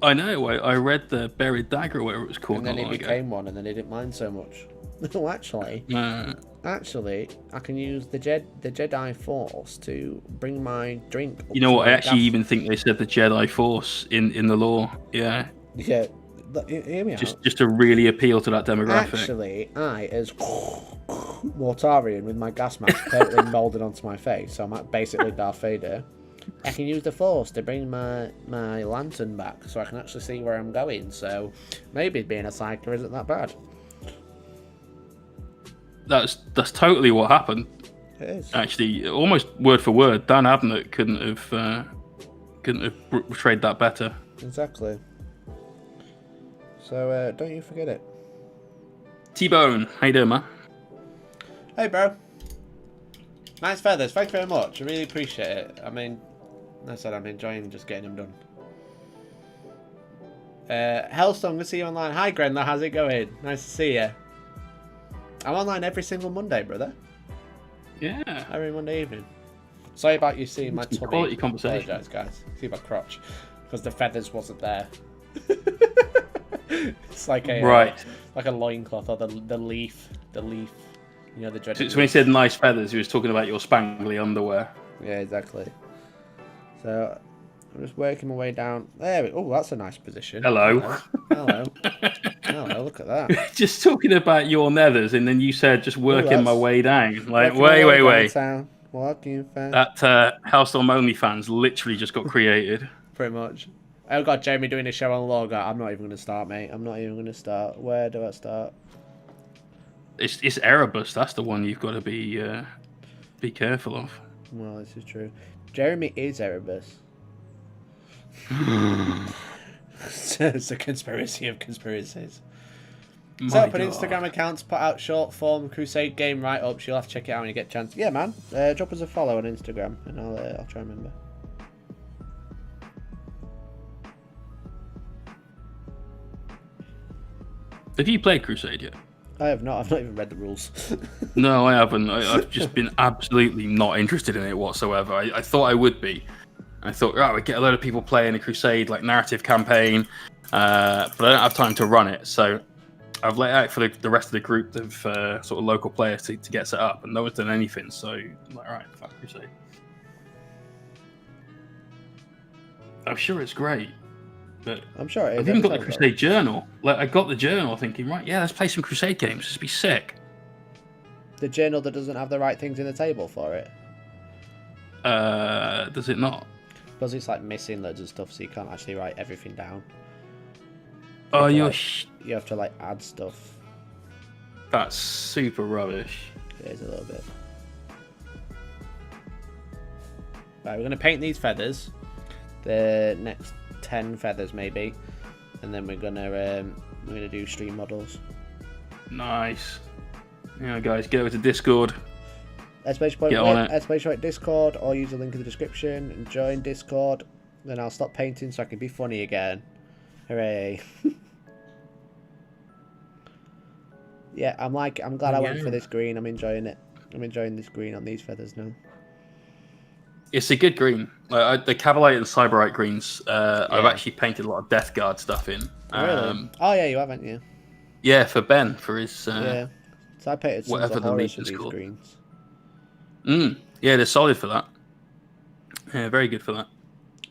I know, I read the Buried Dagger, or whatever it was called. And then he became one, and then he didn't mind so much. No, actually, I can use the Jedi Force to bring my drink up. You know what, I actually even think they said the Jedi Force in the lore, yeah. Yeah, hear me out. Just to really appeal to that demographic. Actually, I, as Mortarion with my gas mask totally moulded onto my face, so I'm basically Darth Vader, I can use the Force to bring my lantern back so I can actually see where I'm going, so maybe being a psyker isn't that bad. That's totally what happened. It is. Actually, almost word for word, Dan Abnett couldn't have portrayed that better. Exactly. So don't you forget it. T-Bone, how you doing, man? Hey, bro. Nice feathers. Thanks very much. I really appreciate it. I mean, like I said, I'm enjoying just getting them done. Hellstorm, good to see you online. Hi, Grenla. How's it going? Nice to see you. I'm online every single Monday, brother. Yeah. Every Monday evening. Sorry about you seeing my tummy. Quality conversation. Apologise, guys. See my crotch. Because the feathers wasn't there. It's like a like a loincloth or the leaf. You know, the dreaded. So when he said nice feathers, he was talking about your spangly underwear. Yeah, exactly. So I'm just working my way down. There we go. Oh, that's a nice position. Hello. Hello. Oh, well, look at that. Just talking about your nethers, and then you said just working my way down. Like, wait. Downtown, walking fast. That Hellstorm OnlyFans literally just got created. Pretty much. I've got Jeremy doing a show on Logo. I'm not even going to start, mate. I'm not even going to start. Where do I start? It's Erebus. That's the one you've got to be careful of. Well, this is true. Jeremy is Erebus. It's a conspiracy of conspiracies. Set up an Instagram account to put out short form Crusade game write-ups. You'll have to check it out when you get a chance. Yeah, man. Drop us a follow on Instagram, and I'll try and remember. Have you played Crusade yet? I have not. I've not even read the rules. No, I haven't. I've just been absolutely not interested in it whatsoever. I thought I would be. I thought, right, we get a load of people playing a Crusade like narrative campaign, but I don't have time to run it. So I've let out for the rest of the group of sort of local players to get set up, and no one's done anything. So I'm like, all right, fuck Crusade. I'm sure it's great, but I'm sure it is. I've even got the Crusade journal. Like, I got the journal thinking, right, yeah, let's play some Crusade games. This would be sick. The journal that doesn't have the right things in the table for it. Does it not? Because it's like missing loads of stuff, so you can't actually write everything down. Oh, you have to like add stuff. That's super rubbish. It is a little bit. Right, we're gonna paint these feathers. The next 10 feathers maybe, and then we're gonna do stream models. Nice. Yeah, guys, get over to Discord. Exclamation point Discord, or use the link in the description and join Discord. Then I'll stop painting so I can be funny again. Hooray! Yeah, I'm glad I went for this green. I'm enjoying it. I'm enjoying this green on these feathers now. It's a good green. The Cavalite and Cyberite greens, I've actually painted a lot of Death Guard stuff in. Really? Oh yeah, you haven't you? Yeah, for Ben, for his... yeah. So I painted some whatever the Horus with legion's these called. greens. Yeah, they're solid for that. Yeah, very good for that.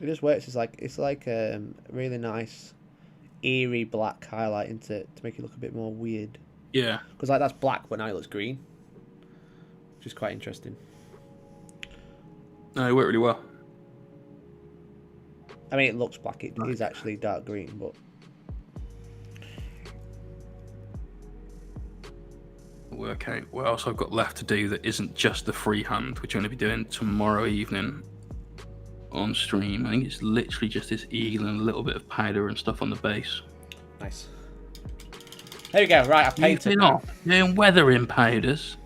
It just works. It's like really nice, eerie black highlight into it to make it look a bit more weird. Yeah. Because like that's black when I looks green, which is quite interesting. No, it worked really well. I mean, it looks black. It is actually dark green, but Work out what else I've got left to do that isn't just the freehand, which I'm going to be doing tomorrow evening on stream. I think it's literally just this eagle and a little bit of powder and stuff on the base. Nice. There we go. Right, I painted. Doing weathering powders.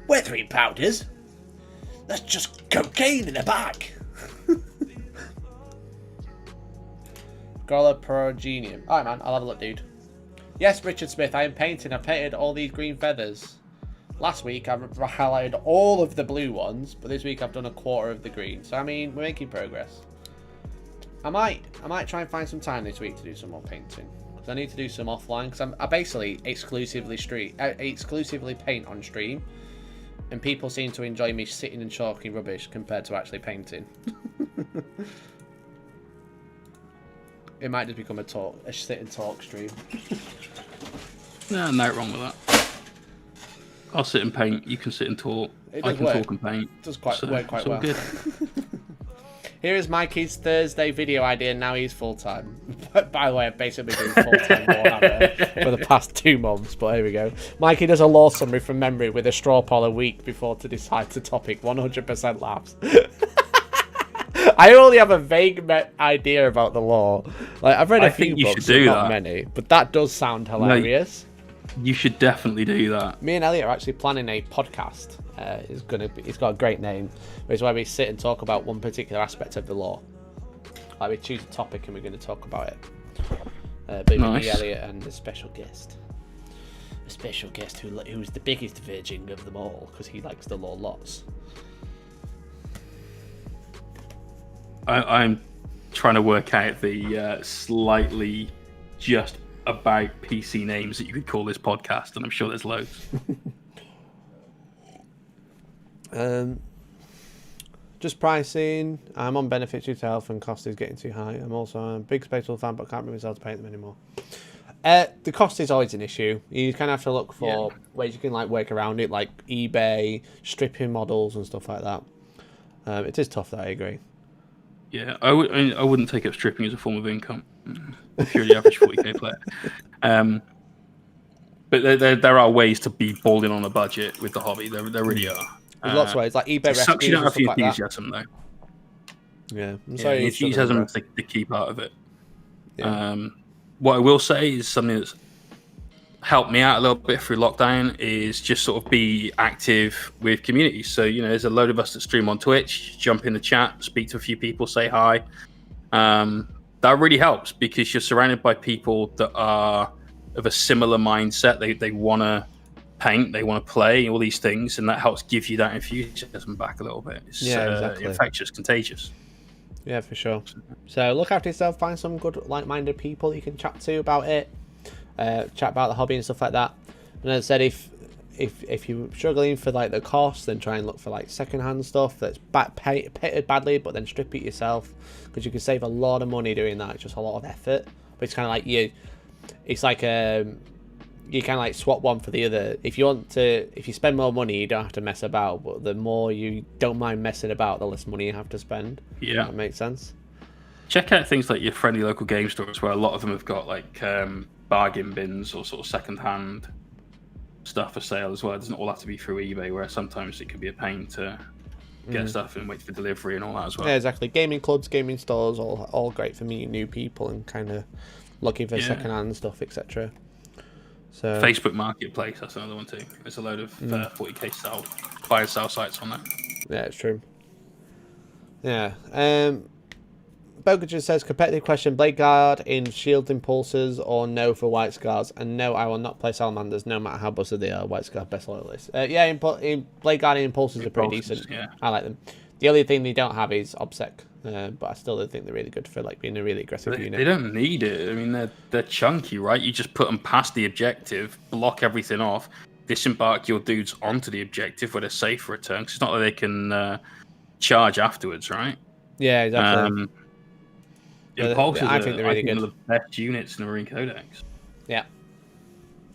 Weathering powders? That's just cocaine in a bag. Gola Progenium. Alright, man. I'll have a look, dude. Yes, Richard Smith, I am painting. I painted all these green feathers. Last week, I highlighted all of the blue ones, but this week I've done a quarter of the green. So, I mean, we're making progress. I might try and find some time this week to do some more painting. Because I need to do some offline. Because I basically exclusively paint on stream. And people seem to enjoy me sitting and chalking rubbish compared to actually painting. It might just become a sit and talk stream. No, no wrong with that. I'll sit and paint. You can sit and talk. I can talk and paint. It does work quite well. Good. Here is Mikey's Thursday video idea. Now he's full time. By the way, I've basically been doing full time Warhammer for the past 2 months. But here we go. Mikey does a law summary from memory with a straw poll a week before to decide the topic. 100% laughs. I only have a vague idea about the law. Like I've read a few books, but not many. But that does sound hilarious. No, you should definitely do that. Me and Elliot are actually planning a podcast. It's got a great name. It's where we sit and talk about one particular aspect of the law. Like we choose a topic and we're going to talk about it. But nice. Me, Elliot, and a special guest. A special guest who's the biggest virgin of them all because he likes the law lots. I'm trying to work out the slightly just about PC names that you could call this podcast, and I'm sure there's loads. Just pricing. I'm on benefits due to health and cost is getting too high. I'm also a big Spatial fan, but can't bring myself to paint them anymore. The cost is always an issue. You kind of have to look for ways you can like work around it, like eBay, stripping models and stuff like that. It is tough, though, I agree. Yeah, I wouldn't take up stripping as a form of income if you're the average 40k player. But there are ways to be balling on a budget with the hobby. There really are. There's lots of ways, like eBay rescues. Sucks you don't have the like enthusiasm, though. Yeah, I'm sorry. Enthusiasm is the key part of it. Yeah. What I will say is something that's helped me out a little bit through lockdown is just sort of be active with communities. So, there's a load of us that stream on Twitch, jump in the chat, speak to a few people, say hi. That really helps because you're surrounded by people that are of a similar mindset. They want to paint, they want to play, all these things, and that helps give you that enthusiasm back a little bit. It's exactly. Infectious, contagious. Yeah, for sure. So look after yourself, find some good like-minded people you can chat to about it, chat about the hobby and stuff like that. And as I said, if you're struggling for like the cost, then try and look for like second-hand stuff that's painted badly, but then strip it yourself, because you can save a lot of money doing that. It's just a lot of effort, but it's kind of like it's like you kind of like swap one for the other. If you spend more money, you don't have to mess about, but the more you don't mind messing about, the less money you have to spend. Yeah, that makes sense. Check out things like your friendly local game stores, where a lot of them have got like bargain bins or sort of second-hand stuff for sale as well. It doesn't all have to be through eBay, where sometimes it can be a pain to get stuff and wait for delivery and all that as well. Yeah, exactly. Gaming clubs, gaming stores, all great for meeting new people and kind of looking for second-hand stuff, etc. So Facebook Marketplace, that's another one too. There's a load of 40k style buy and sell sites on there. Yeah, it's true. Yeah. Bogager says, competitive question, Blade Guard in Shield Impulsors or no for White Scars? And no, I will not play Salamanders no matter how busted they are. White Scar best loyalist. In Blade Guard and Impulsors are pretty decent. Yeah. I like them. The only thing they don't have is OBSEC. But I still don't think they're really good for like being a really aggressive unit. They don't need it. I mean, they're chunky, right? You just put them past the objective, block everything off, disembark your dudes onto the objective where they're safe for a turn. Because it's not that they can charge afterwards, right? Yeah, exactly. Impulsors I think they're really good. One of the best units in the Marine Codex. Yeah.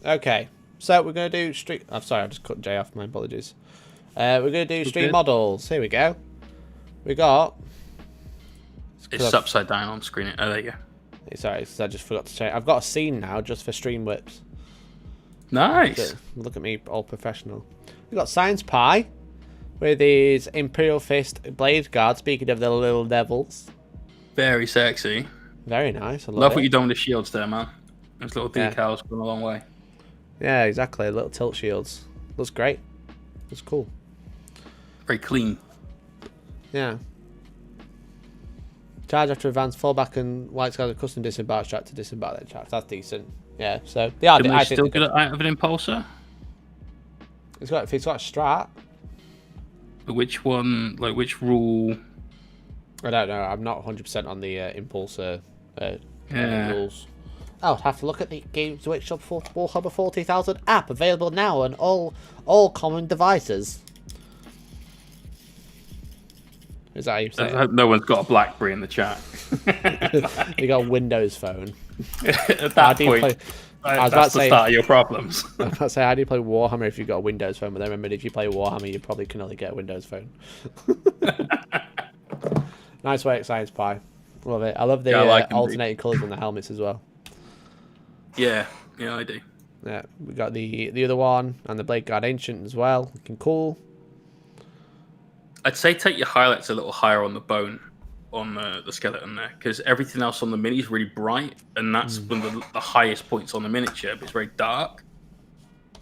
Okay, so we're going to do street... I'm sorry, I just cut Jay off. My apologies. We're going to do street models. Here we go. We got... It's upside down on screen. Oh, there you go. Sorry, I just forgot to check. I've got a scene now just for stream whips. Nice. Look at me, all professional. We've got Science Pie with his Imperial Fist Blade Guard. Speaking of the little devils. Very sexy. Very nice. I love what you've done with the shields there, man. Those little decals going a long way. Yeah, exactly. Little tilt shields. Looks great. Looks cool. Very clean. Yeah. Charge after advance, fall back, and White Scars a custom disembark strat to disembark that charge. That's decent. Yeah, so they are. I still get it out of an impulsor. It's got a strat. But which one? Like which rule? I don't know. I'm not 100% on the impulsor rules. I'll have to look at the Games Workshop Warhammer 40,000 app, available now on all common devices. Is that how you say it? No one's got a BlackBerry in the chat. You got a Windows phone. At that point, that's the start of your problems. I was about to say, how do you play Warhammer if you've got a Windows phone? But then remember, if you play Warhammer, you probably can only get a Windows phone. Nice work, Science Pie. Love it. I love the alternating colours on the helmets as well. Yeah, I do. Yeah, we got the other one and the Blade Guard Ancient as well. Looking cool. I'd say take your highlights a little higher on the bone on the skeleton there, because everything else on the mini is really bright, and that's one of the highest points on the miniature, but it's very dark.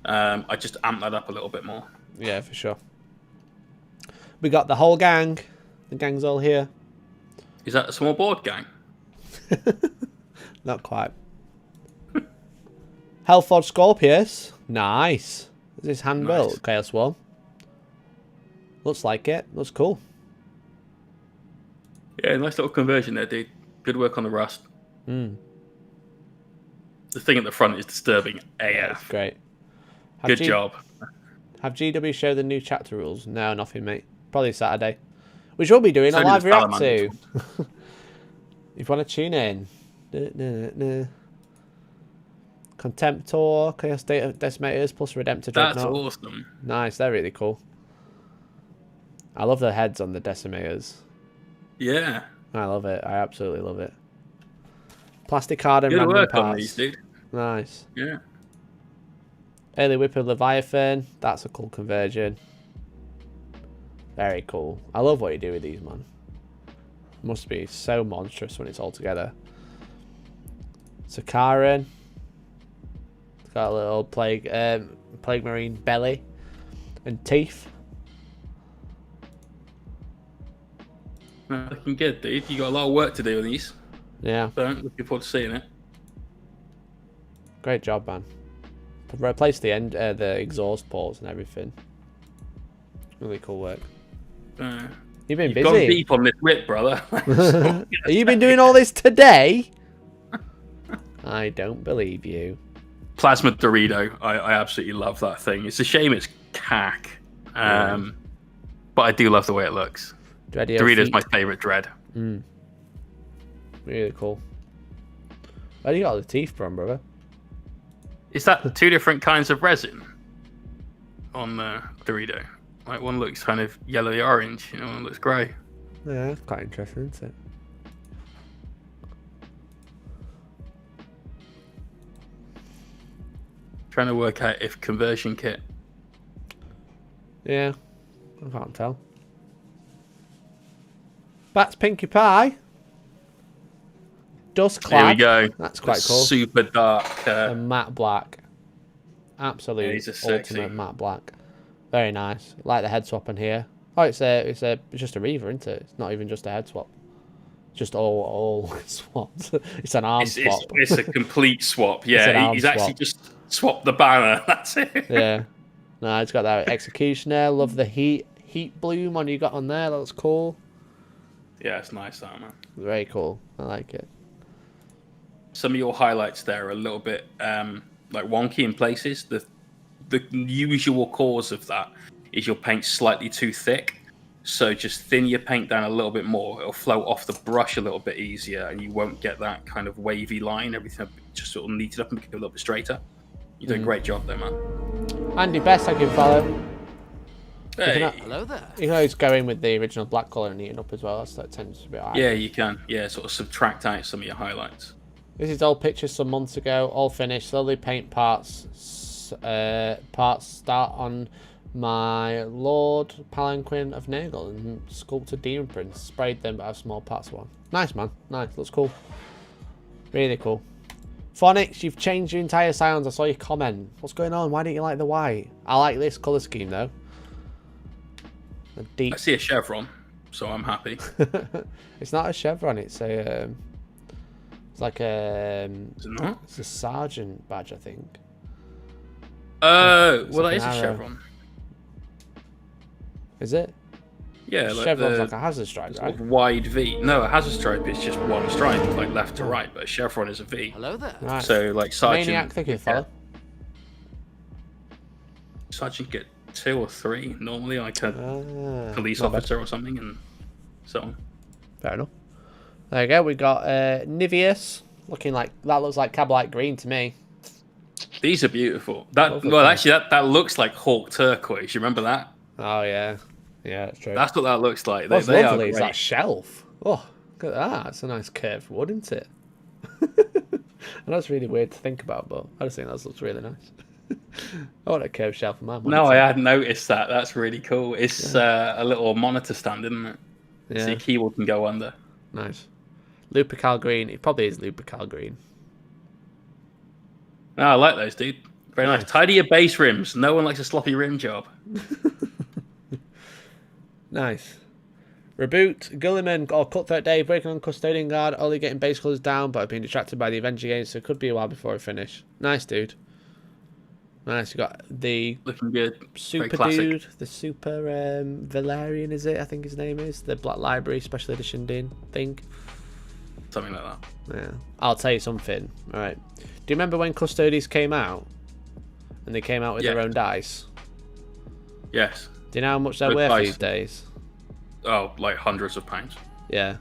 I just amp that up a little bit more. Yeah, for sure. We got the whole gang. The gang's all here. Is that a small board gang? Not quite. Hellforge Scorpius. Nice. Is this hand built? Nice. Chaos Swarm. Looks like it. Looks cool. Yeah, nice little conversion there, dude. Good work on the rust. The thing at the front is disturbing AF. That's great. Good job. Have GW show the new chapter rules? No, nothing, mate. Probably Saturday. Which we'll be doing a live react to. If you want to tune in. Contemptor, Chaos Decimators plus Redemptor That's Dreadnought. awesome. Nice, they're really cool. I love the heads on the Decimators. Yeah. I love it. I absolutely love it. Plastic card and Good random work parts. on these, dude. Nice. Yeah. Early Whip of Leviathan. That's a cool conversion. Very cool. I love what you do with these, man. Must be so monstrous when it's all together. Sakaran. It's got a little plague marine belly and teeth. Looking good, dude. You got a lot of work to do with these. Yeah. So I'm looking forward to seeing it. Great job, man. Replace the the exhaust ports and everything. Really cool work. You've been You've gone busy. deep on this whip, brother. Have you been doing all this today? I don't believe you. Plasma Dorito. I absolutely love that thing. It's a shame it's cack. But I do love the way it looks. Dorito's my favorite dread. Really cool. Where do you got all the teeth from, brother? Is that two different kinds of resin on the Dorito? Like one looks kind of yellowy orange, one looks grey. Yeah, that's quite interesting, isn't it? Trying to work out if conversion kit. Yeah, I can't tell. That's Pinkie Pie. Dust Clad. Here we go. That's quite cool. Super dark. And matte black. Absolute ultimate matte black. Very nice. Like the head swap in here. Oh, it's just a Reaver, isn't it? It's not even just a head swap. Just all swapped. It's an arm swap. It's a complete swap. Yeah, he's actually just swapped the banner. That's it. Yeah. No, it's got that Executioner. Love the heat bloom on you got on there. That looks cool. Yeah, it's nice, that man. Very cool. I like it. Some of your highlights there are a little bit like wonky in places. The usual cause of that is your paint's slightly too thick. So just thin your paint down a little bit more. It'll float off the brush a little bit easier, and you won't get that kind of wavy line. Everything just sort of neated up and become a little bit straighter. You did a great job there, man. Andy Best, I can follow. Hey. Hello there. You can always go in with the original black colour and neaten up as well. So that tends to be alright. Yeah, you can. Yeah, sort of subtract out some of your highlights. This is old pictures some months ago, all finished. Slowly paint parts. Parts start on my Lord Palanquin of Nagel and sculpted demon prints. Sprayed them, but have small parts one. Nice, man. Nice. Looks cool. Really cool. Phonics, you've changed your entire sounds. I saw your comment. What's going on? Why didn't you like the white? I like this colour scheme though. I see a chevron, so I'm happy. It's not a chevron. It's a. It's like a. Is it not? It's a sergeant badge, I think. Oh, well, like that is an a arrow. chevron. Is it? Yeah, like Chevron's like a hazard stripe, right? Wide V. No, a hazard stripe is just one stripe, like left to right, but a chevron is a V. Hello there. Right. So, like, sergeant. Maniac, thank you, fella. Sergeant get 2 or 3 normally, like a police not bad. officer or something, and so on. Fair enough. There you go. We got Niveus. Looking like that looks like Cabalite green to me. These are beautiful. Actually, that looks like Hawk turquoise. You remember that? Oh yeah, yeah, that's true. That's what that looks like. What's they lovely are is great. that shelf. Oh, look at that. It's a nice curved wood, isn't it? And that's really weird to think about, but I just think that looks really nice. I want a curved shelf in my monitor. No, I hadn't noticed that. That's really cool. It's a little monitor stand, isn't it? Yeah. So your keyboard can go under. Nice. Lupercal green. It probably is Lupercal green. No, I like those, dude. Very nice. Tidy your base rims. No one likes a sloppy rim job. Nice. Reboot, Gulliman or Cutthroat Dave breaking on Custodian Guard, only getting base colours down, but I've been distracted by the Avenger game, so it could be a while before I finish. Nice, dude. Nice. You got the Looking good. super Very dude, the super Valerian, is it? I think his name is the Black Library Special Edition thing. Something like that. Yeah. I'll tell you something. All right. Do you remember when Custodies came out, and they came out with their own dice? Yes. Do you know how much they're Good worth dice. these days? Oh, like hundreds of pounds. Yeah.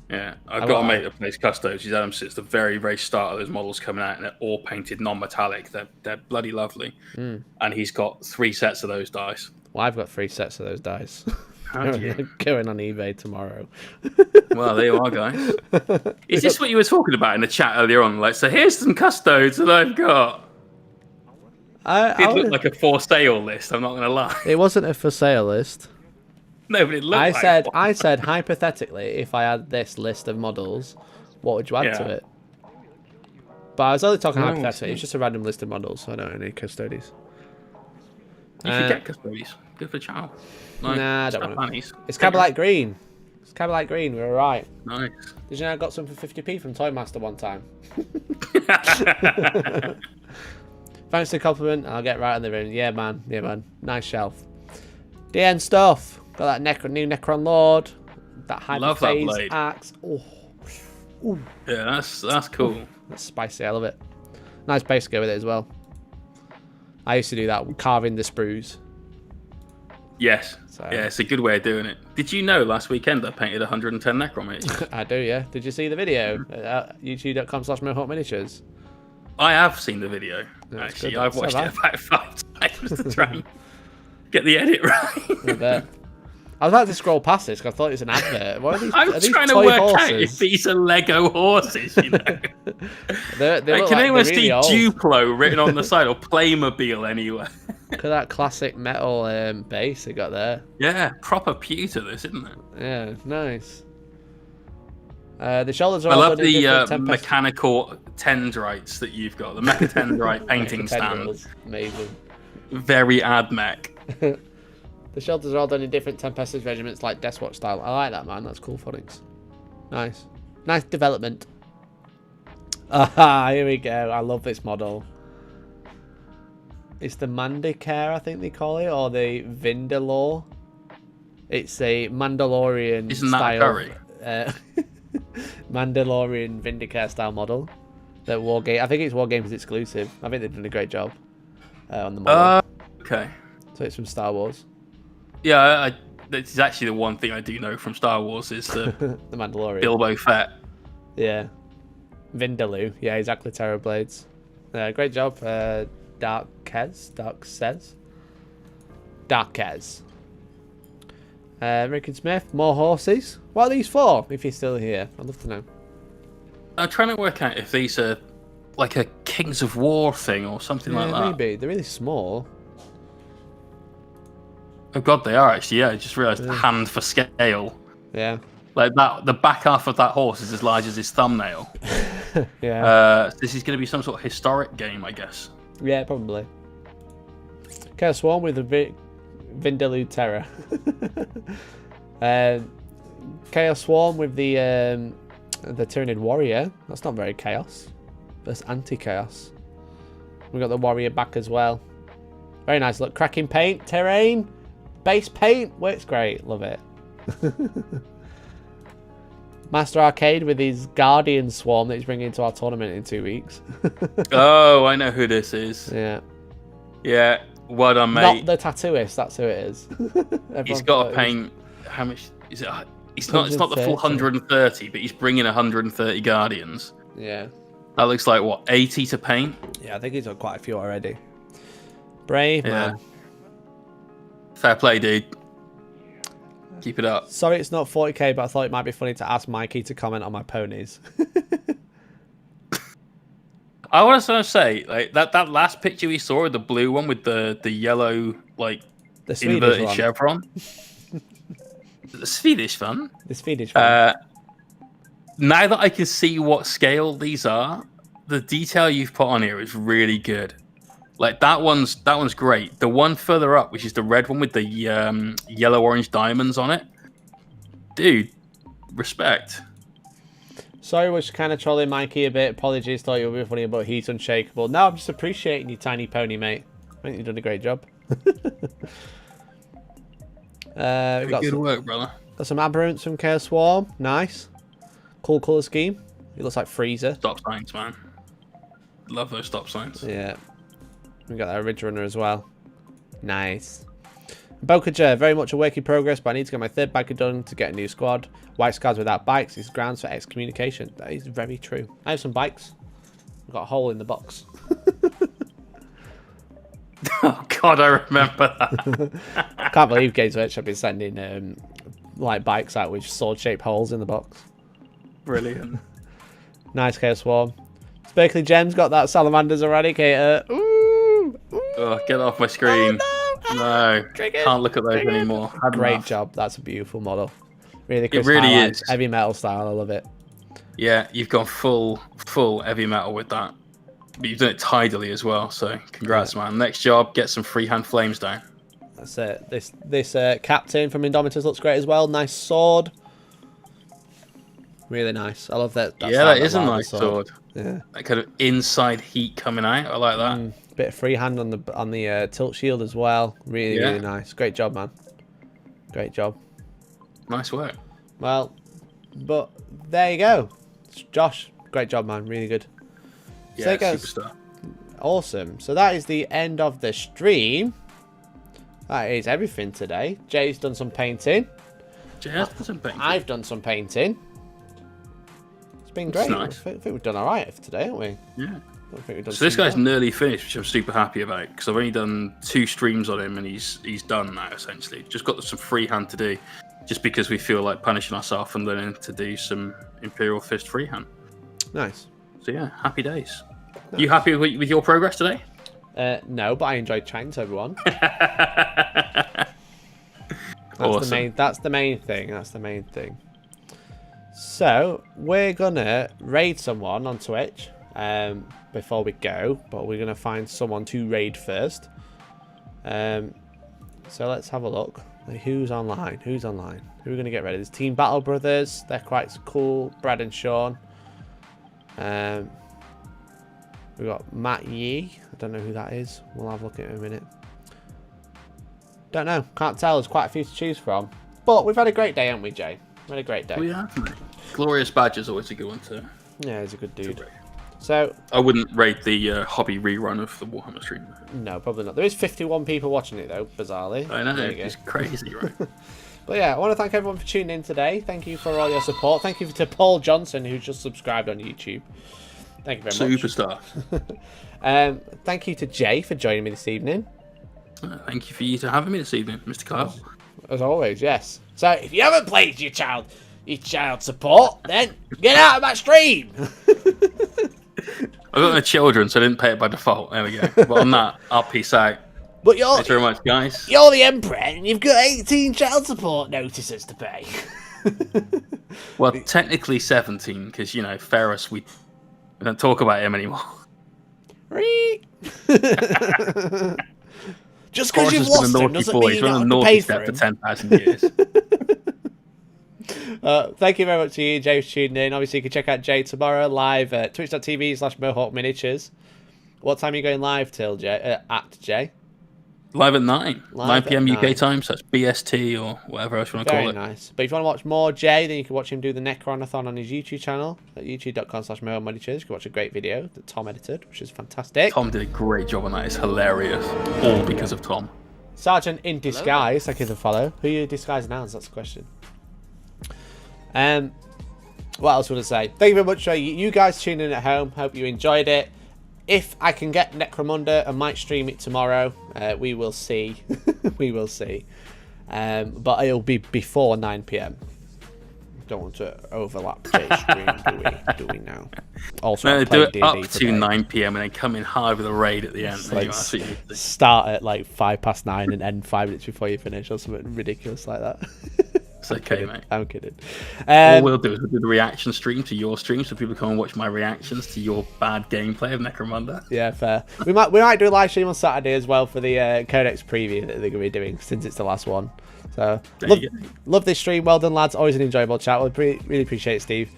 Yeah, I've got a mate that plays Custodes. He's had them since the very, very start of those models coming out, and they're all painted non-metallic. They're bloody lovely. And he's got 3 sets of those dice. Well, I've got 3 sets of those dice. Have you? Going on eBay tomorrow. Well, there you are, guys. Is this what you were talking about in the chat earlier on? Like, so here's some Custodes that I've got. It looked like a for sale list. I'm not going to lie. It wasn't a for sale list. No, but it looked like one. I said hypothetically, if I had this list of models, what would you add to it? But I was only talking hypothetically. It's just a random list of models. So I don't know any Custodes. You should get Custodes. Good for the channel. Like, nah, I don't want it. It's Cabalite Green. It's Cabalite Green. We're alright. Nice. Did you know I got some for 50p from Toy Master one time? Thanks for the compliment. I'll get right in the room. Yeah, man. Yeah, man. Nice shelf. DN stuff. Got that new Necron Lord. That Hyperphase axe. Oh. Ooh. Yeah, that's cool. That's spicy. I love it. Nice base to go with it as well. I used to do that, carving the sprues. Yes. So. Yeah, it's a good way of doing it. Did you know last weekend I painted 110 Necromunda? I do, yeah. Did you see the video? YouTube.com/Mohawk Miniatures. I have seen the video, actually. Good. I've watched it about 5 times to try and get the edit right. I bet. I was about to scroll past this because I thought it was an advert. What are these? I'm trying to work out if these are Lego horses, you know. they can anyone see Duplo written on the side or Playmobil anywhere? Look at that classic metal base they got there. Yeah, proper pewter this, isn't it? Yeah, nice. The shoulders are I love the mechanical tendrites that you've got. The mecha tendrite painting stand. Amazing. Very ad mech. The shelters are all done in different Tempest regiments, like Death Watch style. I like that, man. That's cool phonics. Nice. Nice development. Here we go. I love this model. It's the Mandicare, I think they call it, or the Vindalore. It's a Mandalorian Isn't style. That Mandalorian Vindicare style model. That Wargame. I think it's Wargames exclusive. I think they've done a great job on the model. Okay. So it's from Star Wars. Yeah, this is actually the one thing I do know from Star Wars is the the Mandalorian. Bilbo Fett. Yeah. Vindaloo. Yeah, exactly. Terrorblades. Great job. Dark Kez. Rick and Smith. More horses. What are these for? If you're still here, I'd love to know. I'm trying to work out if these are like a Kings of War thing or something like that. Maybe. They're really small. Oh god, they are actually. Yeah, I just realised hand for scale. Yeah. Like that, the back half of that horse is as large as his thumbnail. Yeah. This is going to be some sort of historic game, I guess. Yeah, probably. Chaos Swarm with the Vindaloo Terror. Chaos Swarm with the Tyranid Warrior. That's not very chaos. That's anti-chaos. We got the Warrior back as well. Very nice look. Cracking paint, terrain, base paint. Works great. Love it. Master Arcade with his Guardian Swarm that he's bringing into our tournament in 2 weeks. Oh, I know who this is. Yeah. Yeah. Well done, mate. Not the tattooist. That's who it is. He's got to paint. How much is it? It's not the full 130, but he's bringing 130 Guardians. Yeah. That looks like what, 80 to paint? Yeah, I think he's got quite a few already. Brave man. Fair play, dude. Keep it up. Sorry it's not 40k, but I thought it might be funny to ask Mikey to comment on my ponies. I want to say, like that last picture we saw, the blue one with the yellow, like, the inverted chevron. The Swedish one. The Swedish one. Now that I can see what scale these are, the detail you've put on here is really good. Like that one's great. The one further up, which is the red one with the yellow orange diamonds on it, dude, respect. Sorry, was kind of trolling Mikey a bit. Apologies, thought you were funny about he's unshakable. No, I'm just appreciating you, tiny pony, mate. I think you've done a great job. We've got good work, brother. Got some aberrants from Chaos Swarm. Nice, cool color scheme. It looks like Freezer. Stop signs, man. Love those stop signs. Yeah. We got that Ridge Runner as well. Nice. Bokaja, very much a work in progress, but I need to get my 3rd biker done to get a new squad. White scars without bikes is grounds for excommunication. That is very true. I have some bikes. I've got a hole in the box. Oh God, I remember that. I can't believe Games Workshop is sending like bikes out with sword-shaped holes in the box. Brilliant. Nice Chaos Swarm. Sparkly Gems got that Salamander's Eradicator. Ooh! Oh, get off my screen. Oh, no. Triggered. Can't look at those Triggered. anymore. Great job. That's a beautiful model. Really It crisp really highlights, is. heavy metal style. I love it. Yeah, you've gone full heavy metal with that. But you've done it tidily as well, so congrats, man. Next job, get some freehand flames down. That's it. This captain from Indomitors looks great as well. Nice sword. Really nice. I love that. Yeah, that is a nice sword. Yeah. That kind of inside heat coming out. I like that. Bit of freehand on the tilt shield as well. Really, really nice. Great job, man. Great job. Nice work. Well, but there you go. Josh, great job, man. Really good. Yeah, So it goes. superstar. Awesome. So that is the end of the stream. That is everything today. Jay's done some painting. Jay has done some painting. I've done some painting. It's been great. Nice. I think we've done all right for today, haven't we? Yeah. I think we've done So this some guy's good. nearly finished, which I'm super happy about because I've only done 2 streams on him and he's done now essentially. Just got some freehand to do, just because we feel like punishing ourselves and learning to do some Imperial Fist freehand. Nice. So yeah, happy days. You happy with your progress today? No, but I enjoyed chatting to everyone. Awesome. That's the main thing. That's the main thing. So we're gonna raid someone on Twitch before we go, but we're gonna find someone to raid first. So let's have a look. Like, who's online? Who's online? Who are we gonna get ready? There's Team Battle Brothers. They're quite cool. Brad and Sean. We got Matt Yee. I don't know who that is. We'll have a look at it in a minute. Don't know. Can't tell. There's quite a few to choose from. But we've had a great day, haven't we, Jay? We've had a great day. We have, mate. Glorious Badger's always a good one too. Yeah, he's a good dude. So I wouldn't rate the hobby rerun of the Warhammer stream. no, probably not. There is 51 people watching it though, bizarrely. I know, There you go. it's crazy, right? But yeah, I want to thank everyone for tuning in today. Thank you for all your support. Thank you to Paul Johnson, who's just subscribed on YouTube. Thank you very much. Superstar. Thank you to Jay for joining me this evening. Thank you for you to having me this evening, Mr. Kyle. As always, yes. So if you haven't played your child support, then get out of my stream. I've got no children, so I didn't pay it by default. There we go. But on that, I'll peace out. But you're Thanks very much, guys. you're the emperor, and you've got 18 child support notices to pay. Well, technically 17, because, you know, Ferris, we don't talk about him anymore. Just because you've lost him doesn't mean you don't have to pay for him. For 10,000 years. Thank you very much to you, Jay, for tuning in. Obviously, you can check out Jay tomorrow live at twitch.tv/Mohawk Miniatures. What time are you going live till, Jay? At Jay? Live at 9. 9 at p.m. 9. UK time, so that's BST or whatever else you want to call Very it. nice. But if you want to watch more Jay, then you can watch him do the Necronathon on his YouTube channel at youtube.com/Mohawk Miniatures. You can watch a great video that Tom edited, which is fantastic. Tom did a great job on that. It's hilarious. All because of Tom. Sergeant in Disguise, thank you for the follow. Who are you disguising as? That's the question. What else would I say? Thank you very much for you guys tuning in at home. Hope you enjoyed it. If I can get Necromunda, I might stream it tomorrow. We will see. We will see. But it'll be before 9 p.m. Don't want to overlap Jay's stream, do we now? Also, No, I'm do playing it up D&D to today. 9 p.m. and then come in hard with a raid at the end. It's There you like are. That's what you need to do. start at like 9:05 and end 5 minutes before you finish, or something ridiculous like that. It's okay, mate. I'm kidding. All we'll do is we'll do the reaction stream to your stream, so people come and watch my reactions to your bad gameplay of Necromunda. Yeah, fair. We might do a live stream on Saturday as well for the Codex preview that they're going to be doing since it's the last one. So love this stream. Well done, lads. Always an enjoyable chat. Really appreciate it, Steve.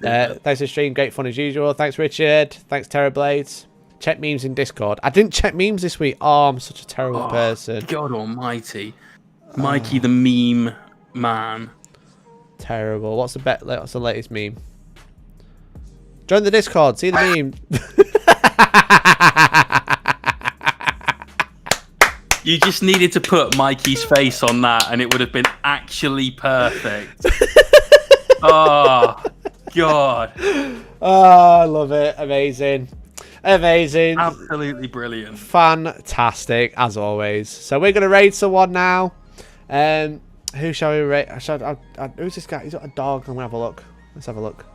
Thanks for the stream. Great fun as usual. Thanks, Richard. Thanks, Terrorblades. Check memes in Discord. I didn't check memes this week. Oh, I'm such a terrible person. God almighty. Mikey the meme man. Terrible. What's the latest meme? Join the Discord. See the meme. You just needed to put Mikey's face on that, and it would have been actually perfect. Oh, God. Oh, I love it. Amazing. Amazing. Absolutely brilliant. Fantastic, as always. So we're going to raid someone now. Who shall we raid? Who's this guy? He's got a dog. I'm going to have a look. Let's have a look.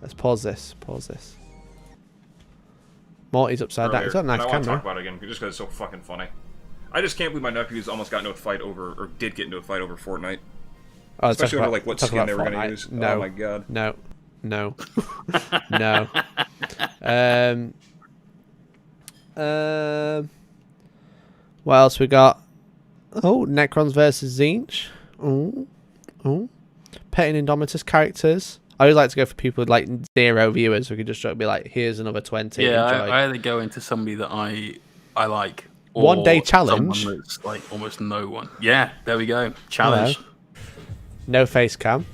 Let's pause this. Pause this. Morty's upside down. He's got a nice I want to camera. talk about it again just because it's so fucking funny. I just can't believe my nephews almost got into a fight over, or did get into a fight over Fortnite. Oh, especially over like what skin they were going to use. No. Oh my god. No. No. No. What else we got? Oh, Necrons versus Zinch. Oh. Petting Indomitus characters. I always like to go for people with like 0 viewers. We could just be like, here's another 20. Yeah, I either go into somebody that I like. Or 1 day challenge. Someone that's like almost no one. Yeah, there we go. Challenge. Hello. No face cam.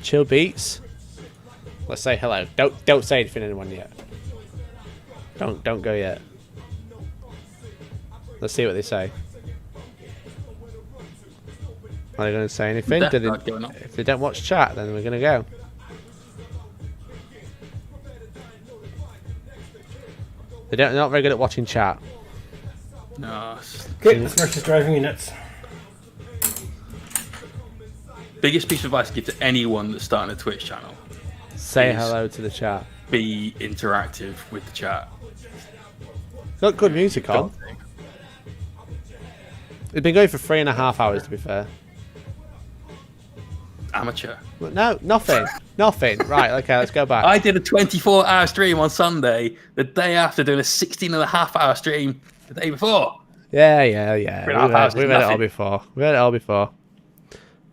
Chill beats. Let's say hello. Don't say anything to anyone yet. Don't go yet. Let's see what they say. Are they going to say anything? If they don't watch chat, then we're going to go. They're not very good at watching chat. No. Okay, this merch is driving me nuts. Biggest piece of advice to give to anyone that's starting a Twitch channel. Say hello to the chat. Be interactive with the chat. Got good music on. It's been going for 3.5 hours, to be fair. Amateur. No, nothing. Nothing. Right, okay, let's go back. I did a 24-hour stream on Sunday, the day after doing a 16.5-hour stream the day before. Yeah. We've had it all before.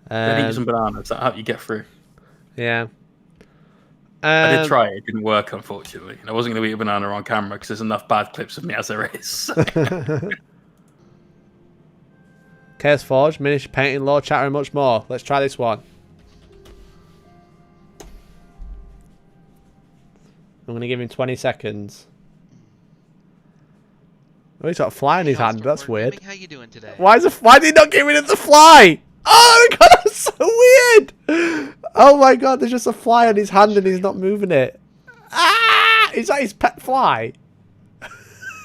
Then eat some bananas. That'll help you get through. Yeah. I did try it. It didn't work, unfortunately. And I wasn't going to eat a banana on camera because there's enough bad clips of me as there is. Chaos Forge, miniature painting, lore chatter, and much more. Let's try this one. I'm going to give him 20 seconds. Oh, he's got a fly in his hand. That's weird. How you doing today? Why did he not get rid of the fly? Oh my god, that's so weird! Oh my god, there's just a fly on his hand and he's not moving it. Ah! Is that his pet fly?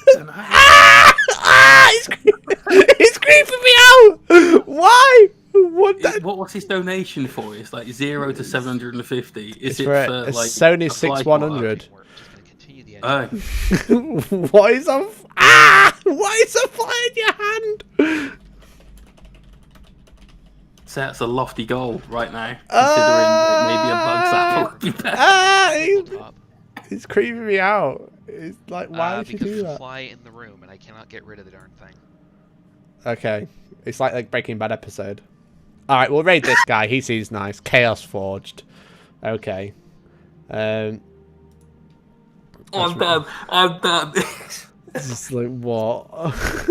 He's creeping me out! Why? What's his donation for? It's like 0 to 750. Is it's for a Sony 6100. Oh. What is a what is a fly in your hand? So that's a lofty goal right now, considering maybe a bug's apple would be better. It's creeping me out. It's like, why would you do that? Because fly in the room and I cannot get rid of the darn thing. Okay, it's like Breaking Bad episode. All right, we'll raid this guy. He seems nice. Chaos Forged. Okay. I'm done. Just like, what?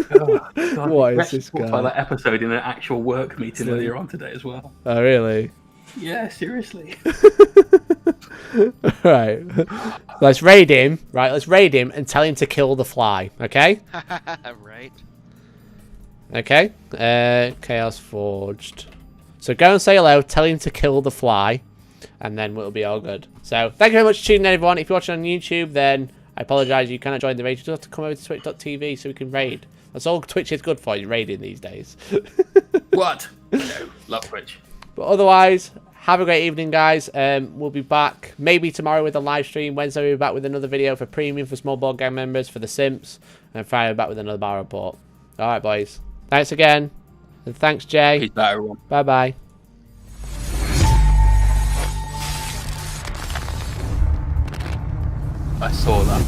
God, What is this guy? By that episode in an actual work meeting earlier on today as well. Oh, really? Yeah, seriously. Right. Let's raid him. Right, let's raid him and tell him to kill the fly. Okay? Right. Okay. Chaos Forged. So go and say hello, tell him to kill the fly, and then we'll be all good. So, thank you very much for tuning in, everyone. If you're watching on YouTube, then I apologise, you cannot join the raid. You just have to come over to twitch.tv so we can raid. That's all Twitch is good for, you raiding these days. What? No, love Twitch. But otherwise, have a great evening, guys. We'll be back maybe tomorrow with a live stream. Wednesday we'll be back with another video for premium for small board gang members, for the simps. And Friday we'll be back with another bar report. Alright, boys. Thanks again. And thanks, Jay. Peace out, everyone. Bye-bye. I saw that.